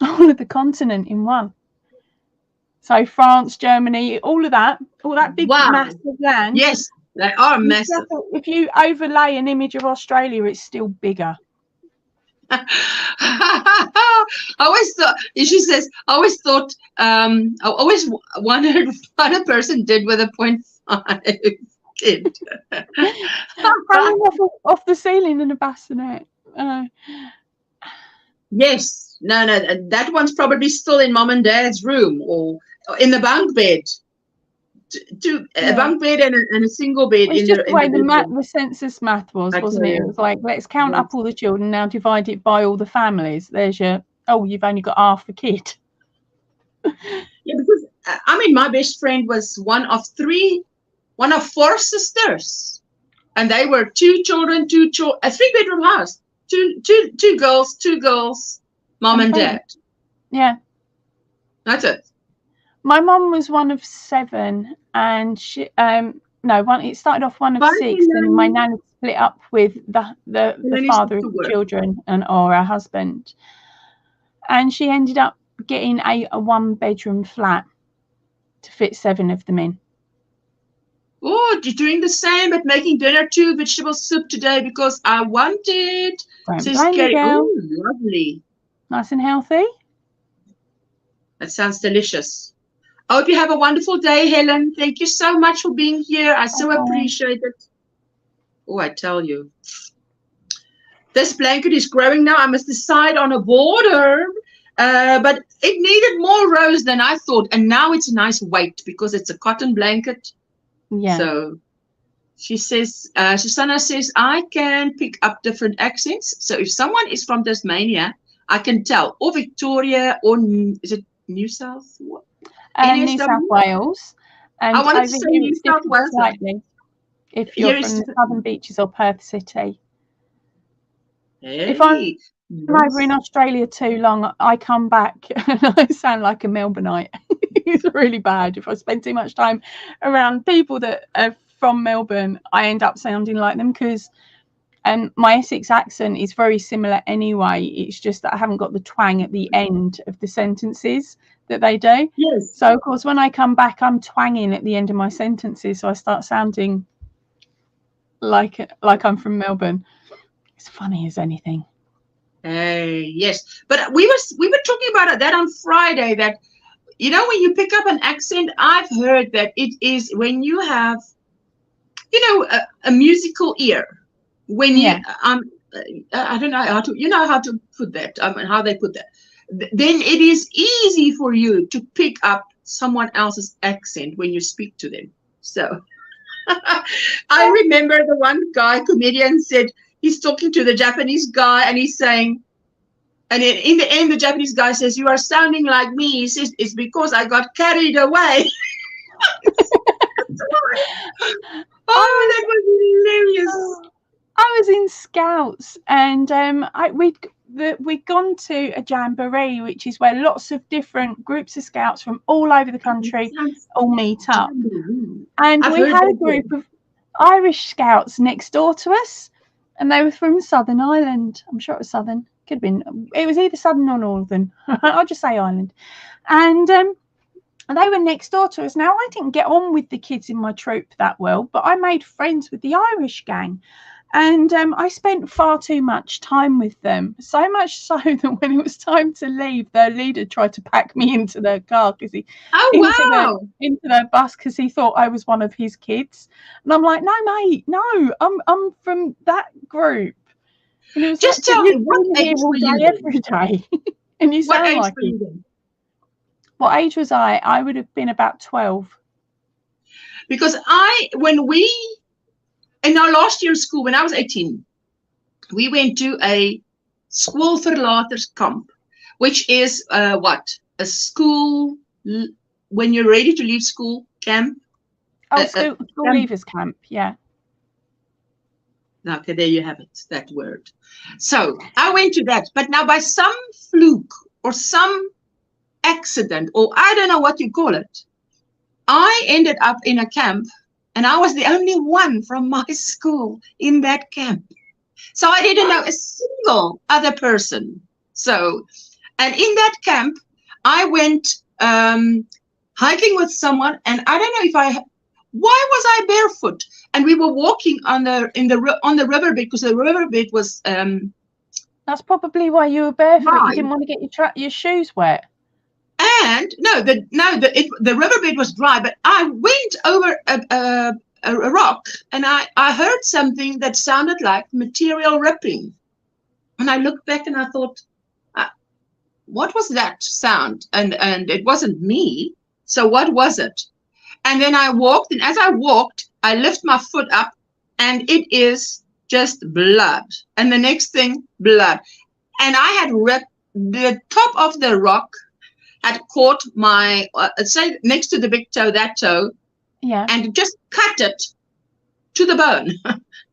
all of the continent in one. So France, Germany, all that big massive land. Yes, they are massive. If you overlay an image of Australia, it's still bigger. I always thought, she says, I always wondered what a person did with a 0.5 kid. Hanging off the ceiling in a bassinet. Yes, no, that one's probably still in mom and dad's room or in the bunk bed. A bunk bed and a single bed. It's just the way the census math wasn't it? It was like, let's count up all the children, now divide it by all the families. There's your, you've only got half a kid. Yeah, because I mean, my best friend was one of 4 sisters, and they were 2 children, a 3-bedroom house, two girls, mom and dad. Yeah, that's it. My mum was one of 7, and she it started off one of 6, and my nan split up with the father of the children or her husband, and she ended up getting a 1-bedroom flat to fit 7 of them in. Oh, you're doing the same, but making dinner too, vegetable soup today because I wanted. Oh, lovely. Nice and healthy. That sounds delicious. I hope you have a wonderful day, Helen. Thank you so much for being here. I so appreciate it. Oh, I tell you. This blanket is growing now. I must decide on a border. But it needed more rows than I thought. And now it's a nice weight because it's a cotton blanket. Yeah. So she says, Susanna says, I can pick up different accents. So if someone is from Tasmania, I can tell. Or Victoria, or is it New South? New South Wales. And I wanted to say New South Wales. Slightly, if you're from the Southern Beaches or Perth City. Hey, if I'm over in Australia too long, I come back and I sound like a Melbourneite. It's really bad. If I spend too much time around people that are from Melbourne, I end up sounding like them because my Essex accent is very similar anyway. It's just that I haven't got the twang at the end of the sentences that they do. Yes. So of course when I come back, I'm twanging at the end of my sentences, so I start sounding like I'm from Melbourne. It's funny as anything. Yes, but we were talking about that on Friday, that when you pick up an accent, I've heard that it is when you have a musical ear, when you I don't know how to put that, how they put that, then it is easy for you to pick up someone else's accent when you speak to them. So I remember the one guy, comedian, said he's talking to the Japanese guy and he's saying, and in the end, the Japanese guy says, "You are sounding like me." He says, "It's because I got carried away." Oh, that was hilarious. I was in Scouts, and we'd gone to a jamboree, which is where lots of different groups of Scouts from all over the country all meet up. And we had a group of Irish Scouts next door to us, and they were from Southern Ireland. I'm sure it was Southern. Could have been. It was either Southern or Northern. I'll just say Ireland. And they were next door to us. Now, I didn't get on with the kids in my troop that well, but I made friends with the Irish gang. And I spent far too much time with them, so much so that when it was time to leave, their leader tried to pack me into their car because into their bus because he thought I was one of his kids. And I'm like, no, mate, no, I'm from that group. And it was just tell me what age were you every day, and you sound like it. What age was I? I would have been about 12. Because in our last year of school, when I was 18, we went to a schoolverlaters camp, which is a school when you're ready to leave school camp. Oh, school leavers camp, yeah. Okay, there you have it, that word. So I went to that, but now by some fluke or some accident, or I don't know what you call it, I ended up in a camp. And I was the only one from my school in that camp. So I didn't know a single other person. So, and in that camp, I went hiking with someone, and I don't know why was I barefoot? And we were walking on the riverbed because the riverbed was. That's probably why you were barefoot. Right. You didn't want to get your shoes wet. And the riverbed was dry, but I went over a rock and I heard something that sounded like material ripping. And I looked back and I thought, what was that sound? And it wasn't me. So what was it? And then I walked, and as I walked, I lift my foot up, and it is just blood. And the next thing, blood. And I had ripped the top of the rock. Had caught my, say, next to the big toe, that toe, and just cut it to the bone,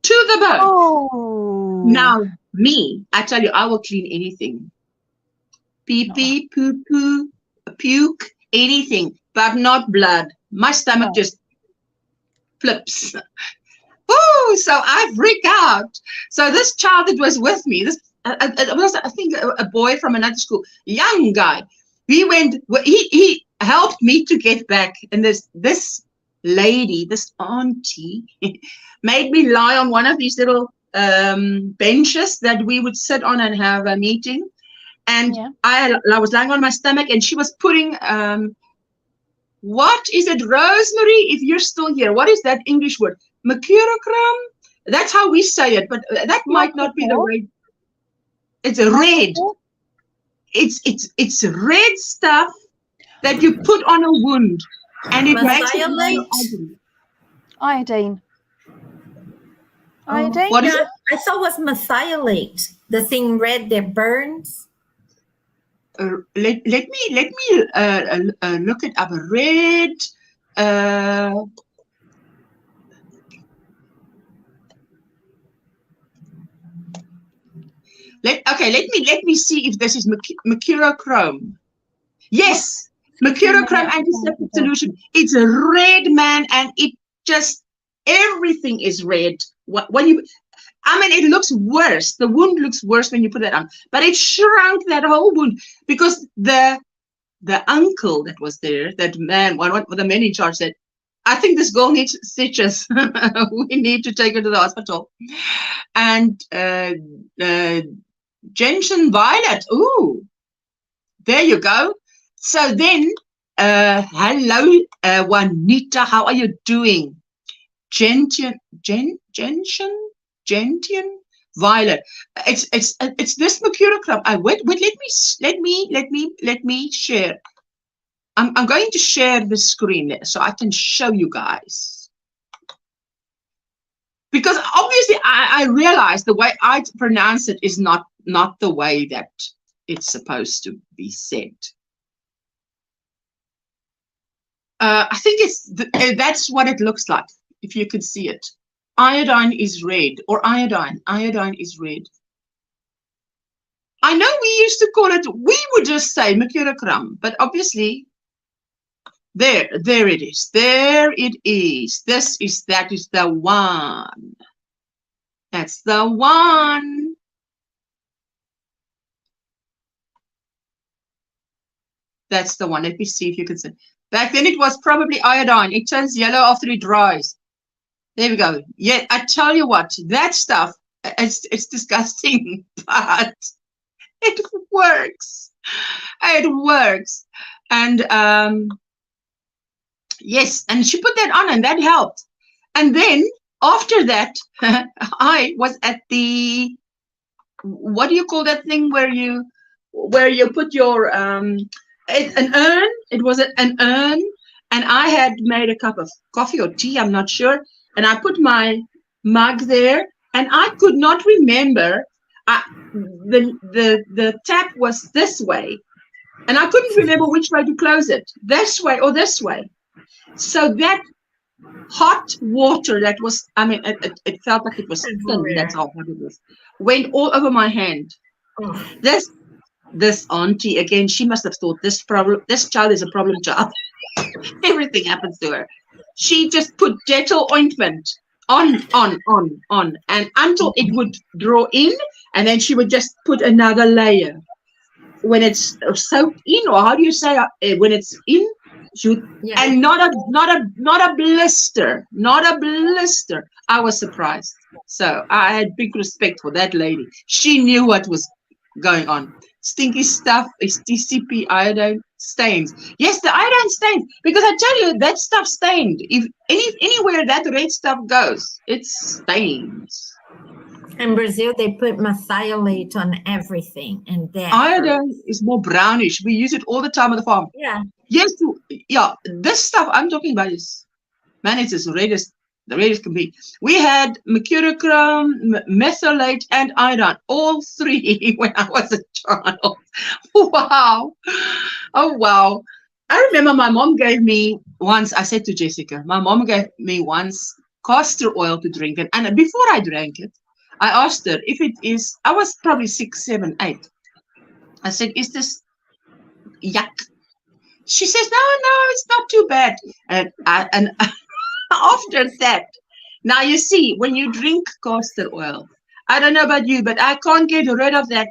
to the bone. Oh. Now, me, I tell you, I will clean anything. Pee-pee, poo-poo, puke, anything, but not blood. My stomach just flips. Oh, so I freak out. So this child that was with me, it was, I think, a boy from another school, young guy. He helped me to get back, and this lady, this auntie, made me lie on one of these little benches that we would sit on and have a meeting. And I was lying on my stomach, and she was putting, what is it, Rosemary? If you're still here, what is that English word? Mercurochrome? That's how we say it, but that might not be the right. It's red. It's red stuff that you put on a wound, and it makes it ugly. Iodine. Iodine? What is it? I thought it was methylate, the thing red that burns. Let me look it up. Red. Let me see if this is mercurochrome. Yes, mercurochrome antiseptic solution. It's a red, man, and it just everything is red. It looks worse. The wound looks worse when you put that on, but it shrunk that whole wound because the uncle that was there, that man, one of the men in charge said, I think this girl needs stitches. We need to take her to the hospital. And Gentian Violet. Ooh, there you go. So then, hello, Juanita. How are you doing? Gentian Violet. It's this mercurochrome. Wait. Let me share. I'm going to share the screen so I can show you guys. because obviously I realized the way I pronounce it is not the way that it's supposed to be said. I think that's what it looks like, if you could see it. Iodine is red, or iodine. Iodine is red. I know we used to call it, we would just say mercurochrome, but obviously, there it is. There it is. That is the one. That's the one. That's the one. Let me see if you can see. Back then it was probably iodine. It turns yellow after it dries. There we go. Yeah, I tell you what, that stuff, it's disgusting, but it works. It works. And yes, and she put that on and that helped. And then after that, I was at the, what do you call that thing where you put your an urn? It was an urn, and I had made a cup of coffee or tea, I'm not sure, and I put my mug there, and I could not remember. The tap was this way, and I couldn't remember which way to close it, this way or this way. So that hot water that was, I mean, it felt like it was thin, that's how hot it was, went all over my hand. Oh. This auntie, again, she must have thought this child is a problem child. Everything happens to her. She just put Dettol ointment on, and until it would draw in, and then she would just put another layer. When it's soaked in, or how do you say, when it's in, and not a blister, not a blister. I was surprised. So I had big respect for that lady. She knew what was going on. Stinky stuff is TCP iodine stains. Yes, the iodine stains, because I tell you that stuff stained. If anywhere that red stuff goes, it stains. In Brazil, they put methylate on everything, and that iodine is more brownish. We use it all the time on the farm. Yeah. Yes, yeah. This stuff I'm talking about is, man, it's as red as the red can be. We had mercurochrome, methylate, and iodine, all three when I was a child. Wow. Oh, wow. I remember my mom gave me once, I said to Jessica, my mom gave me once castor oil to drink. And before I drank it, I asked her if it is, I was probably 6, 7, 8. I said, is this yuck? She says, no, it's not too bad. And after that, now you see, when you drink castor oil, I don't know about you, but I can't get rid of that.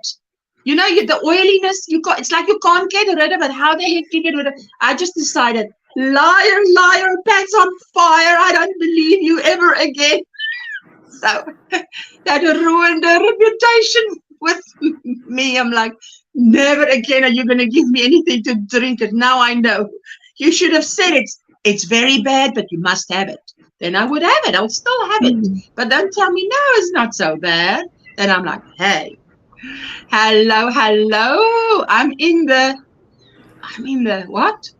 You know, the oiliness, it's like you can't get rid of it. How the heck do you get rid of it? I just decided, liar, pants on fire. I don't believe you ever again. So that ruined her reputation with me. I'm like, never again are you going to give me anything to drink it. Now I know. You should have said it's very bad, but you must have it. Then I would have it. I would still have it. But don't tell me, no, it's not so bad. Then I'm like, hey, hello. I'm in the what?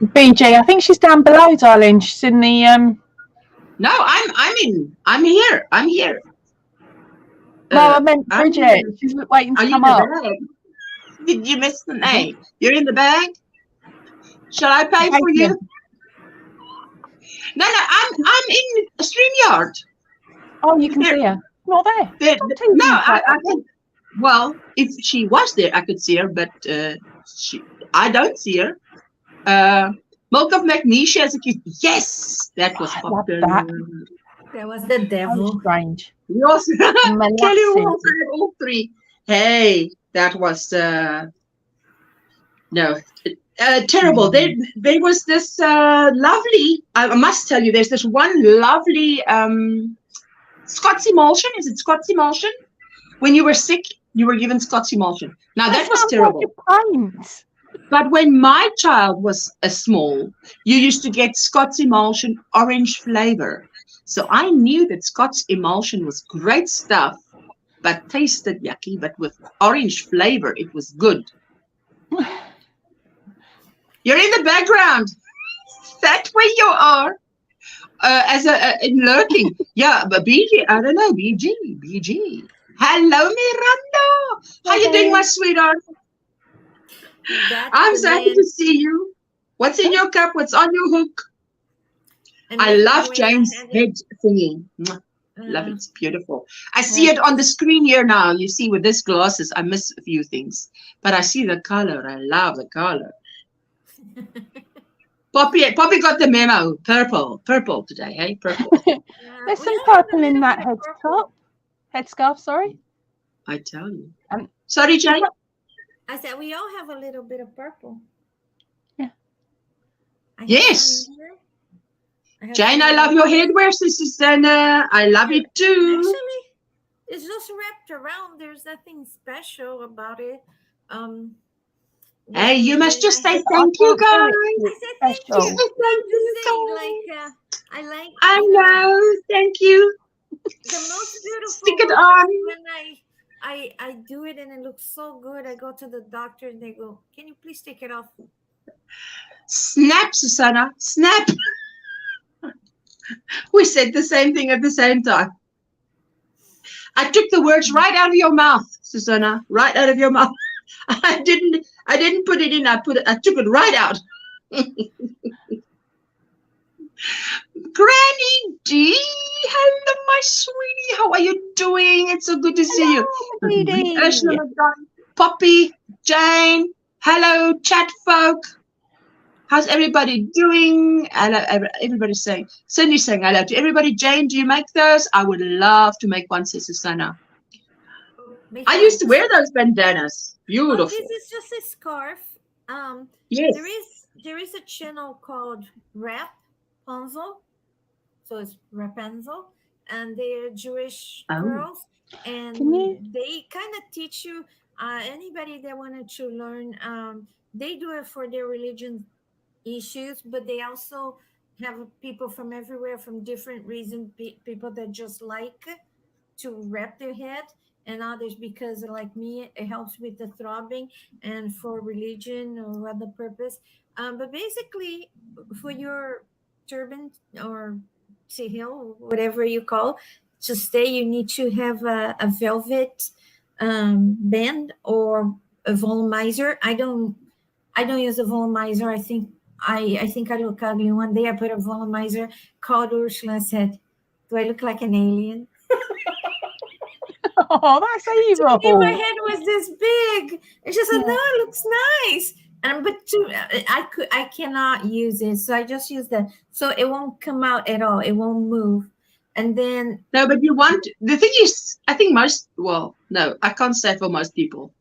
BJ, I think she's down below, darling. She's in the No, I'm here. No, I meant Bridget. She's waiting to come up. Did you miss the name? You're in the bag? Shall I pay for you? No, I'm in StreamYard. Oh, you can see her. Not there. No, I can. Well, if she was there, I could see her, but I don't see her. Milk of magnesia as a kid. Yes, that was popular. That was the devil. Strange. Yes. Kelly Walker had all three. Hey, that was terrible. There was this lovely. I must tell you, there's this one lovely Scots emulsion. Is it Scots emulsion? When you were sick, you were given Scots emulsion. Now that was terrible. But when my child was small, you used to get Scots emulsion orange flavor. So I knew that Scots emulsion was great stuff, but tasted yucky. But with orange flavor, it was good. You're in the background. That's where you are. as in lurking. Yeah, but BG, I don't know, BG. Hello, Miranda. How you doing, my sweetheart? I'm so happy to see you. What's in your cup? What's on your hook? I love Jane's head thingy. Love it. It's beautiful. I see it on the screen here now. You see, with this glasses, I miss a few things. But I see the color. I love the color. Poppy got the memo. Purple today, hey? Purple. There's some purple in that headscarf, sorry. I tell you. Sorry, Jane? I said we all have a little bit of purple. Yeah. Yes. Jane, I love your headwear, Sister Susanna. I love it too. Actually, it's just wrapped around. There's nothing special about it. Hey, you must just say thank you, guys. I said thank you. I know. Thank you. The most beautiful. Stick it on. When I do it and it looks so good, I go to the doctor and they go, "Can you please take it off?" Snap, Susanna. Snap. We said the same thing at the same time. I took the words right out of your mouth, Susanna. Right out of your mouth. I didn't put it in. I took it right out. Granny D, hello, my sweetie. How are you doing? It's so good to see you. Poppy, Jane, hello, chat folk. How's everybody doing? Everybody's saying. Cindy's saying hello to everybody. Jane, do you make those? I would love to make one, says Susanna. I used to wear those bandanas. Beautiful. This is just a scarf. Yes. There is a channel called Rapunzel. So it's Rapunzel. And they're Jewish girls. And they kind of teach you, anybody that wanted to learn, they do it for their religion issues, but they also have people from everywhere, from different reasons, people that just like to wrap their head, and others because, like me, it helps with the throbbing and for religion or other purpose. But basically, for your turban or sihil, whatever you call, to stay, you need to have a velvet band or a volumizer. I don't use a volumizer. I think I look ugly. One day I put a volumizer, called Ursula and said, "Do I look like an alien?" Oh, that's evil. To me, my head was this big. And she said, "No, it looks nice." I cannot use it, so I just use that, so it won't come out at all. It won't move. And then no, but you want, the thing is, I think no, I can't say for most people.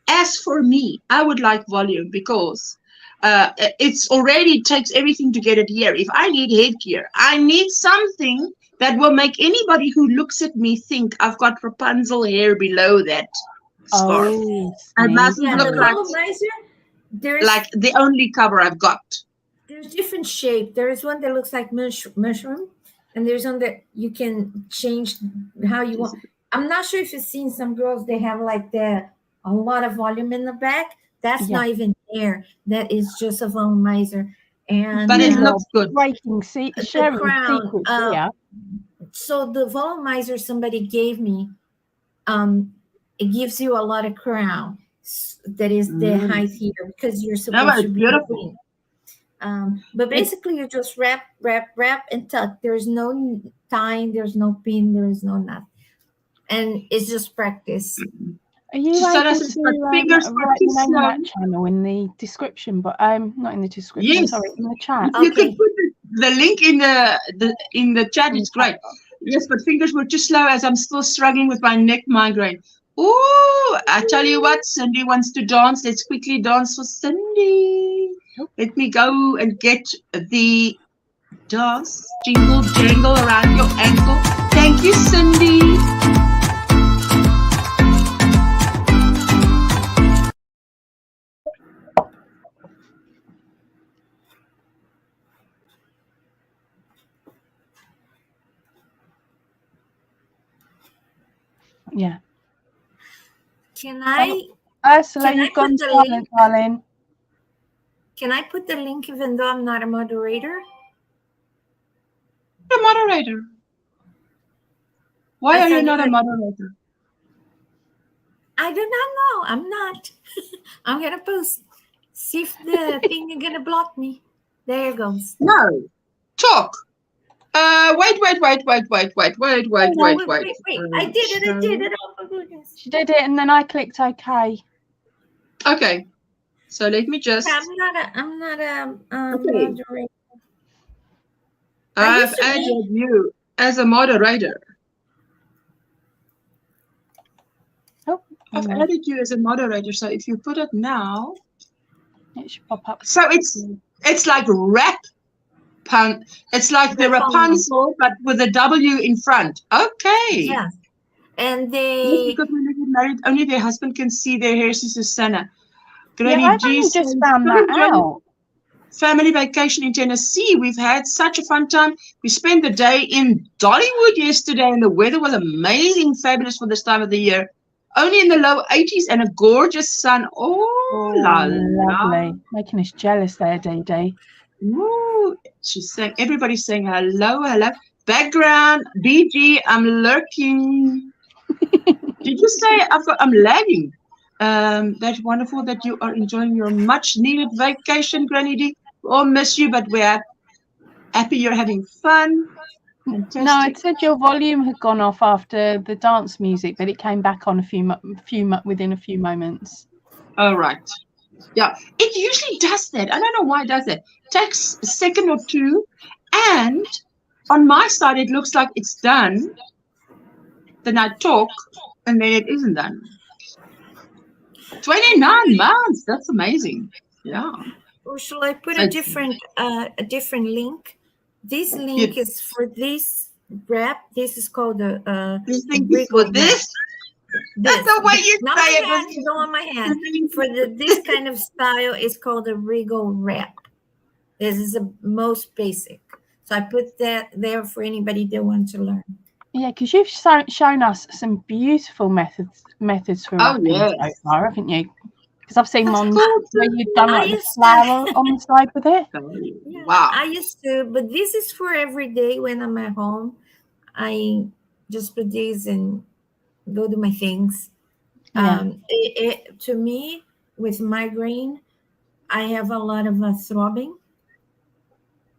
As for me, I would like volume because it's already takes everything to get it here. If I need headgear, I need something that will make anybody who looks at me think I've got Rapunzel hair below that scarf. It mustn't look like the only cover I've got. There's different shape. There is one that looks like mushroom, and there's one that you can change how you want. I'm not sure if you've seen some girls, they have like a lot of volume in the back. That's not even hair. That is just a volumizer. But it looks good. The crown. So the volumizer somebody gave me, it gives you a lot of crown. That is the height here, because you're supposed to be beautiful. But basically you just wrap and tuck. There's no tying, there's no pin, there is no nothing. And it's just practice. Are you able to write your name on that channel in the description? But not in the description. Yes. Sorry, in the chat. You can put the link in the chat. It's great. Yes, but fingers were too slow as I'm still struggling with my neck migraine. Oh, I tell you what, Cindy wants to dance. Let's quickly dance for Cindy. Let me go and get the dance jingle jangle around your ankle. Thank you, Cindy. Yeah. Can I? Ursula, you've gone silent, darling. Can I put the link even though I'm not a moderator? a moderator. Why are you not a moderator? I do not know. I'm not. I'm gonna post. See if the thing is gonna block me. There it goes. No. Talk. Wait. Wait. I did it. Oh my goodness. She did it, and then I clicked OK. Okay. So let me just. I'm not a Okay. moderator. I've added you as a moderator. Oh, I've added you as a moderator. So if you put it now, it should pop up. So it's like rap pun. It's like the Rapunzel, but with a W in front. Okay. Yeah. And Yes, because when they get married, only their husband can see their hair, Susanna. Granny I've G only just found that out. Family vacation in Tennessee. We've had such a fun time. We spent the day in Dollywood yesterday, and the weather was amazing, fabulous for this time of the year. Only in the low 80s and a gorgeous sun. Oh, lovely. Making us jealous there, Dee Dee. Ooh, she's saying, everybody's saying hello, hello. Background, BG, I'm lurking. Did you say I'm lagging? That's wonderful that you are enjoying your much needed vacation, Granny D. We all miss you, but we're happy you're having fun. Fantastic. No, it said your volume had gone off after the dance music, but it came back on within a few moments. All right. Yeah, it usually does that. I don't know why it does that. It takes a second or two, and on my side, it looks like it's done. Then I talk, and then it isn't done. 29 months. That's amazing. Yeah. Or shall I put a different link? This link is for this wrap. This is called a this link is for this. That's the way you not say my hand, go on my hand. For this kind of style is called a wriggle wrap. This is the most basic. So I put that there for anybody that wants to learn. Yeah, because you've shown us some beautiful methods for wrapping so far, haven't you? Because I've seen one where you've done like the flower on the side with it. Yeah, wow. I used to, but this is for every day when I'm at home. I just put these and go do my things. Yeah. To me, with migraine, I have a lot of throbbing.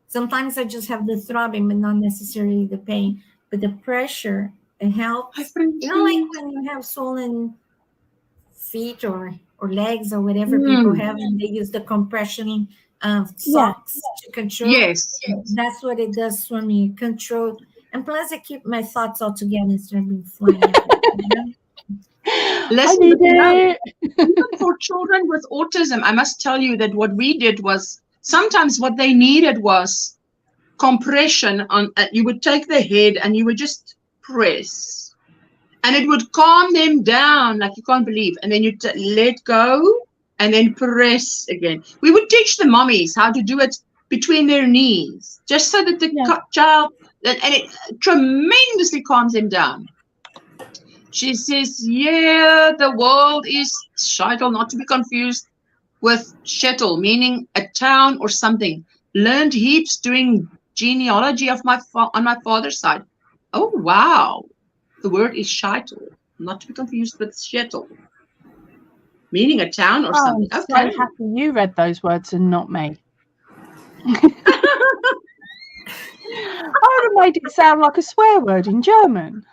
Sometimes I just have the throbbing, but not necessarily the pain. But the pressure, it helps. You know, like when you have swollen feet or legs or whatever people have, and they use the compression socks to control. Yes. That's what it does for me. Control. And plus, I keep my thoughts all together instead of being flying out. Listen, even for children with autism, I must tell you that what we did was sometimes what they needed was compression on. You would take the head and you would just press, and it would calm them down like you can't believe. And then you let go and then press again. We would teach the mommies how to do it between their knees, just so that the child, and it tremendously calms them down. She says, yeah, the world is shuttle, not to be confused with shuttle, meaning a town or something. Learned heaps doing genealogy of on my father's side. Oh, wow. The word is shuttle, not to be confused with shuttle, meaning a town or something. I'm okay. so happy you read those words and not me. I would have made it sound like a swear word in German.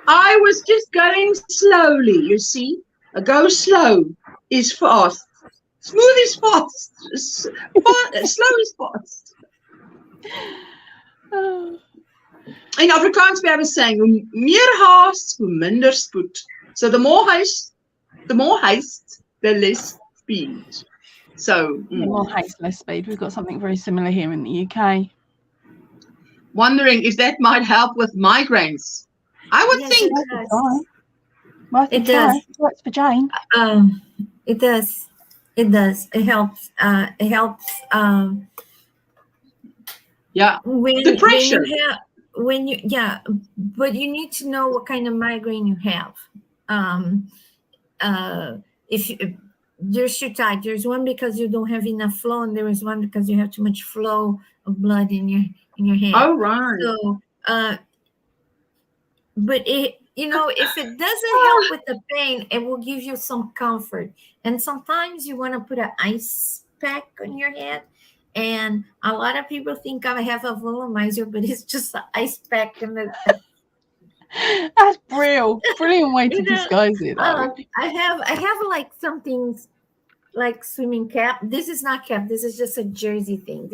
I was just going slowly, you see. Go slow is fast. Smooth is fast. Slow is fast. In Afrikaans we have a saying, hoe meer haast, hoe minder spoed. So the more haste, the less speed. So the more haste, less speed. We've got something very similar here in the UK. Wondering if that might help with migraines. I would think it does. It works for Jane. It does. It does. It helps. It helps. The pressure. But you need to know what kind of migraine you have. If there's two types. There's one because you don't have enough flow, and there is one because you have too much flow of blood in your head. Oh, right. So but it, you know, if it doesn't help with the pain, it will give you some comfort. And sometimes you want to put an ice pack on your head. And a lot of people think I have a volumizer, but it's just an ice pack. And that's brilliant way to disguise it. I have like something like swimming cap. This is not cap. This is just a jersey thing.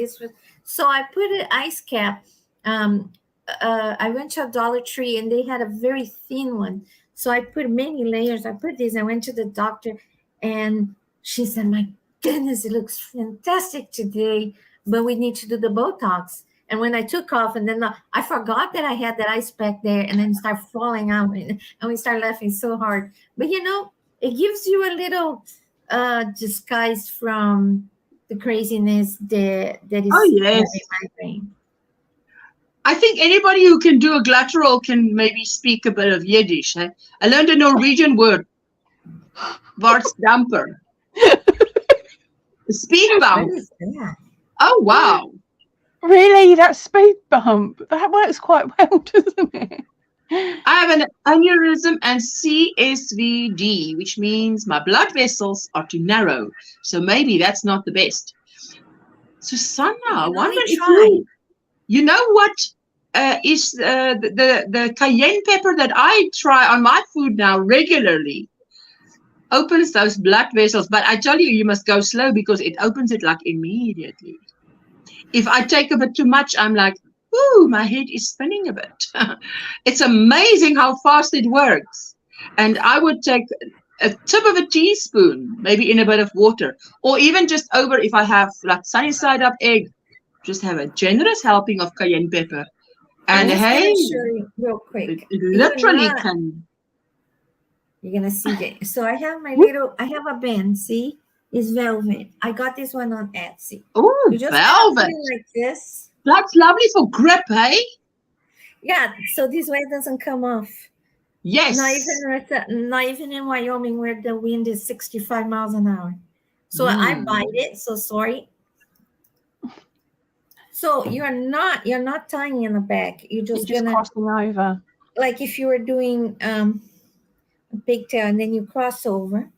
So I put an ice cap. I went to a Dollar Tree and they had a very thin one. So I put many layers. I put this. I went to the doctor and she said, "My goodness, it looks fantastic today, but we need to do the Botox." And when I took off, and then I forgot that I had that ice pack there, and then start falling out, and we start laughing so hard. But you know, it gives you a little disguise from the craziness that is in my brain. I think anybody who can do a guttural can maybe speak a bit of Yiddish. Eh? I learned a Norwegian word, Vartsdamper. Speed bump. What is that? Oh, wow. Really? That speed bump? That works quite well, doesn't it? I have an aneurysm and CSVD, which means my blood vessels are too narrow. So maybe that's not the best. Susanna, I wonder if you know what is the cayenne pepper that I try on my food now regularly opens those blood vessels. But I tell you, you must go slow because it opens it like immediately. If I take a bit too much, I'm like, ooh, my head is spinning a bit. It's amazing how fast it works. And I would take a tip of a teaspoon, maybe in a bit of water, or even just over if I have like sunny side up egg, just have a generous helping of cayenne pepper. And hey, real quick, it literally can. You're gonna see that. So I have I have a band, see? It's velvet. I got this one on Etsy. Oh, velvet. Like this. That's lovely for grip, hey? Yeah, so this way it doesn't come off. Yes. Not even in Wyoming where the wind is 65 miles an hour. So I bite it, so sorry. So you're not tying in the back. You're just crossing over. Like if you were doing a pigtail and then you cross over.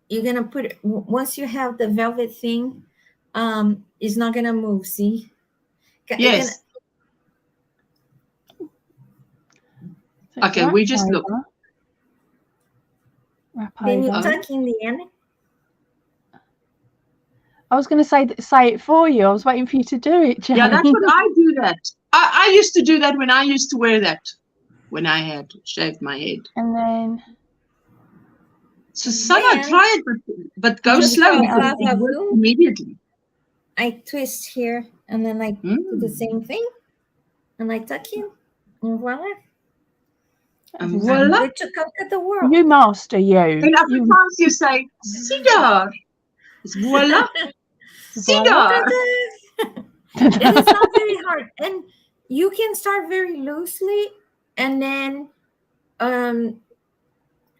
You're gonna put it once you have the velvet thing, it's not gonna move. See? Yes. Okay, we just look. Then you tuck in the end. I was going to say it for you. I was waiting for you to do it, Jane. Yeah, that's what I do. That I used to do that when I used to wear that when I had shaved my head. And then. Susanna, try it, but go slow because it works immediately. I twist here and then I do the same thing and I tuck in and voila. And voila. Good to conquer the world. You master you. In Afrikaans you say, "Sidar." It's voila. Sidar. It is not very hard. And you can start very loosely and then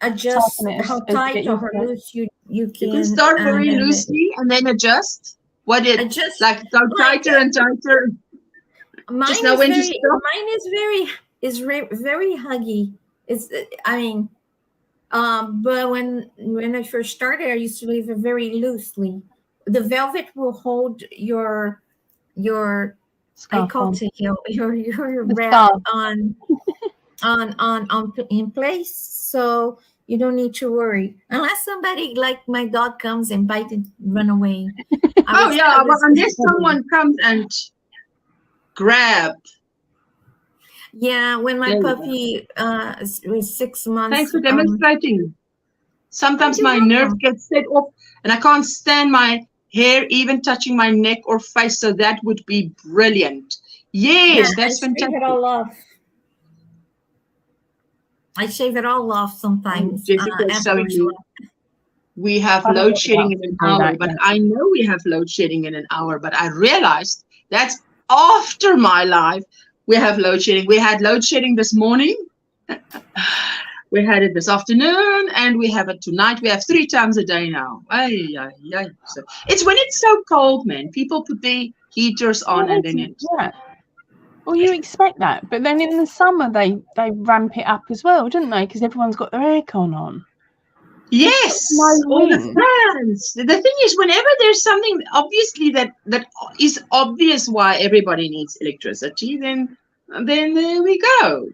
adjust how tight or how loose you can. You can start very loosely and then adjust. Adjust, like go tighter and tighter. Mine is very huggy. But when I first started, I used to leave it very loosely. The velvet will hold your I call it your wrap on in place, so you don't need to worry unless somebody like my dog comes and bites and run away. Oh yeah, but unless someone comes and grab. Yeah, when my puppy was 6 months. Thanks for demonstrating. Sometimes my nerves get set off and I can't stand my hair even touching my neck or face, so that would be brilliant. Yes, that's fantastic. Shave it all off. I shave it all off sometimes. We have load shedding in an hour, but I know we have load shedding in an hour, but I realized that's after my life. We have load shedding. We had load shedding this morning. We had it this afternoon, and we have it tonight. We have 3 times a day now. So it's when it's so cold, man. People put the heaters on, and then Well, you expect that, but then in the summer they ramp it up as well, don't they? Because everyone's got their aircon on. Yes, No all the wind. fans. The thing is, whenever there's something obviously that is obvious why everybody needs electricity, then there we go.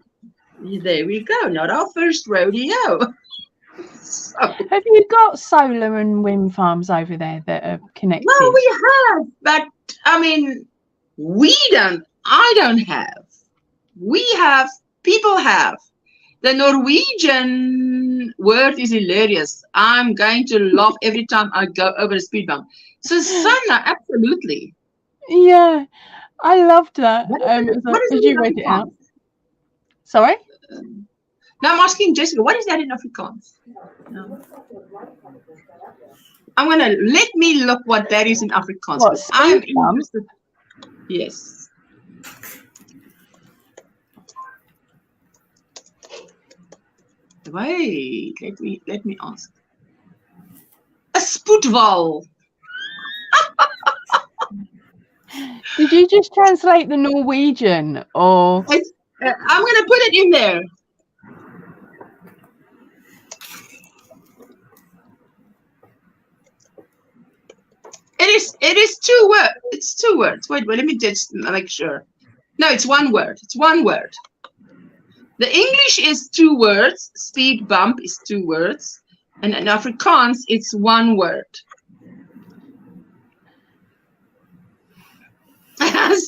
There we go. Not our first rodeo. So, Have you got solar and wind farms over there that are connected? well, we have, but I mean, we don't. I don't have. We have. People have. The Norwegian word is hilarious. I'm going to laugh every time I go over a speed bump. Susanna, absolutely. Yeah, I loved that. What is As it you in read it out. Afrikaans? Sorry? Now I'm asking Jessica, what is that in Afrikaans? No. I'm gonna let me look what that is in Afrikaans. What, I'm speed bump? interested. Yes. Wait, let me ask. A spoedwal. Did you just translate the Norwegian or? I'm gonna put it in there. It is 2 words. It's 2 words. Wait, let me just make sure. No, it's 1 word. It's 1 word. The English is 2 words. Speed bump is 2 words. And in Afrikaans, it's 1 word.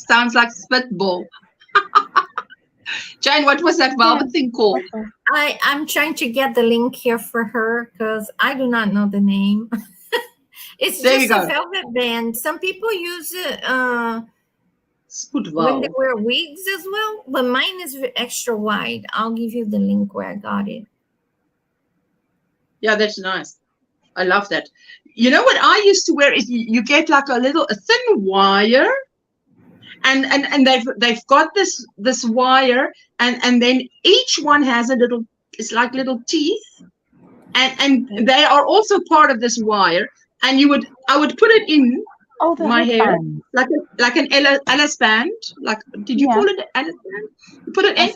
Sounds like spitball. Jane, what was that velvet thing called? I'm trying to get the link here for her because I do not know the name. It's There just a velvet band. Some people use it when they wear wigs as well, but mine is extra wide. I'll give you the link where I got it. Yeah, that's nice. I love that. You know what I used to wear is you get like a thin wire, and they've got this wire, and then each one has a little. It's like little teeth, and they are also part of this wire. And I would put it in my hair like an Alice band. Like, did you call it an Alice band? You put it in,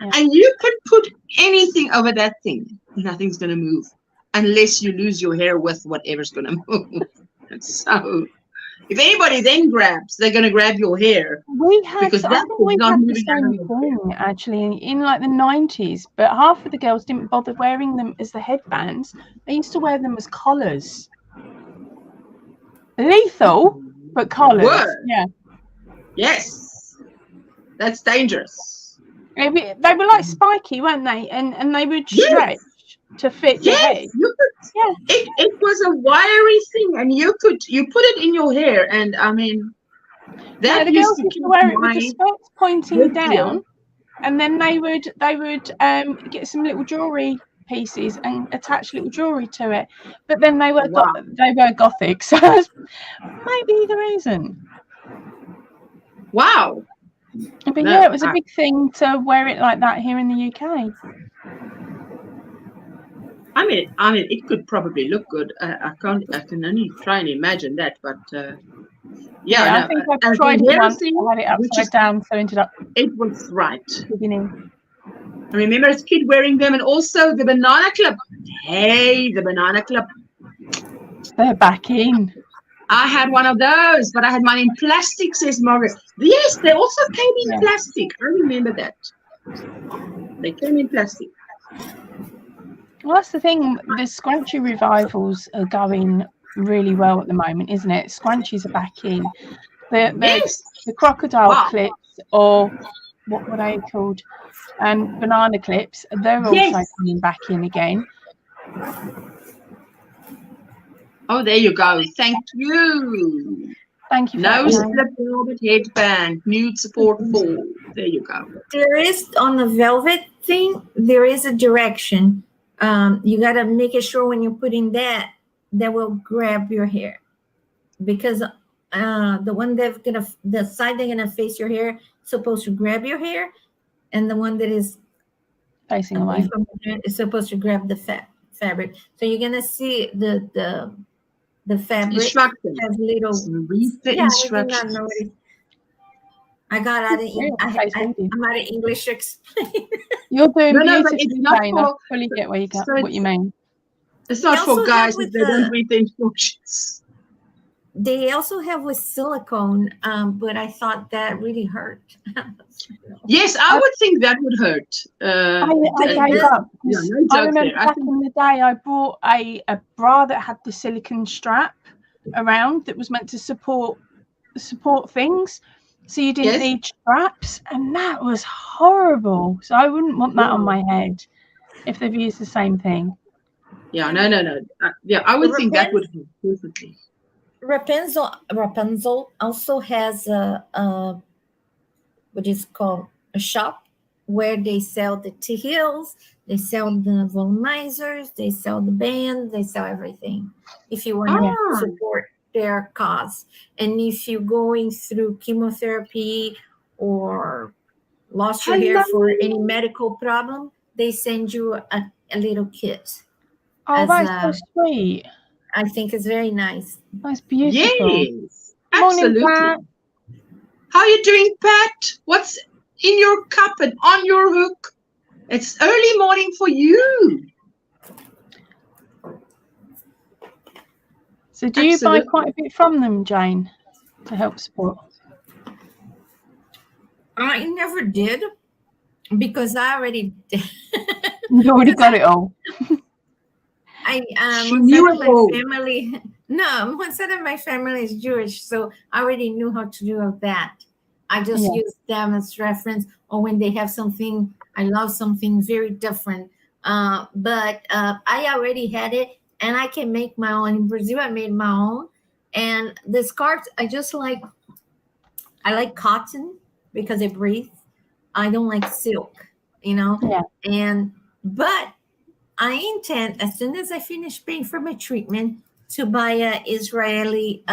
and you can put anything over that thing. Nothing's gonna move unless you lose your hair with whatever's gonna move. So, if anybody then grabs, they're gonna grab your hair. I think we had the same thing actually in like the 90s, but half of the girls didn't bother wearing them as the headbands. They used to wear them as collars. Lethal, but collars. Yeah. Yes. That's dangerous. They were like spiky, weren't they? And they would stretch to fit your head. It was a wiry thing, and you put it in your hair, and I mean that the girls used to wear it with the spikes pointing down, and then they would get some little jewelry pieces and attach little jewelry to it, but then they were gothic, so that's maybe the reason. Wow. But yeah, it was a big thing to wear it like that here in the UK. I mean, it could probably look good. I can only try and imagine that, but I think I tried it once. I had it upside down, so ended up. It was right. Beginning. I remember as a kid wearing them, and also the banana clip. Hey, the banana clip. They're back in. I had one of those, but I had mine in plastic, says Margaret. Yes, they also came in plastic. I remember that. They came in plastic. Well, that's the thing. The scrunchy revivals are going really well at the moment, isn't it? Scrunchies are back in. The crocodile clips, or what were they called? Banana clips. They're also coming back in again. Oh, there you go. Thank you. Thank you. No slip velvet headband. Nude support 4. There you go. There is on the velvet thing. There is a direction. You got to make it sure when you're putting that will grab your hair, because the one the side they're gonna face your hair is supposed to grab your hair, and the one that is facing away from the hair is supposed to grab the fabric. So you're gonna see the fabric has little. Read the instructions. I got out of I'm out of English to explain. You're doing No, but beautifully, it's not Jane. I for. fully get where So what you mean. It's not They for also have guys if with they don't read the instructions. They also have with silicone, but I thought that really hurt. Yes, I would think that would hurt. I gave up. Yeah, no I joke remember there. back in the day, I bought a bra that had the silicone strap around that was meant to support things, so you didn't need straps, and that was horrible. So I wouldn't want that on my head if they've used the same thing. Yeah, no. Yeah, I would think that would help perfectly. Rapunzel also has what is called a shop where they sell the tea heels, they sell the volumizers, they sell the bands, they sell everything. If you want to support their cause, and if you're going through chemotherapy or lost your hair for any medical problem, they send you a little kit. Oh, that's so sweet. I think it's very nice. That's beautiful. Yes, absolutely. Morning, how are you doing, Pat? What's in your cup and on your hook? It's early morning for you. So do you buy quite a bit from them, Jane, to help support? I never did, because I already did. You already got it all. One side of my family is Jewish, so I already knew how to do all that. I just use them as reference, or when they have something, I love something very different. But I already had it, and I can make my own. In Brazil, I made my own. And the scarves, I like cotton because it breathes. I don't like silk, but I intend, as soon as I finish paying for my treatment, to buy a Israeli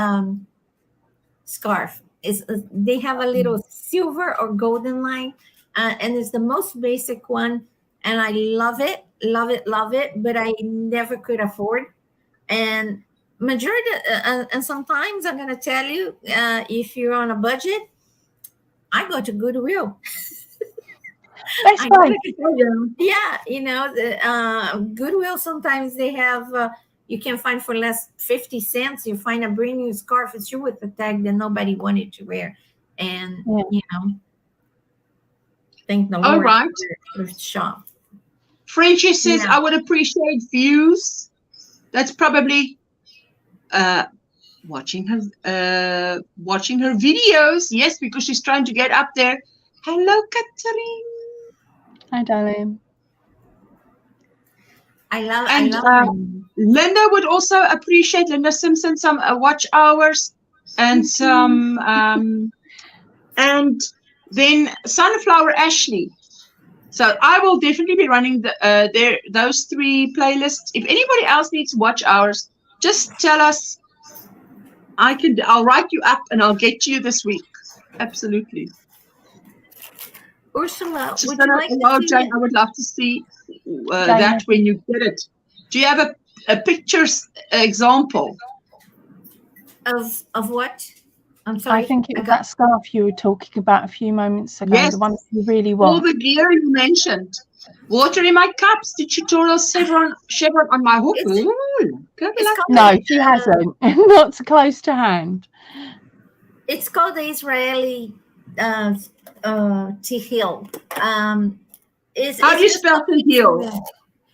scarf. They have a little silver or golden line, and it's the most basic one, and I love it, but I never could afford. And majority, and sometimes I'm going to tell you, if you're on a budget, I go to Goodwill. That's fine. Yeah, Goodwill, sometimes they have, you can find for less 50 cents. You find a brand new scarf, it's you with the tag that nobody wanted to wear. And, thank the Lord. All right. For the shop. Frenchie says, I would appreciate views. That's probably watching her videos. Yes, because she's trying to get up there. Hello, Catherine. Hi, darling. I love Linda would also appreciate, Linda Simpson, some watch hours and some and then Sunflower Ashley. So I will definitely be running those 3 playlists. If anybody else needs watch hours, just tell us. I'll write you up and I'll get to you this week. Absolutely. Ursula, would you like to see Jane, I would love to see that when you get it. Do you have a picture example? Of what? I'm sorry. I think it was that scarf you were talking about a few moments ago. Yes. The one you really want. All the gear you mentioned. Water in my cups. The tutorial chevron on my hook. No, she hasn't. Not so close to hand. It's called the Israeli Tehil. How do you spell Tehil?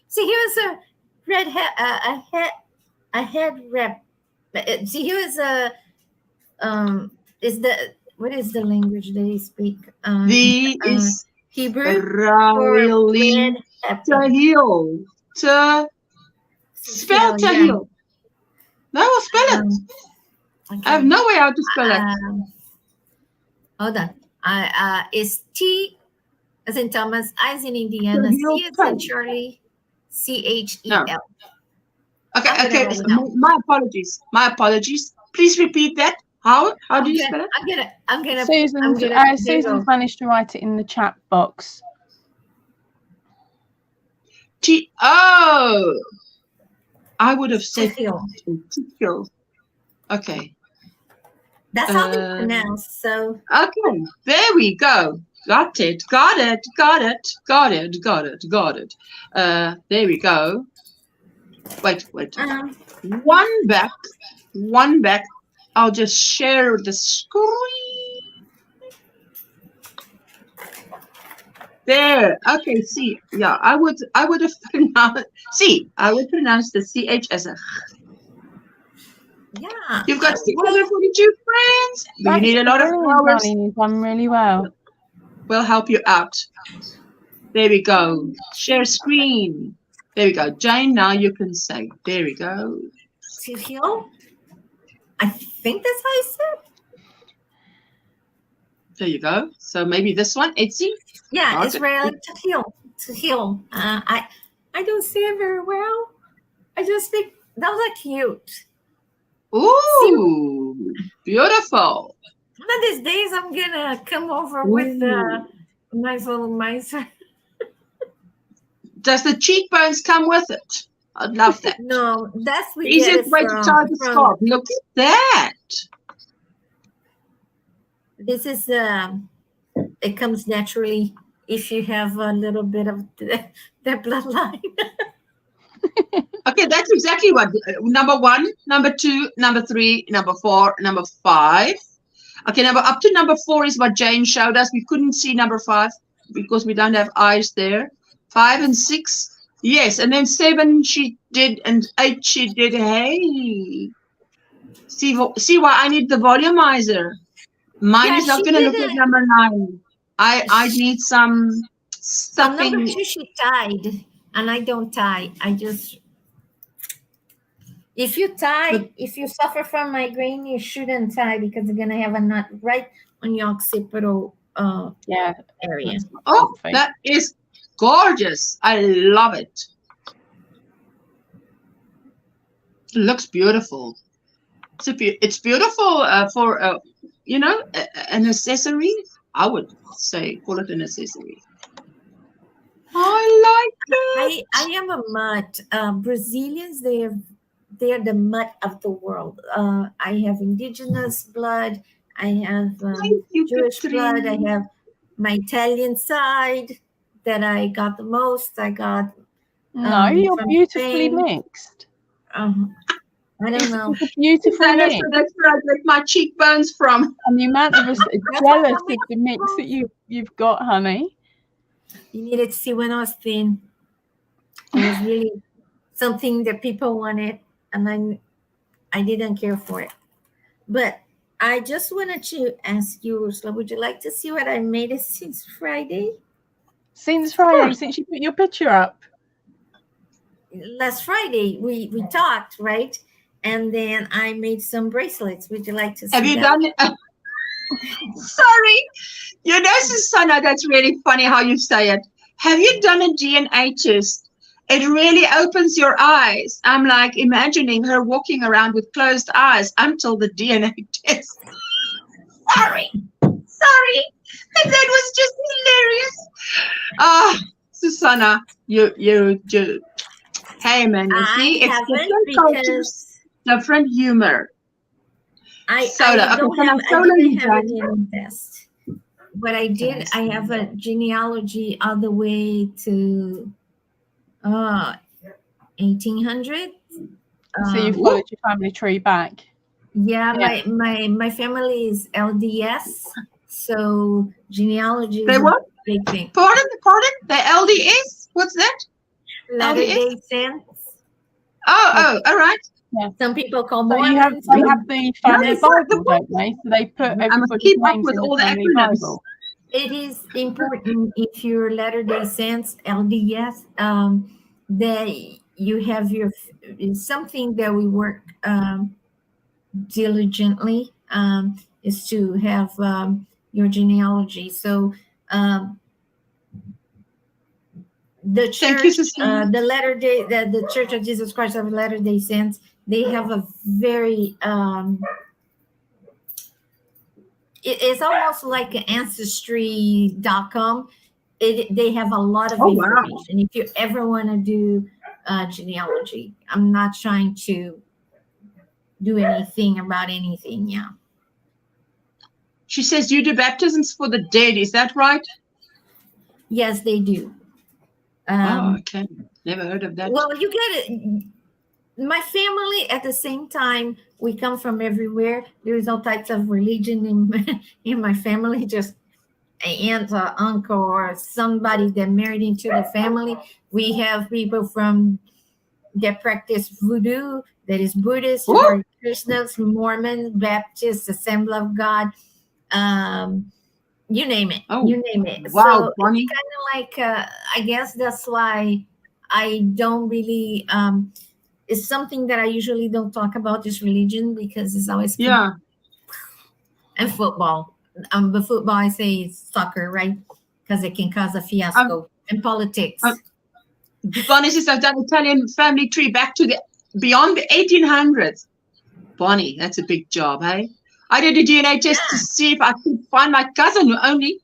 See, he was a red head rep. See, he was a what is the language that they speak? Is Hebrew. Really Tehil. Spell Tehil. No, I'll spell it. Okay. I have no way how to spell it. Hold on. It's T as in Thomas, I as in Indiana, C as in Charlie, CHEL. No. Okay. My apologies. Please repeat that. How do you spell it? Susan's managed to write it in the chat box. I would have said Tehil. Okay. That's how they pronounce. So okay, there we go. Got it. Got it. Got it. Got it. Got it. Got it. There we go. Wait. One back. One back. I'll just share the screen. There. Okay. See. Yeah. I would have pronounced. See. I would pronounce the CH as a. yeah. You've got 642 friends. You need a lot of followers. You've done really well. We'll help you out. There we go. Share screen. There we go. Jane, now you can say. There we go. Tehil? I think that's how I said. There you go. So maybe this one, Etsy. Yeah, Israeli Tehil. Tehil. I don't say it very well. I just think those are cute. Ooh, beautiful. One of these days, I'm gonna come over with nice little mice. Does the cheekbones come with it? I'd love that. No, that's the easiest way to tie the scarf. Look at that. This is it comes naturally if you have a little bit of the bloodline. Okay, that's exactly what number 1, number 2, number 3, number 4, number 5. Okay, up to number 4 is what Jane showed us. We couldn't see number 5 because we don't have eyes there. 5 and 6, yes, and then 7 she did, and 8 she did. Hey, see why I need the volumizer. Mine is not going to look like number 9. I need something. Number 2 she tied, and I don't tie. I just. If you tie, if you suffer from migraine, you shouldn't tie because you're gonna have a knot right on your occipital area. Oh, that is gorgeous! I love it. It looks beautiful. It's beautiful for you know, an accessory. I would say call it an accessory. I like it. I am a mutt. Brazilians, they're the mutt of the world. I have indigenous blood. I have Jewish blood. I have my Italian side that I got the most. I got. No, you're beautifully mixed. I don't know. Beautiful mix. That's where I get my cheekbones from. And the amount of us are jealous of the mix that you've got, honey. You needed to see when I was thin. It was really something that people wanted. And I didn't care for it. But I just wanted to ask you, Ursula, would you like to see what I made since Friday? Since Friday, since you put your picture up? Last Friday, we talked, right? And then I made some bracelets. Would you like to see Have you done it? Sorry. You know, Susanna, that's really funny how you say it. Have you done a DNA test? It really opens your eyes. I'm like imagining her walking around with closed eyes until the DNA test. Sorry. That was just hilarious. Susanna, you hey man, you see, it's different cultures, different humor. I don't have a DNA test. But I did, I have a genealogy all the way to 1800. So you followed your family tree back. Yeah. My family is LDS, so genealogy is a big thing. Pardon? The LDS? What's that? Latter-day Saints. Oh, all right. Yeah. Some people call so Mormons. they have the family Bible, don't they? So they put everybody's names in the family Bible. It is important if you're Latter-day Saints, LDS, that you have something that we work diligently is to have your genealogy. So the church, the Church of Jesus Christ of Latter-day Saints, they have a very it's almost like an ancestry.com. They have a lot of information. If you ever want to do genealogy, I'm not trying to do anything about anything. Yeah. She says you do baptisms for the dead. Is that right? Yes, they do. Oh, okay. Never heard of that. Well, you get it. My family, at the same time, we come from everywhere. There's all types of religion in my family. Just aunt or uncle or somebody that married into the family. We have people from that practice voodoo, that is Buddhist, or Krishnas, Mormons, Baptists, Assembly of God, you name it. Oh, you name it. Wow, So Bonnie. it's kind of like, I guess that's why I don't really, it's something that I usually don't talk about, this religion, because it's always and football. The football, I say, is soccer, right? Because it can cause a fiasco. And politics. Bonnie says I've done Italian family tree back to the beyond the 1800s. Bonnie, that's a big job, hey? I did a DNA test to see if I could find my cousin who only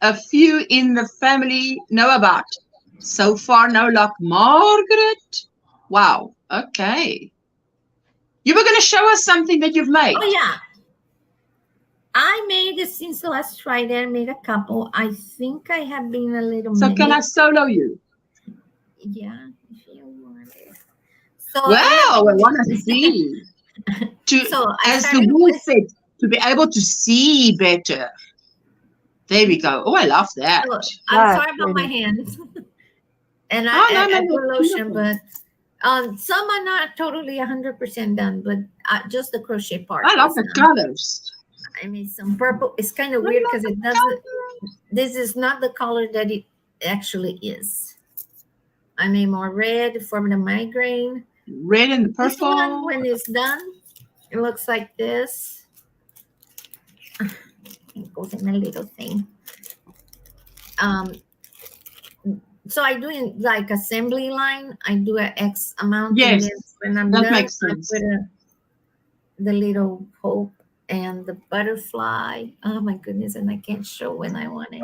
a few in the family know about. So far, no luck. Margaret. Wow. Okay. You were going to show us something that you've made. Oh, yeah. I made it since the last Friday. I made a couple. I think I have been a little. So can I solo you? Yeah, if you want it. So wow, I want to see. As the wall said, to be able to see better. There we go. Oh, I love that. So, I'm sorry about my hands. And I put lotion, but some are not totally 100% done, but just the crochet part. I love the colors. I made some purple. It's kind of weird because it doesn't. This is not the color that it actually is. I made more red for the migraine. Red and purple. This one, when it's done, it looks like this. It goes in a little thing. So I do in like assembly line. I do an X amount. Yes, when I'm that done, makes sense. I put the little hope and the butterfly. Oh my goodness! And I can't show when I want it.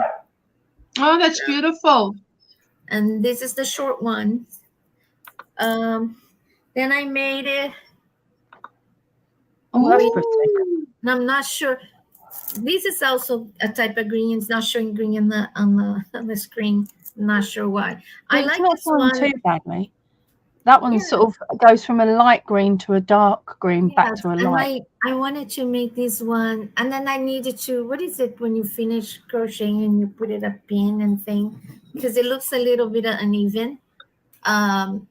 Oh, that's beautiful. And this is the short one. Then I made it. Oh, I'm not sure. This is also a type of green. It's not showing green on the screen. I'm not sure why. I like this one too badly. That one sort of goes from a light green to a dark green back to a light. I wanted to make this one, and then I needed to. What is it when you finish crocheting and you put it a pin and thing? Because it looks a little bit uneven. And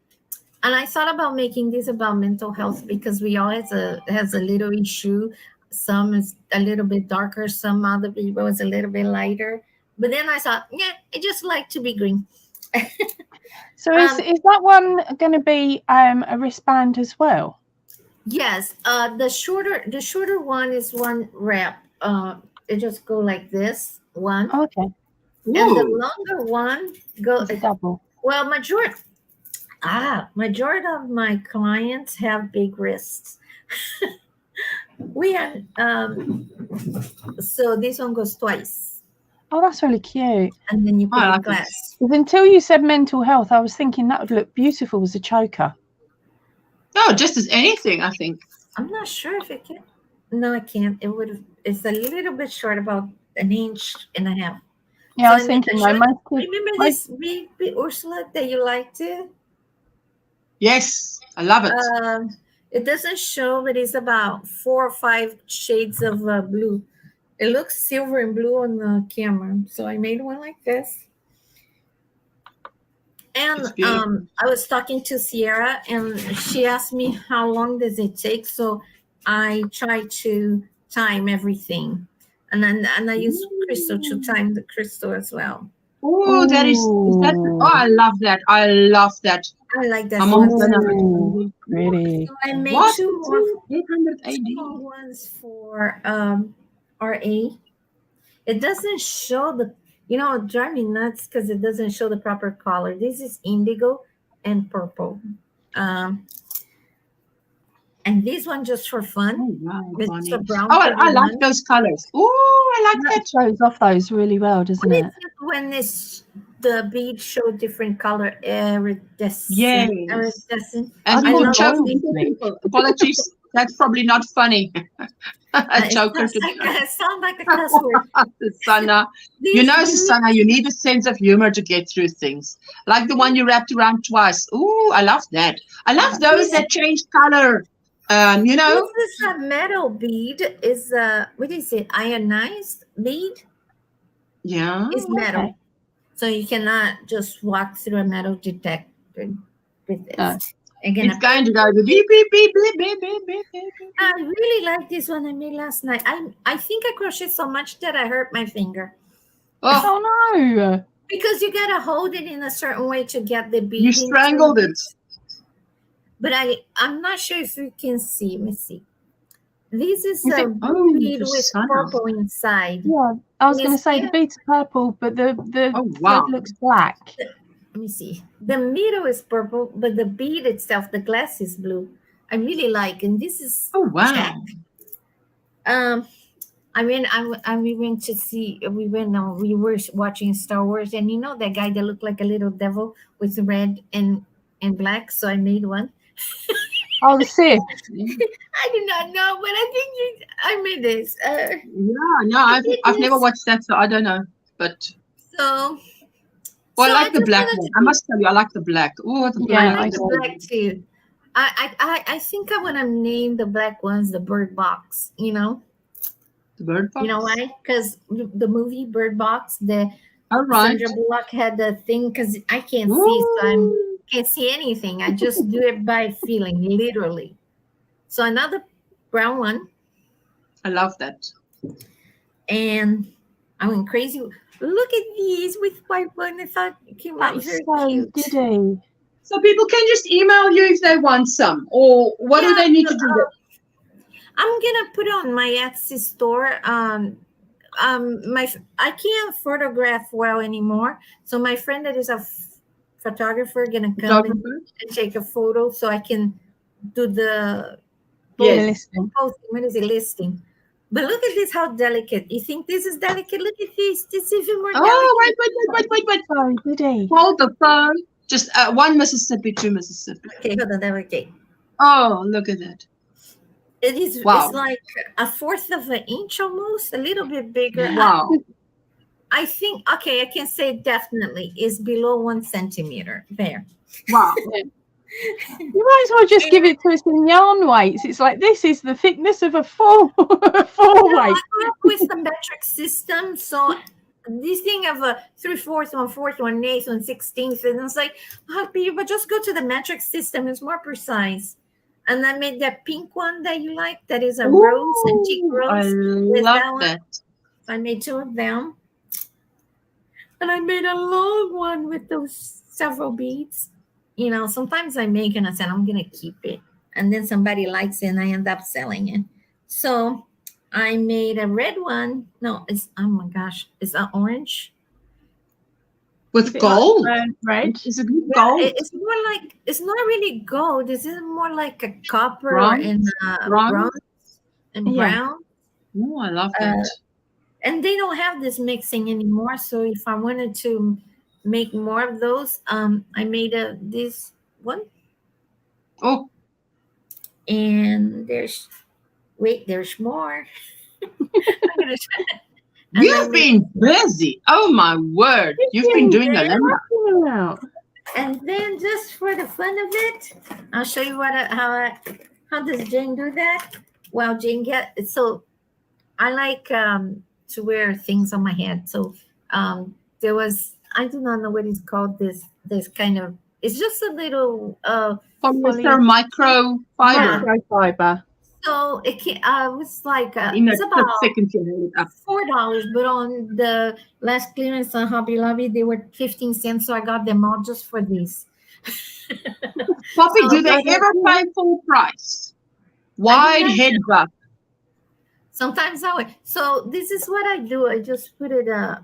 I thought about making this about mental health because we all has a little issue. Some is a little bit darker, some other people is a little bit lighter. But then I thought, yeah, I just like to be green. So is that one going to be a wristband as well? Yes. The shorter one is one wrap. It just go like this one. Oh, okay. And the longer one goes double. Well, majority of my clients have big wrists. We have so this one goes twice. Oh, that's really cute. And then you put the glass. Until you said mental health, I was thinking that would look beautiful as a choker. No, just as anything, I think. I'm not sure if it can. No, I can't. It would. It's a little bit short, about 1.5 inches. Yeah, so I was thinking. Remember this big Ursula that you liked it? Yes, I love it. It doesn't show, but it's about 4 or 5 shades of blue. It looks silver and blue on the camera. So I made one like this. And I was talking to Sierra, and she asked me how long does it take. So I try to time everything. And I use crystal to time the crystal as well. Oh, that is that. Oh, I love that. I love that. I like that. Oh, pretty. So I made two more ones for RA. It doesn't show the, it drives me nuts because it doesn't show the proper color. This is indigo and purple. And this one just for fun. Oh, wow, brown I like those colors. Oh, I like that. Shows off those really well, doesn't it? When the beads show different color, iridescent. Yes. Iridescent. And apologies. That's probably not funny. A joker to It sounds like a cuss word. Susanna. You know, Susanna, you need a sense of humor to get through things. Like the one you wrapped around twice. Ooh, I love that. I love those that change color. You know. This is a metal bead. Is what is it? Ionized bead? Yeah. It's metal. So you cannot just walk through a metal detector with this. Again, it's going to go beep, beep, beep, beep, beep, beep, beep, beep. I really like this one I made last night. I think I crocheted so much that I hurt my finger. Oh no! Because you gotta hold it in a certain way to get the bead. You strangled it. But I'm not sure if you can see. Let me see. This is a bead with purple inside. Yeah, I was going to say the bead's purple, but the thread looks black. Let me see. The middle is purple, but the bead itself, the glass is blue. I really like, and this is Jack. I mean, we went to see. We were watching Star Wars, and you know that guy that looked like a little devil with red and black. So I made one. Oh, the Sith. I do not know, but I think I made this. I've never watched that, so I don't know. But I like the black one. I must tell you, I like the black. Oh, the black. I like the black too. I think I want to name the black ones the Bird Box. You know. The Bird Box. You know why? Because the movie Bird Box, Sandra Bullock had the thing. Because I can't see, so I can't see anything. I just do it by feeling, literally. So another brown one. I love that. And I went crazy. Look at these with white one. I thought it came out very cute. Giddy. So people can just email you if they want some, or what do they need to do? I'm gonna put on my Etsy store. I can't photograph well anymore, so my friend that is a photographer gonna come and take a photo so I can do the listing. What is it, listing? But look at this, how delicate. You think this is delicate? Look at this. This is even more delicate. Wait. Oh, goody. Hold the phone. Just one Mississippi, two Mississippi. Okay, hold on. Okay. Oh, look at that. It is. Wow. It's like 1/4 of an inch almost, a little bit bigger. Wow. I think, okay, I can say definitely is below 1 centimeter. There. Wow. You might as well just give it to us in yarn weights. It's like, this is the thickness of a four weight. I grew up with the metric system, so this thing of a 3/4, 1/4, 1/8, 1/16, and it's like, but just go to the metric system. It's more precise. And I made that pink one that you like. That is a rose, antique rose. I love that. I made 2 of them. And I made a long one with those several beads. You know, sometimes I make and I said, I'm going to keep it. And then somebody likes it and I end up selling it. So I made a red one. No, oh my gosh, it's an orange. With gold? Red? Is it gold? It's more like, it's not really gold. This is more like a copper and bronze and brown. Oh, I love that. And they don't have this mixing anymore. So if I wanted to make more of those, I made this one. Oh. And there's more. I'm gonna try. You've been busy. Oh my word. You've been doing a lot. And then just for the fun of it, I'll show you how does Jane do that? Well, Jane so I like to wear things on my head. So there was, I do not know what it's called, this kind of, it's just a little microfiber. Microfiber. So it was like it's about $4, but on the last clearance on Hobby Lobby they were 15 cents, so I got them all just for this. Poppy, do they ever pay full price? Wide head buff. Sometimes I would. So this is what I do. I just put it a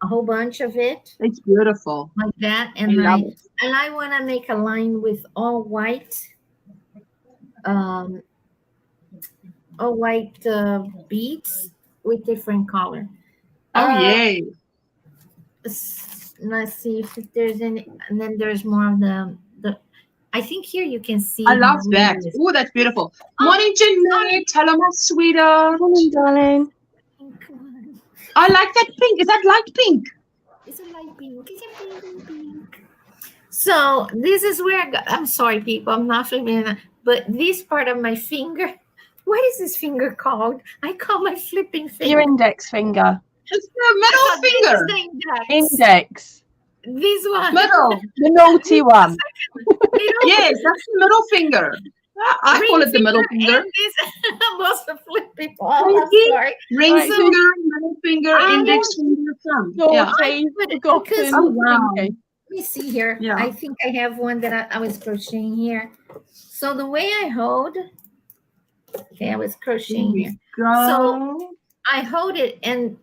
whole bunch of it. It's beautiful like that, and I want to make a line with all white. All white beads with different color. Oh yay! Let's see if there's any, and then there's more of the I think here you can see. I love that. Oh, that's beautiful. Morning, Jeanette. Hello, my sweetheart. Morning, darling. I like that pink. Is that light pink? It's a light pink. It's a pink. So this is where I'm sorry, people. I'm not familiar, but this part of my finger. What is this finger called? I call my flipping finger. Your index finger. It's the middle finger. Index. This one. Middle. The naughty one. Yes, that's the middle finger. I call it the middle finger. I'm also flipping. Oh, I'm sorry. Ring Right. finger, middle finger, index finger, thumb. Yeah. Oh, wow. Let me see here. Yeah. I think I have one that I was crocheting here. So the way I hold, okay, I was crocheting here. So I hold it, and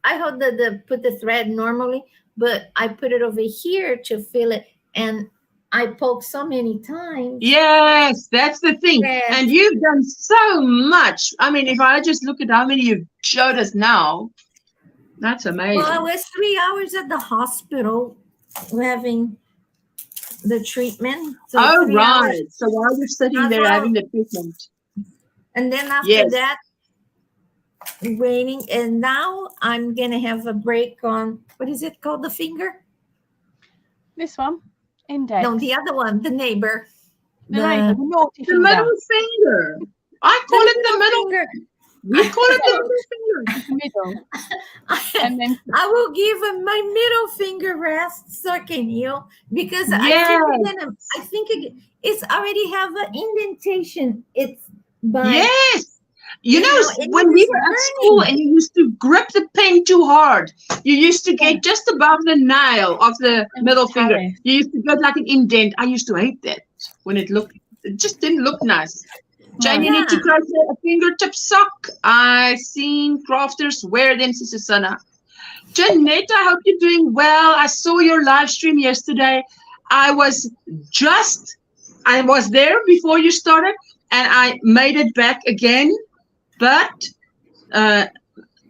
I hold put the thread normally, but I put it over here to fill it, and I poke so many times. Yes, that's the thing. Yes. And you've done so much. I mean, if I just look at how many you've showed us now, that's amazing. Well, I was 3 hours at the hospital having the treatment. So oh, 3 right. hours. So while you're sitting there having the treatment. And then after that, waiting. And now I'm going to have a break on, what is it called? The finger? This one. Index. No, the other one, the neighbor. The naughty The finger. middle finger. I call it the middle finger. We call it the middle finger. Middle. And then I will give him my middle finger rest so I can heal, because Yes. I think it's already have an indentation. It's by Yes. You know, it when we is were at burning. school and you used to grip the pen too hard, you used to get just above the nail of the middle finger. talus. You used to get like an indent. I used to hate that when it just didn't look nice. Jane, you need to crochet a fingertip sock. I seen crafters wear them, Sister Sana. Jeanette, I hope you're doing well. I saw your live stream yesterday. I was there before you started, and I made it back again. But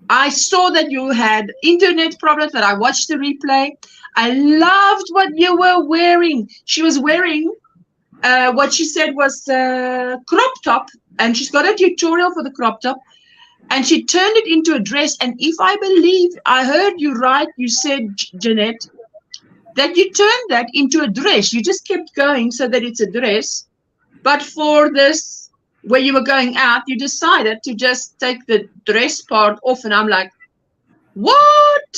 I saw that you had internet problems, but I watched the replay. I loved what you were wearing. She was wearing what she said was crop top, and she's got a tutorial for the crop top, and she turned it into a dress. And if I believe I heard you right, you said, Jeanette, that you turned that into a dress. You just kept going so that it's a dress. But for this, where you were going out, you decided to just take the dress part off. And I'm like, what?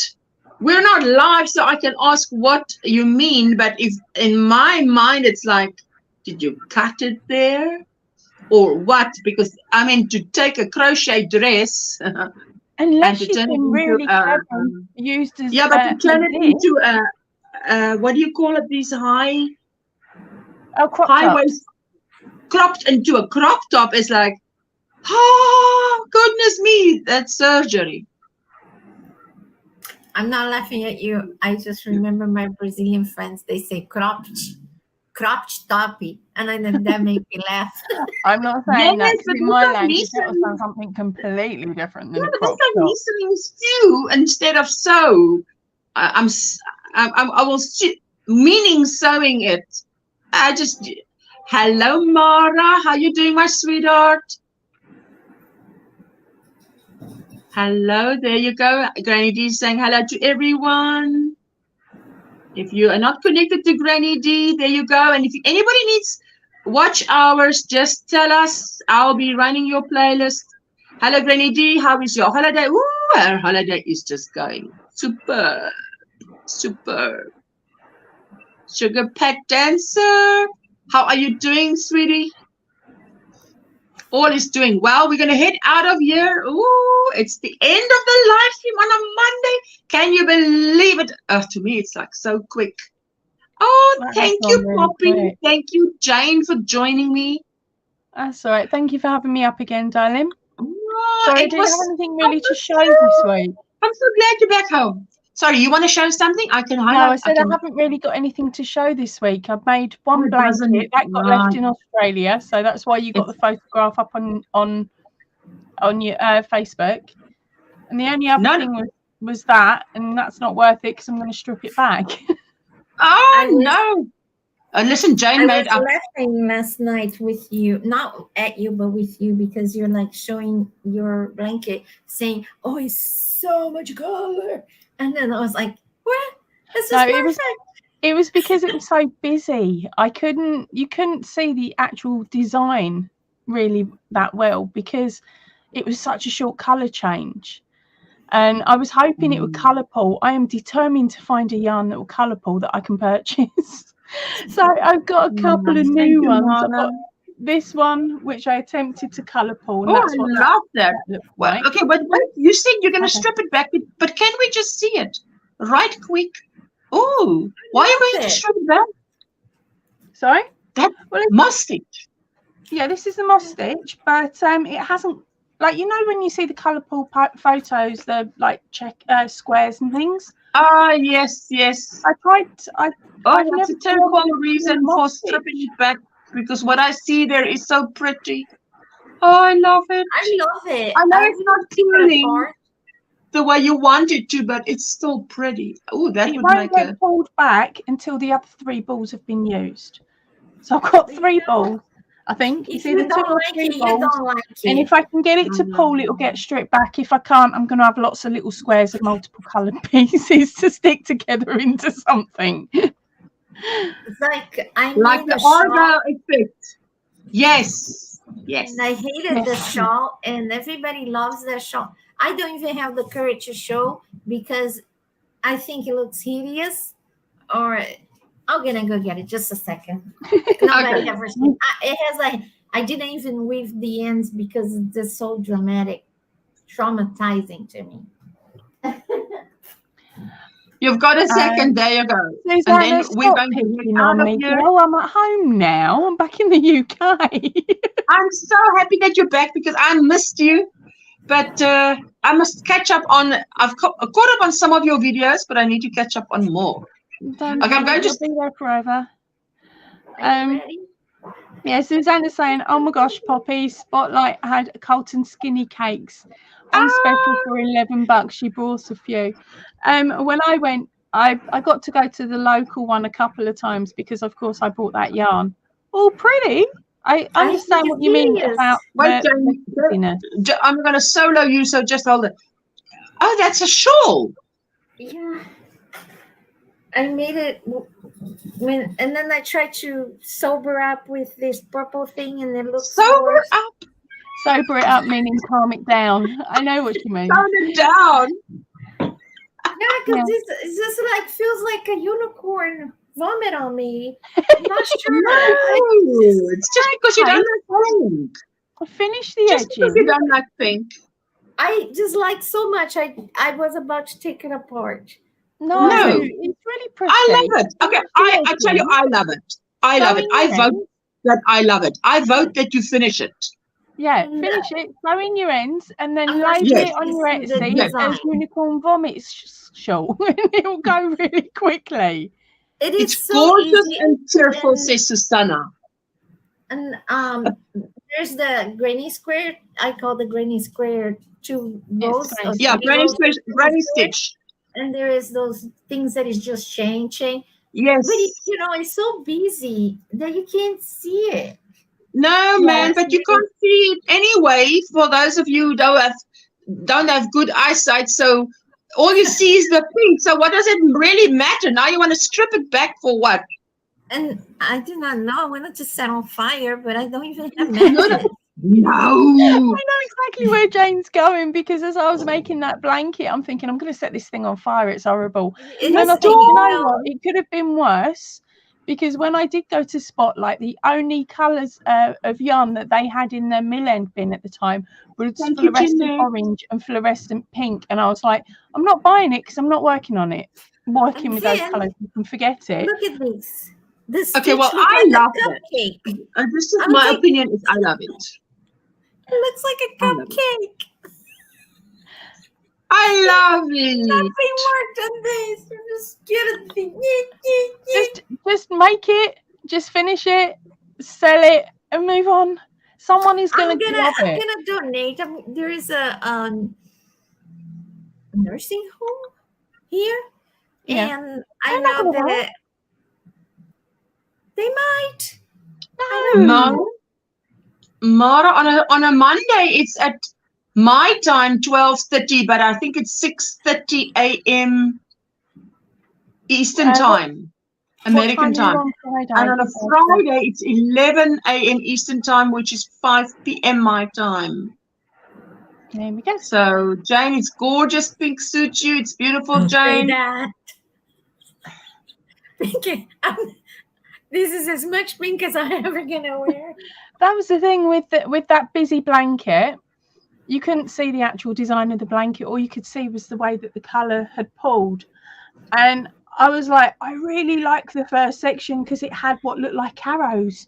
We're not live, so I can ask what you mean. But if in my mind, it's like, did you cut it there or what? Because I mean, to take a crochet dress unless and to you've turn it been really into clever, used as but to turn it a into a what do you call it? These high crop high tops. waist cropped into a crop top is like, oh goodness me, that's surgery. I'm not laughing at you. I just remember my Brazilian friends. They say cropped toppy, and then that made me laugh. I'm not saying that, Yes, 'cause but in my look at language me that will sound something completely different than a But crop it's like top. me saying stew instead of sew. I will meaning sewing it. Hello, Mara. How you doing, my sweetheart? Hello, there you go. Granny D saying hello to everyone. If you are not connected to Granny D, there you go. And if anybody needs watch hours, just tell us. I'll be running your playlist. Hello, Granny D. How is your holiday? Ooh, our holiday is just going super, super. Sugar Pack Dancer. How are you doing, sweetie? All is doing well. We're going to head out of here. Ooh, it's the end of the live stream on a Monday. Can you believe it? To me, it's like so quick. Oh, thank you, Poppy. Thank you, Jane, for joining me. That's all right. Thank you for having me up again, darling. Oh, Sorry, I didn't have anything really to show this week. I'm so glad you're back home. Sorry, you want to show something? I can highlight. No, I said I haven't really got anything to show this week. I've made one blanket that got left in Australia, so that's why you got the photograph up on your Facebook. And the only other thing was that, and that's not worth it because I'm going to strip it back. Oh no! Listen, Jane I made was up. laughing last night with you, not at you, but with you, because you're like showing your blanket, saying, "Oh, it's so much color," and then I was like, "What? This is perfect." It was because it was so busy. You couldn't see the actual design really that well because it was such a short color change. And I was hoping it would colour pull. I am determined to find a yarn that will colour pull that I can purchase. So I've got a couple of new ones. I've got this one, which I attempted to colour pull. And that's what I love that. Well, like. okay, but wait, you said you're going to strip it back, but can we just see it? Right quick. Oh, why are you going to strip it back? Sorry? That's moss stitch. Yeah, this is the moss stitch, but it hasn't, like, you know when you see the colour pull photos, the like squares and things? Yes. that's a terrible reason for stripping it back, because what I see there is so pretty. Oh, I love it. I love it. I know it's not curling the way you want it to, but it's still pretty. Oh, that would make it won't get pulled back until the other 3 balls have been used. So I've got 3 balls, I think. If you don't like it, you don't like it. And if I can get it to pull, it'll get stripped back. If I can't, I'm going to have lots of little squares of multiple coloured pieces to stick together into something. It's like like the Argyle effect. Yes. And I hated the shawl, and everybody loves that shawl. I don't even have the courage to show because I think it looks hideous. Or I'm gonna go get it. Just a second. Nobody ever seen it. Has like I didn't even weave the ends because it's just so dramatic, traumatizing to me. You've got a second. There you go. And then we're going to get out of here. Oh, I'm at home now. I'm back in the UK. I'm so happy that you're back because I missed you. But I must catch up on. I've caught up on some of your videos, but I need to catch up on more. I'm going to be there forever. Yeah, Susanna's saying, "Oh my gosh, Poppy, Spotlight had Colton skinny cakes on special for $11. She brought a few." When I went, I got to go to the local one a couple of times because, of course, I bought that yarn. All pretty. I understand what you mean about the I'm going to solo you, so just hold it. Oh, that's a shawl. Yeah. I made it and then I tried to sober up with this purple thing, and it looks sober up. Sober it up meaning calm it down. I know what you mean. Calm it down. Yeah, because it's just like feels like a unicorn vomit on me. I'm not sure. No, it's just because you don't like pink. Finish the edges. Because you don't like pink. I just like so much. I was about to take it apart. No, it's really pretty. I love it. Okay, I tell you, I love it. I love it. I vote that I love it. I vote that you finish it. Yeah, finish it, sew in your ends, and then label it on your Etsy as unicorn vomit shawl, and it will go really quickly. It's so gorgeous and cheerful, says Susanna. And there's the Granny Square. I call the Granny Square 2 rows. Yeah, Granny Square, Granny Stitch. And there is those things that is just chain. Yes. But you know, it's so busy that you can't see it. No, man, but you can't see it anyway. For those of you who don't have good eyesight, so all you see is the pink. So what does it really matter? Now you want to strip it back for what? And I do not know. I wanted to set on fire, but I don't even have matches. No. I know exactly where Jane's going, because as I was making that blanket, I'm thinking, I'm going to set this thing on fire. It's horrible. And I thought, you know what? It could have been worse, because when I did go to Spotlight, the only colours of yarn that they had in their mill end bin at the time was fluorescent orange and fluorescent pink. And I was like, I'm not buying it because I'm not working on it. Working with those colours, you can forget it. Look at this. Okay, well, I love it. And this is my opinion. Is I love it. It looks like a cupcake. I love it. Nothing worked on this. Just get it. Just make it. Just finish it. Sell it and move on. Someone is going to love it. I'm gonna donate. There is a nursing home here, and I know that They might. No. Mara, on a Monday, it's at my time, 12:30, but I think it's 6:30 a.m. Eastern time, American time. And on a Friday, it's 11 a.m. Eastern time, which is 5 p.m. my time. There we go. So, Jane, it's gorgeous. Pink suits you. It's beautiful, Don't say Jane. that. Pink, this is as much pink as I'm ever gonna wear. That was the thing with that busy blanket. You couldn't see the actual design of the blanket. All you could see was the way that the colour had pulled. And I was like, I really like the first section because it had what looked like arrows.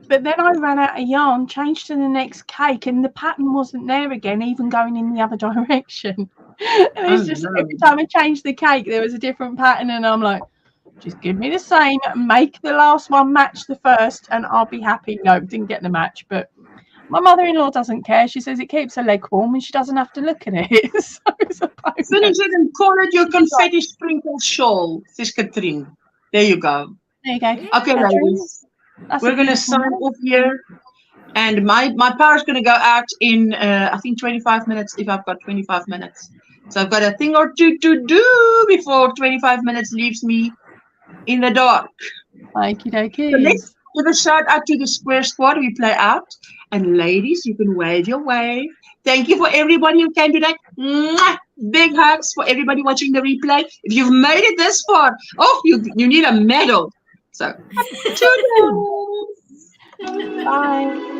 But then I ran out of yarn, changed to the next cake, and the pattern wasn't there again, even going in the other direction. And it was just every time I changed the cake, there was a different pattern. And I'm like, just give me the same, make the last one match the first, and I'll be happy. No, didn't get the match, but my mother-in-law doesn't care. She says it keeps her leg warm and she doesn't have to look at it. So it's a finish it and call it your confetti sprinkle shawl, says Katrine. There you go. There you go. Okay, ladies. We're going to sign off here. And my power's going to go out in, I think, 25 minutes, if I've got 25 minutes. So I've got a thing or two to do before 25 minutes leaves me in the dark. Okie dokie. So let's give a shout out to the Square Squad. We play out. And ladies, you can wave your wave. Thank you for everybody who came today. Mwah! Big hugs for everybody watching the replay. If you've made it this far, oh, you need a medal. So, toodles. Bye.